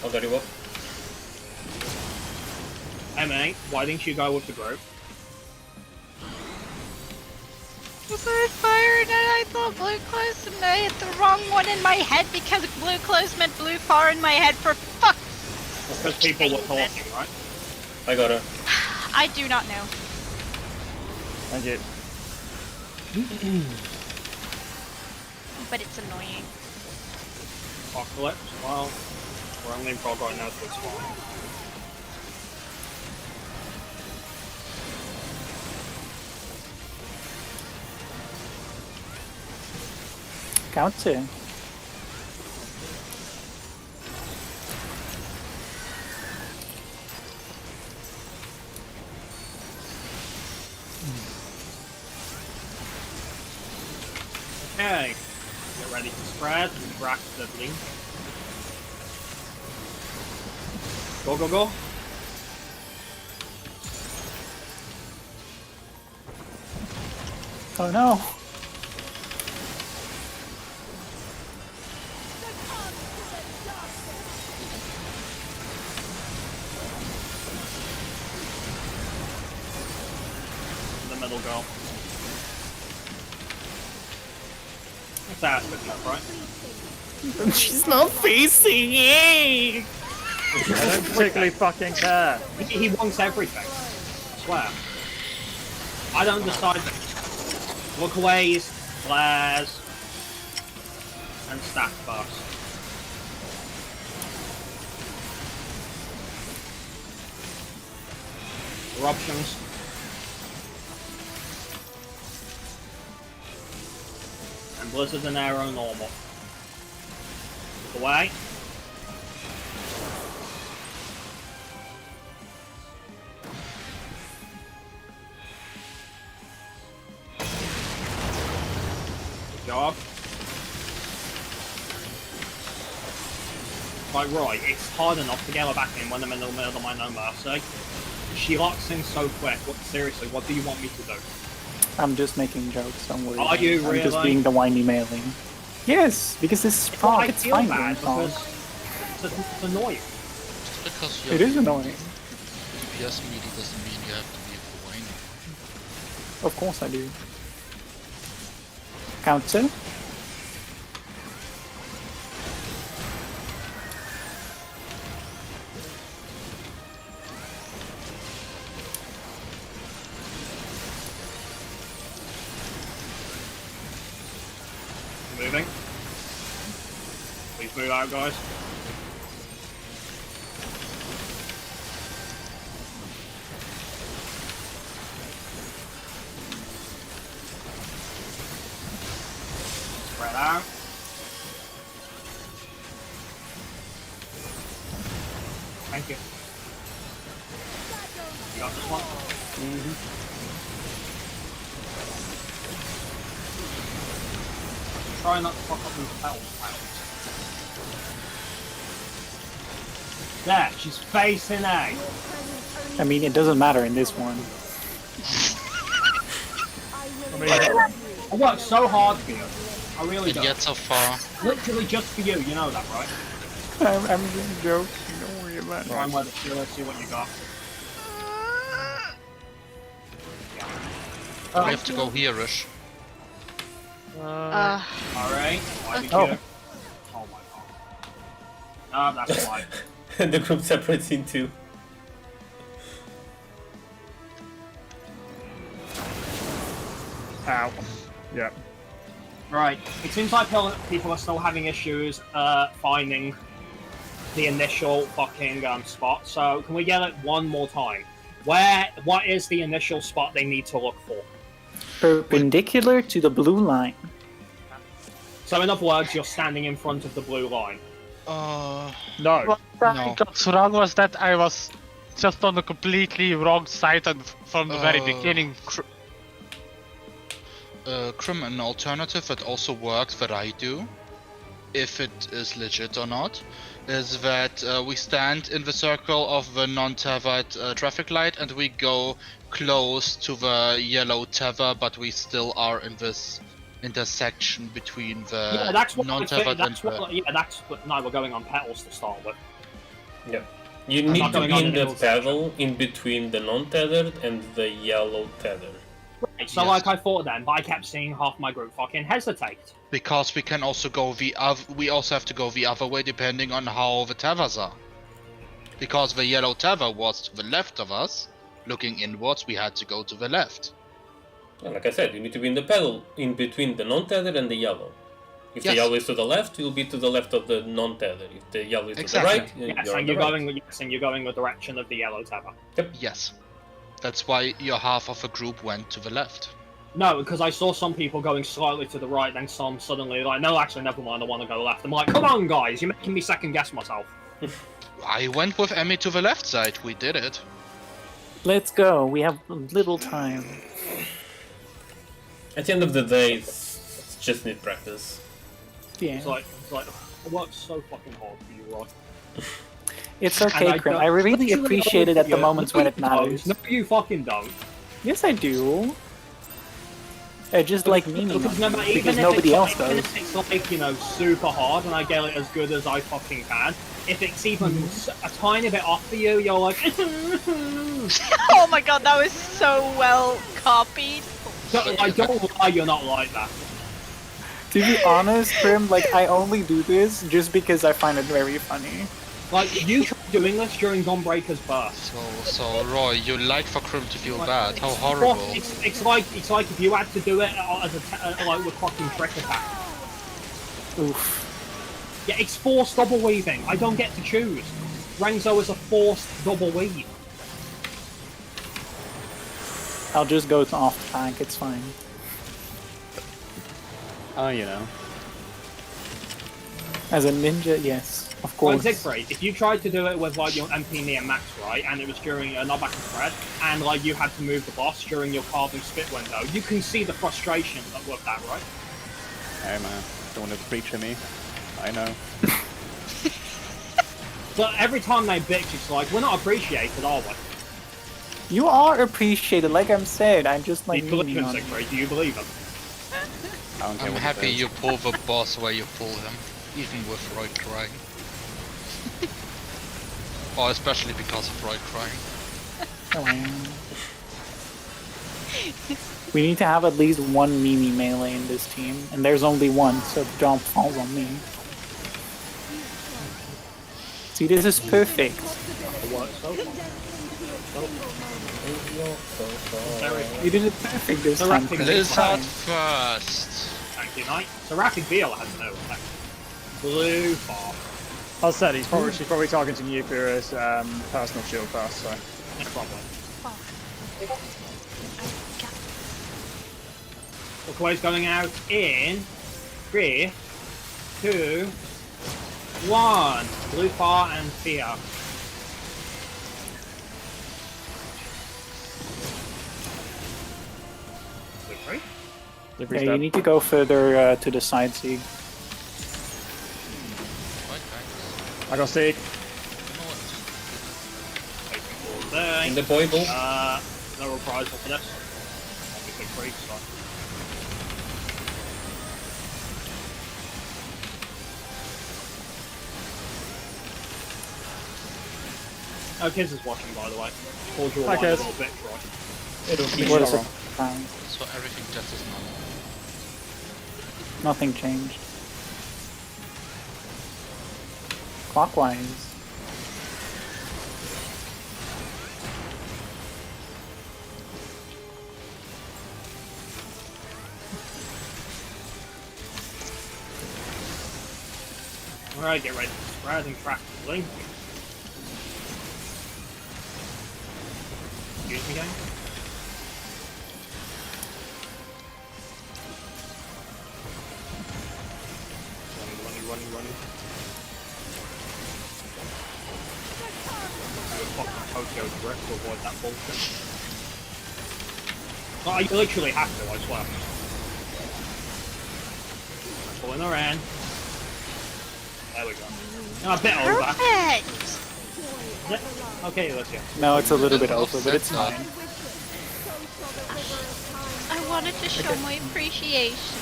I'll get you up. MA, why didn't you go with the group? Was I fired and I thought blue close and I hit the wrong one in my head because blue close meant blue far in my head for fuck. Because people were talking, right? I got her. I do not know. Thank you. But it's annoying. Apocalypse, well, we're only in Prog right now, so it's fine. Counter. Okay, get ready to spread rapidly. Go, go, go. Oh no. In the middle, go. That's ass picking up, right? She's not facing it. I don't particularly fucking care. He wants everything. I swear. I don't decide things. Lookaways, flares, and stack bursts. Eruptions. And blizzard and arrow normal. Look away. Good job. Right, it's hard enough to get her back in when I'm in the middle of my no mercy. She locks in so quick. Seriously, what do you want me to do? I'm just making jokes, don't worry. Are you I'm just really? being the whiny mailing. Yes, because this is Well, Prog, I it's feel fine. bad Prog. because it's annoying. Just because you're It is annoying. DPS melee doesn't mean you have to be whiny. Of course I do. Counter. Moving. Please move out, guys. Spread out. Thank you. You got this one? Try not to fuck up these spells. There, she's facing A. I mean, it doesn't matter in this one. I worked so hard for you. I really It do. gets so far. Literally just for you, you know that, right? I'm just joking, don't worry about it. Try and let it chill, let's see what you got. We have to go here, Rish. Alright, why did Oh. you? Oh my god. That's why. The group separates in two. Ow. Yeah. Right, it seems like people are still having issues finding the initial fucking spot, so can we get it one more time? What is the initial spot they need to look for? Perpendicular to the blue line. So in other words, you're standing in front of the blue line. No. What I got wrong was that I was just on the completely wrong side and from the very beginning. Crim, an alternative that also works that I do, if it is legit or not, is that we stand in the circle of the non-tethered traffic light and we go close to the yellow tether, but we still are in this intersection between the non-tethered and the... that's what. No, we're going on petals to start with. Yeah. You I'm need not to going be on in the the middle pedal in between the non-tethered and the yellow tether. Right, so like I thought then, but I kept seeing half my group fucking hesitate. Because we can also go the other, we also have to go the other way depending on how the tethers are. Because the yellow tether was to the left of us, looking inwards, we had to go to the left. Yeah, like I said, you need to be in the pedal in between the non-tethered and the yellow. If the yellow is to the left, you'll be to the left of the non-tethered. If the yellow is to the right, yes, you're and on the right. you're going the direction of the yellow tether. Yep. Yes. That's why your half of the group went to the left. No, because I saw some people going slightly to the right, then some suddenly like, no, actually, never mind, I want to go left. I'm like, come on, guys, you're making me second guess myself. I went with Emmy to the left side. We did it. Let's go. We have little time. At the end of the day, it's just need practice. Yeah. It's like, I worked so fucking hard for you, Rod. It's okay, Grim. I really appreciate it at the moments when it matters. No, you fucking don't. Yes, I do. Just like me, because nobody else does. Even if it's like, you know, super hard and I get it as good as I fucking can, if it's even a tiny bit off for you, you're like... Oh my god, that was so well copied. Don't lie, you're not like that. To be honest, Grim, like, I only do this just because I find it very funny. Like, you tried doing this during Dawnbreaker's birth. So Roy, you like for Crim to feel bad. How horrible. It's like if you had to do it as like with fucking trick attack. Oof. Yeah, it's forced double weaving. I don't get to choose. Renzo is a forced double weave. I'll just go to off tank, it's fine. Oh, you know. As a ninja, yes. Of course. Like Siegfried, if you tried to do it with like your MP near max, right, and it was during a knockback and spread, and like you had to move the boss during your carving spit window, you can see the frustration with that, right? Hey man, don't want to preach to me. I know. But every time they bitch, it's like, we're not appreciated, are we? You are appreciated, like I'm said. I'm just like. Do you believe him, Siegfried? Do you believe him? I'm happy you pull the boss where you pull him, even with Roy crying. Or especially because of Roy crying. We need to have at least one Mimi melee in this team, and there's only one, so the job falls on me. See, this is perfect. You did it perfect this time. Blizzard first. Thank you, Knight. Seraphic Beal has no effect. Blue far. As I said, she's probably targeting you for his personal shield first, so. No problem. Look away's going out in 3, 2, 1. Blue far and fear. Yeah, you need to go further to the side, Sieg. I got Sieg. In the boy ball. No reprisal for this. Obviously free, so. Oh, Kiz is watching, by the way. Called you a little bitch, right? It'll be fine. So everything just is normal. Nothing changed. Clockwise. Alright, get ready to spread and track the link. Excuse me, gang. Running. Tokyo Drift to avoid that bullshit. Oh, you literally have to, I swear. Pulling her in. There we go. Oh, a bit over. Perfect! Yeah. Okay, let's go. No, it's a little bit over, but it's fine. I wanted to show my appreciation.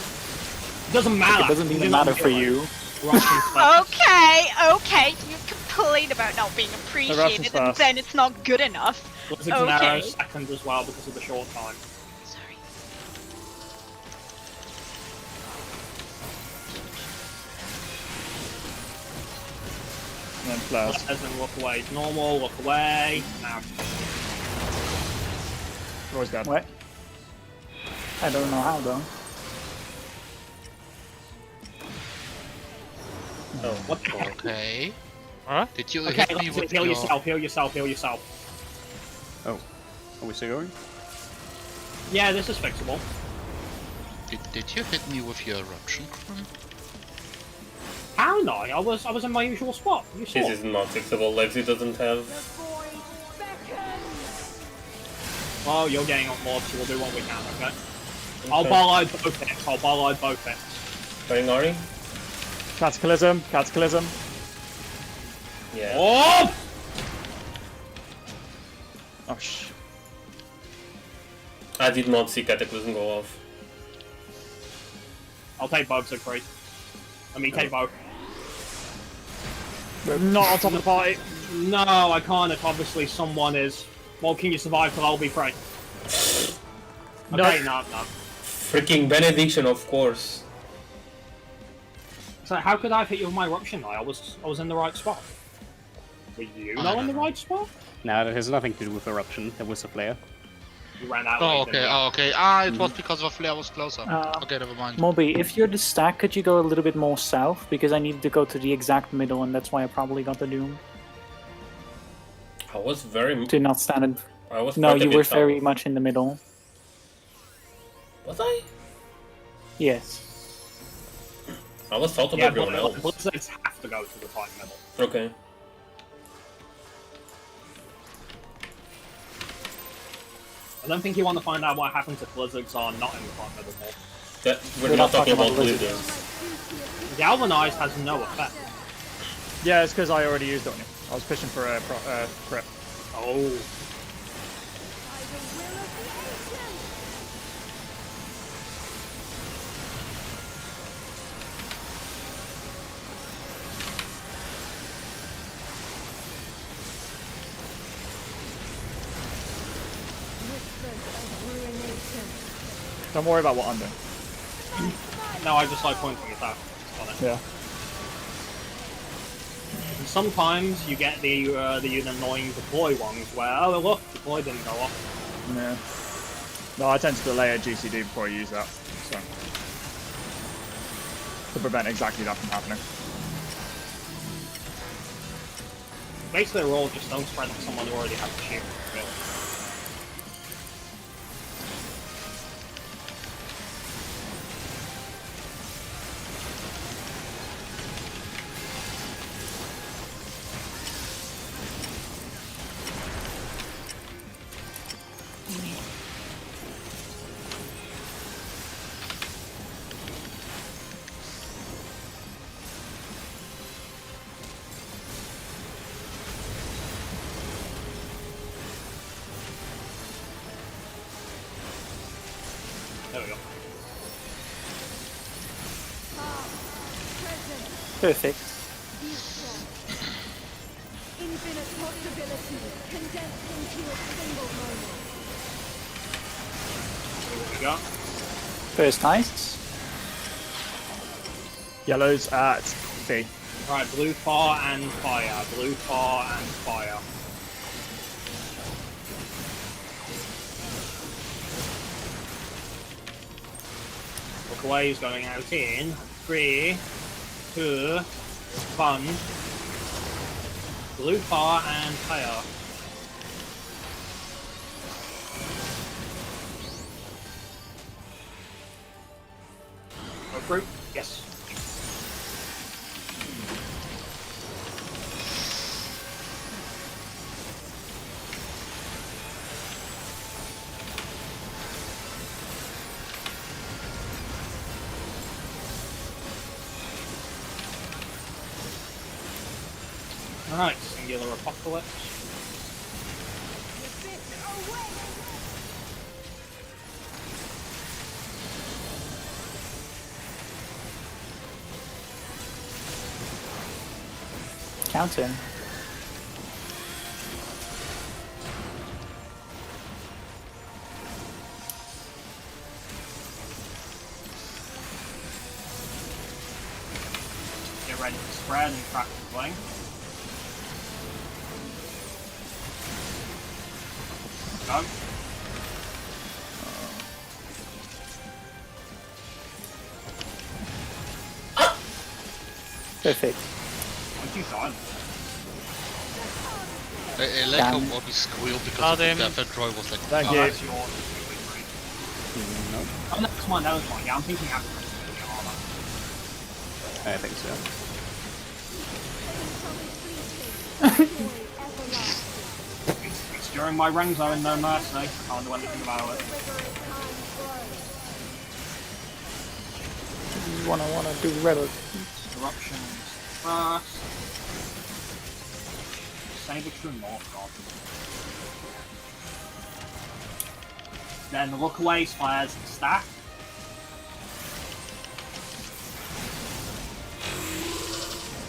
Doesn't matter. It doesn't even matter for you. Okay, okay. You complain about not being appreciated, and first. then it's not good enough. Blizzard's Okay. narrow second as well because of the short time. Sorry. And then flares. Doesn't look away. Normal, look away. Now. Always dead. What? I don't know how though. Oh, What the heck? Okay. Huh? Did you Okay, hit me with heal your... yourself, heal yourself, heal yourself. Oh, are we still going? Yeah, this is fixable. Did you hit me with your eruption crown? How no? I was in my usual spot. You saw. This is not fixable. Lexi doesn't have. Oh, you're getting on board, so we'll do what we can, okay? I'll bolide both hits. I'll bolide both hits. Going Ari? Cataclysm, Cataclysm. Yeah. Oh! Oh, sh. I did not see Cataclysm go off. I'll take both, Siegfried. I mean, take both. We're not on top of the party. No, I can't if obviously someone is. Well, can you survive till I'll be free? Okay, no. Freaking benediction, of course. So how could I have hit you with my eruption? I was in the right spot. Were you not in the right spot? Nah, that has nothing to do with eruption. That was a flare. You ran out. Oh, late, okay, didn't you? oh, okay. Ah, it was because the flare was closer. Uh, Okay, never mind. Moby, if you're the stack, could you go a little bit more south? Because I needed to go to the exact middle, and that's why I probably got the Doom. I was very. To not stand in. I was. No, quite a you bit were down. very much in the middle. Was I? Yes. I was south of Yeah, everyone but else. Blizzards have to go to the tight middle. Okay. I don't think you want to find out what happens if Blizzards are not in the tight middle more. That, we're not talking about Blizzards. Galvanized has no effect. Yeah, it's because I already used it on you. I was pushing for a crit. Oh. Don't worry about what I'm doing. No, I just like pointing it out. Yeah. And sometimes you get the annoying deploy ones where, oh look, deploy didn't go off. Yeah. No, I tend to delay a GCD before I use that. So. To prevent exactly that from happening. Basically, the rule just don't spread on someone who already has the shield. Really. There we go. Perfect. Infinite possibilities condensed into a single moment. Here we go. First ice. Yellow's at B. Right, blue fire and fire. Blue fire and fire. Look away is going out in 3, 2, 1. Blue fire and fire. Go through? Yes. Alright, singular apocalypse. Counter. Get ready to spread and crack the fling. Go. Perfect. Once you shot. I like how Bobby squealed because Damn. that Troy was like, Thank Oh, you. that's yours. Oh, no, come on, that was one. Yeah, I'm thinking after armor. I think so. It's during my ring zone, no mercy. I can't do anything about it. You wanna do rebel. Eruptions first. Saber True North God. Then the look away fires and stack.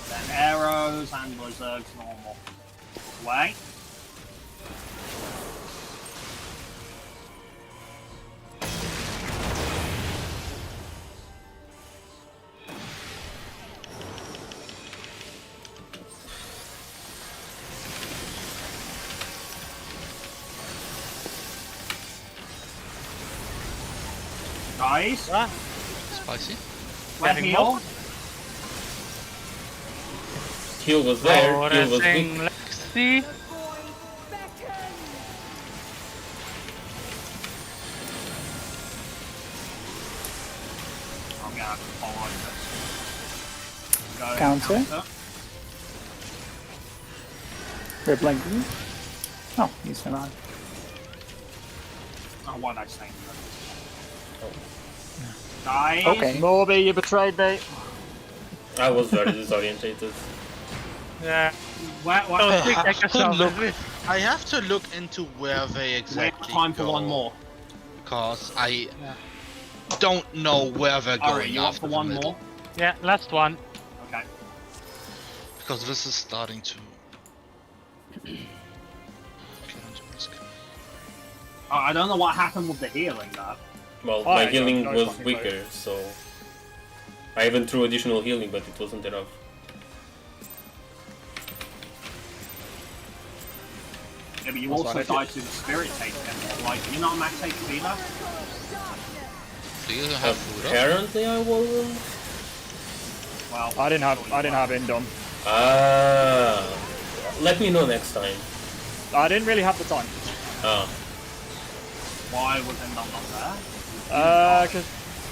Then arrows and blizzards normal. Look away. Guys, spicy. where Getting heal? more? Heal was there, Oh, heal was thing, weak. let's see. I'm gonna have to follow this. Go Counter. Red blanket. Oh, he's still on. Oh, why did I say that? Guys, Okay. Morby, you betrayed me. I was very disorientated. Yeah. where, Don't think I I can could solve look. it. I have to look into where they we have exactly time for go, one more. because I don't know where they're Alright, going you up after for the one middle. more? Yeah, last one. Okay. Because this is starting to. Okay, don't risk. I don't know what happened with the healing though. Well, Oh, my yeah, healing no was fucking weaker, so I even threw additional healing, but it wasn't enough. Yeah, but you That's also fine, died to the spirit taken. Like, you're not max HP though? Do you have food up? Apparently, I wasn't. Well, I didn't have Indom. Ah, let me know next time. I didn't really have the time. Ah, why was it not there? Cause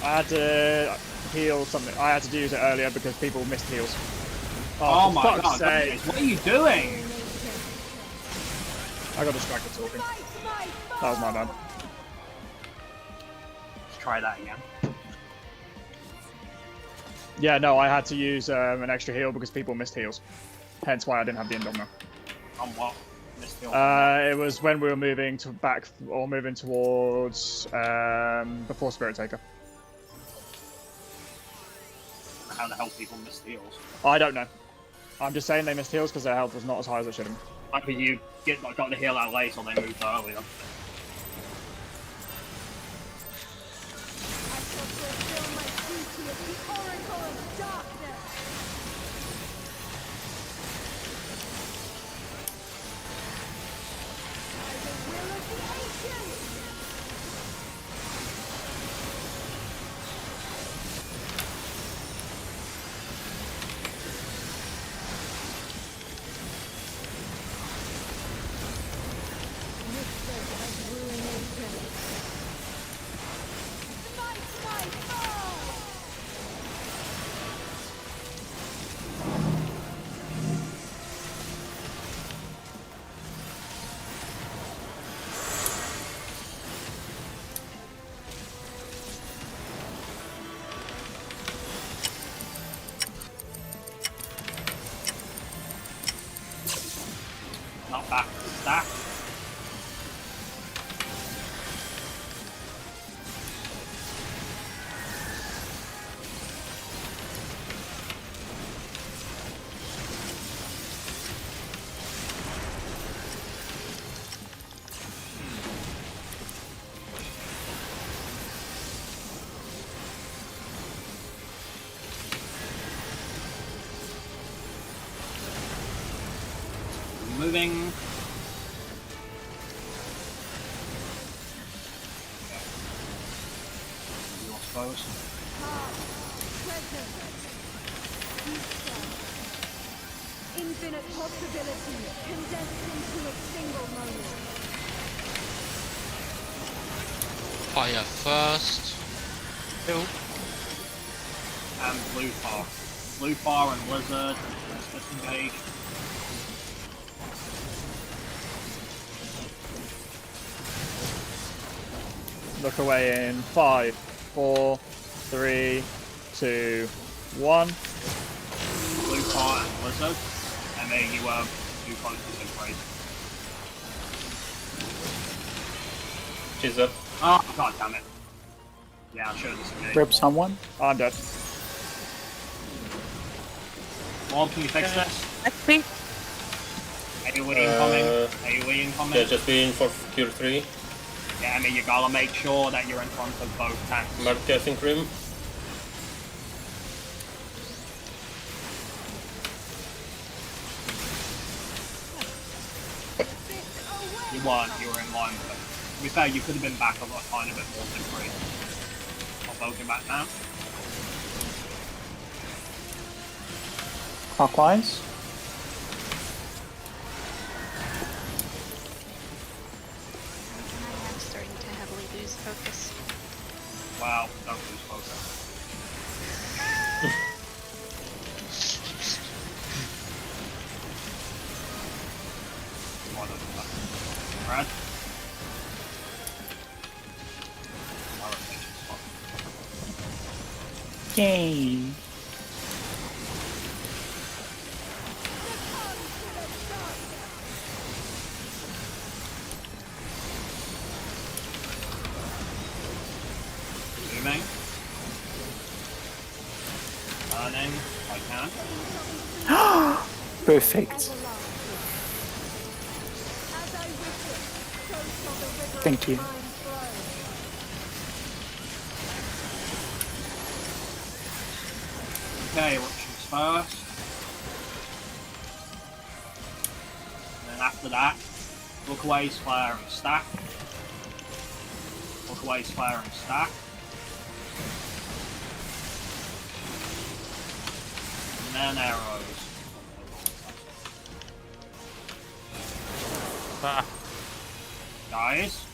I had to heal something. I had to use it earlier because people missed heals. Oh, for my fuck's god, sake. guys, what are you doing? I got distracted talking. That was my bad. Let's try that again. Yeah, no, I had to use an extra heal because people missed heals. Hence why I didn't have the Indom now. On what? Missed heal. It was when we were moving to back or moving towards before Spirit Taker. How the hell people missed heals? I don't know. I'm just saying they missed heals because their health was not as high as it should have been. Like, you got the heal out late or they moved earlier. moving. You're supposed. Present. Future. Infinite possibilities condensed into a single moment. Fire first. And blue fire. Blue fire and lizard. Let's disengage. Look away in 5, 4, 3, 2, 1. Blue fire and lizard. And then you do close disintegrate. She's up. Oh, god damn it. Yeah, I should have disengaged. Rip someone. I'm dead. Bob, can you fix this? Let's see. AoE incoming. AoE incoming. Yeah, just be in for Cure 3. Yeah, I mean, you gotta make sure that you're in front of both tanks. Mark Casting Cream. You weren't, you were in line with it. To be fair, you could have been back a tiny bit more than free. I'll poke him back now. Clockwise. I am starting to heavily lose focus. Wow, don't lose focus. Brad? Yay. Zooming. Turning, I can. Perfect. Thank you. Okay, eruptions first. And then after that, look away, flare and stack. Look away, flare and stack. And then arrows. Ah, Guys.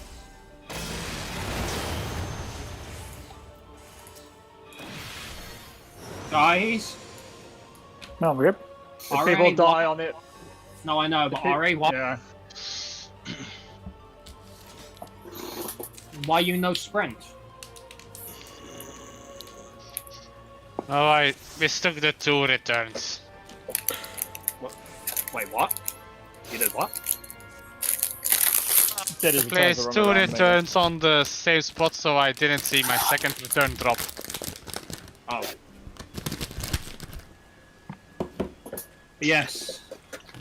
Guys. No, Rip. If Alright, people die what- on it. No, I know, but Ari, what? Yeah. Why you no sprint? oh, I mistook the 2 returns. Wait, what? You did what? Did his Placed returns 2 around, maybe. returns on the save spot, so I didn't see my second return drop. Oh. Yes.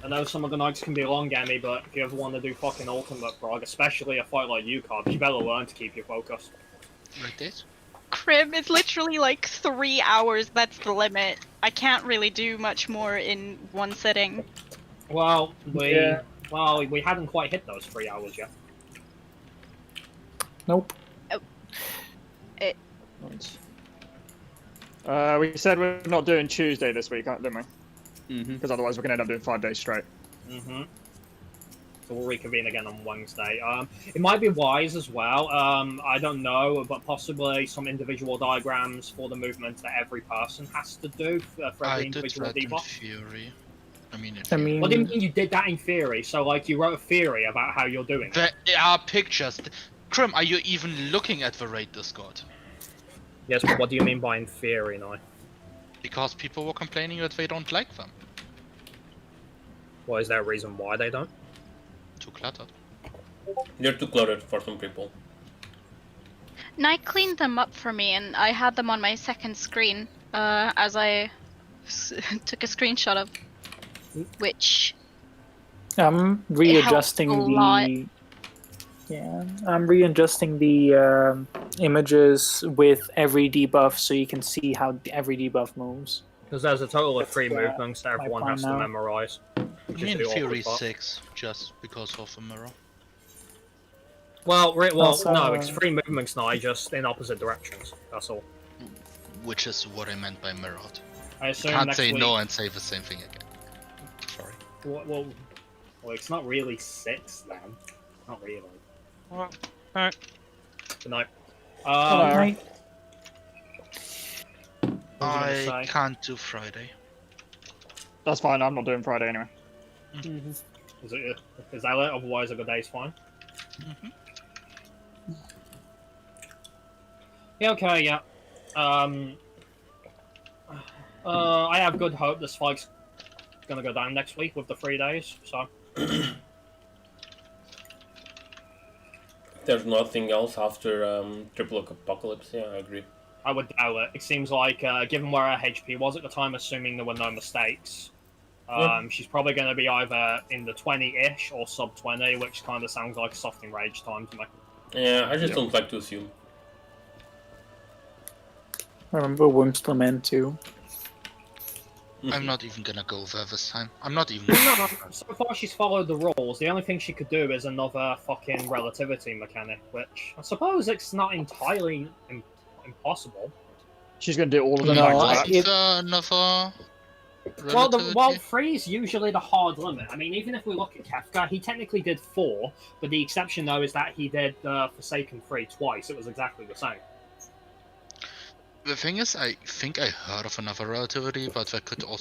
I know some of the nights can be long, Gammy, but if you ever want to do fucking ultimate Prog, especially a fight like you, Cobb, you better learn to keep your focus. Like this. Crib, it's literally like 3 hours, that's the limit. I can't really do much more in one sitting. Well, we Yeah. hadn't quite hit those 3 hours yet. Nope. We said we're not doing Tuesday this week, didn't we? Mm-hmm. Because otherwise we're going to end up doing 5 days straight. Mm-hmm. So we'll reconvene again on Wednesday. It might be wise as well. I don't know, but possibly some individual diagrams for the movements that every person has to do for every I did individual that in debuff. theory. I mean, in I theory. mean, What do you mean you did that in theory? So, like, you wrote a theory about how you're doing it? There are pictures. Krim, are you even looking at the raid Discord? Yes, but what do you mean by in theory, now? Because people were complaining that they don't like them. Well, is there a reason why they don't? Too cluttered. They're too cluttered for some people. Night cleaned them up for me, and I had them on my second screen, as I took a screenshot of, which I'm readjusting a lot. the. Yeah, I'm readjusting the images with every debuff so you can see how every debuff moves. Because there's a total of That's, 3 movements that my everyone plan has now. to memorize. I Which mean, is the theory awkward part. 6, just because of the mirror. Well, Also, no, it's 3 movements now, just in opposite directions. That's all. Which is what I meant by mirrored. I You assume can't next say week... no and say the same thing again. Sorry. Well, it's not really 6 then. Not really. Well, alright. Good night. Right. What was I I gonna say? can't do Friday. That's fine. I'm not doing Friday anyway. Is that it? Otherwise, a good day's fine. Yeah, okay, yeah. I have good hope this fight's gonna go down next week with the 3 days, so. There's nothing else after Triple Apocalypse. Yeah, I agree. I would doubt it. It seems like, given where her HP was at the time, assuming there were no mistakes, she's probably going to be either in the 20-ish or sub-20, which kind of sounds like soft enrage time to me. Yeah, I just don't like to assume. I remember Worm's Lament too. I'm not even gonna go there this time. I'm not even. No, so far she's followed the rules. The only thing she could do is another fucking relativity mechanic, which I suppose it's not entirely impossible. She's going to do all of them No, back to back. Another. Well, 3 is usually the hard limit. I mean, even if we look at Kefka, he technically did 4, but the exception, though, is that he did Forsaken 3 twice. It was exactly the same. The thing is, I think I heard of another relativity, but that could also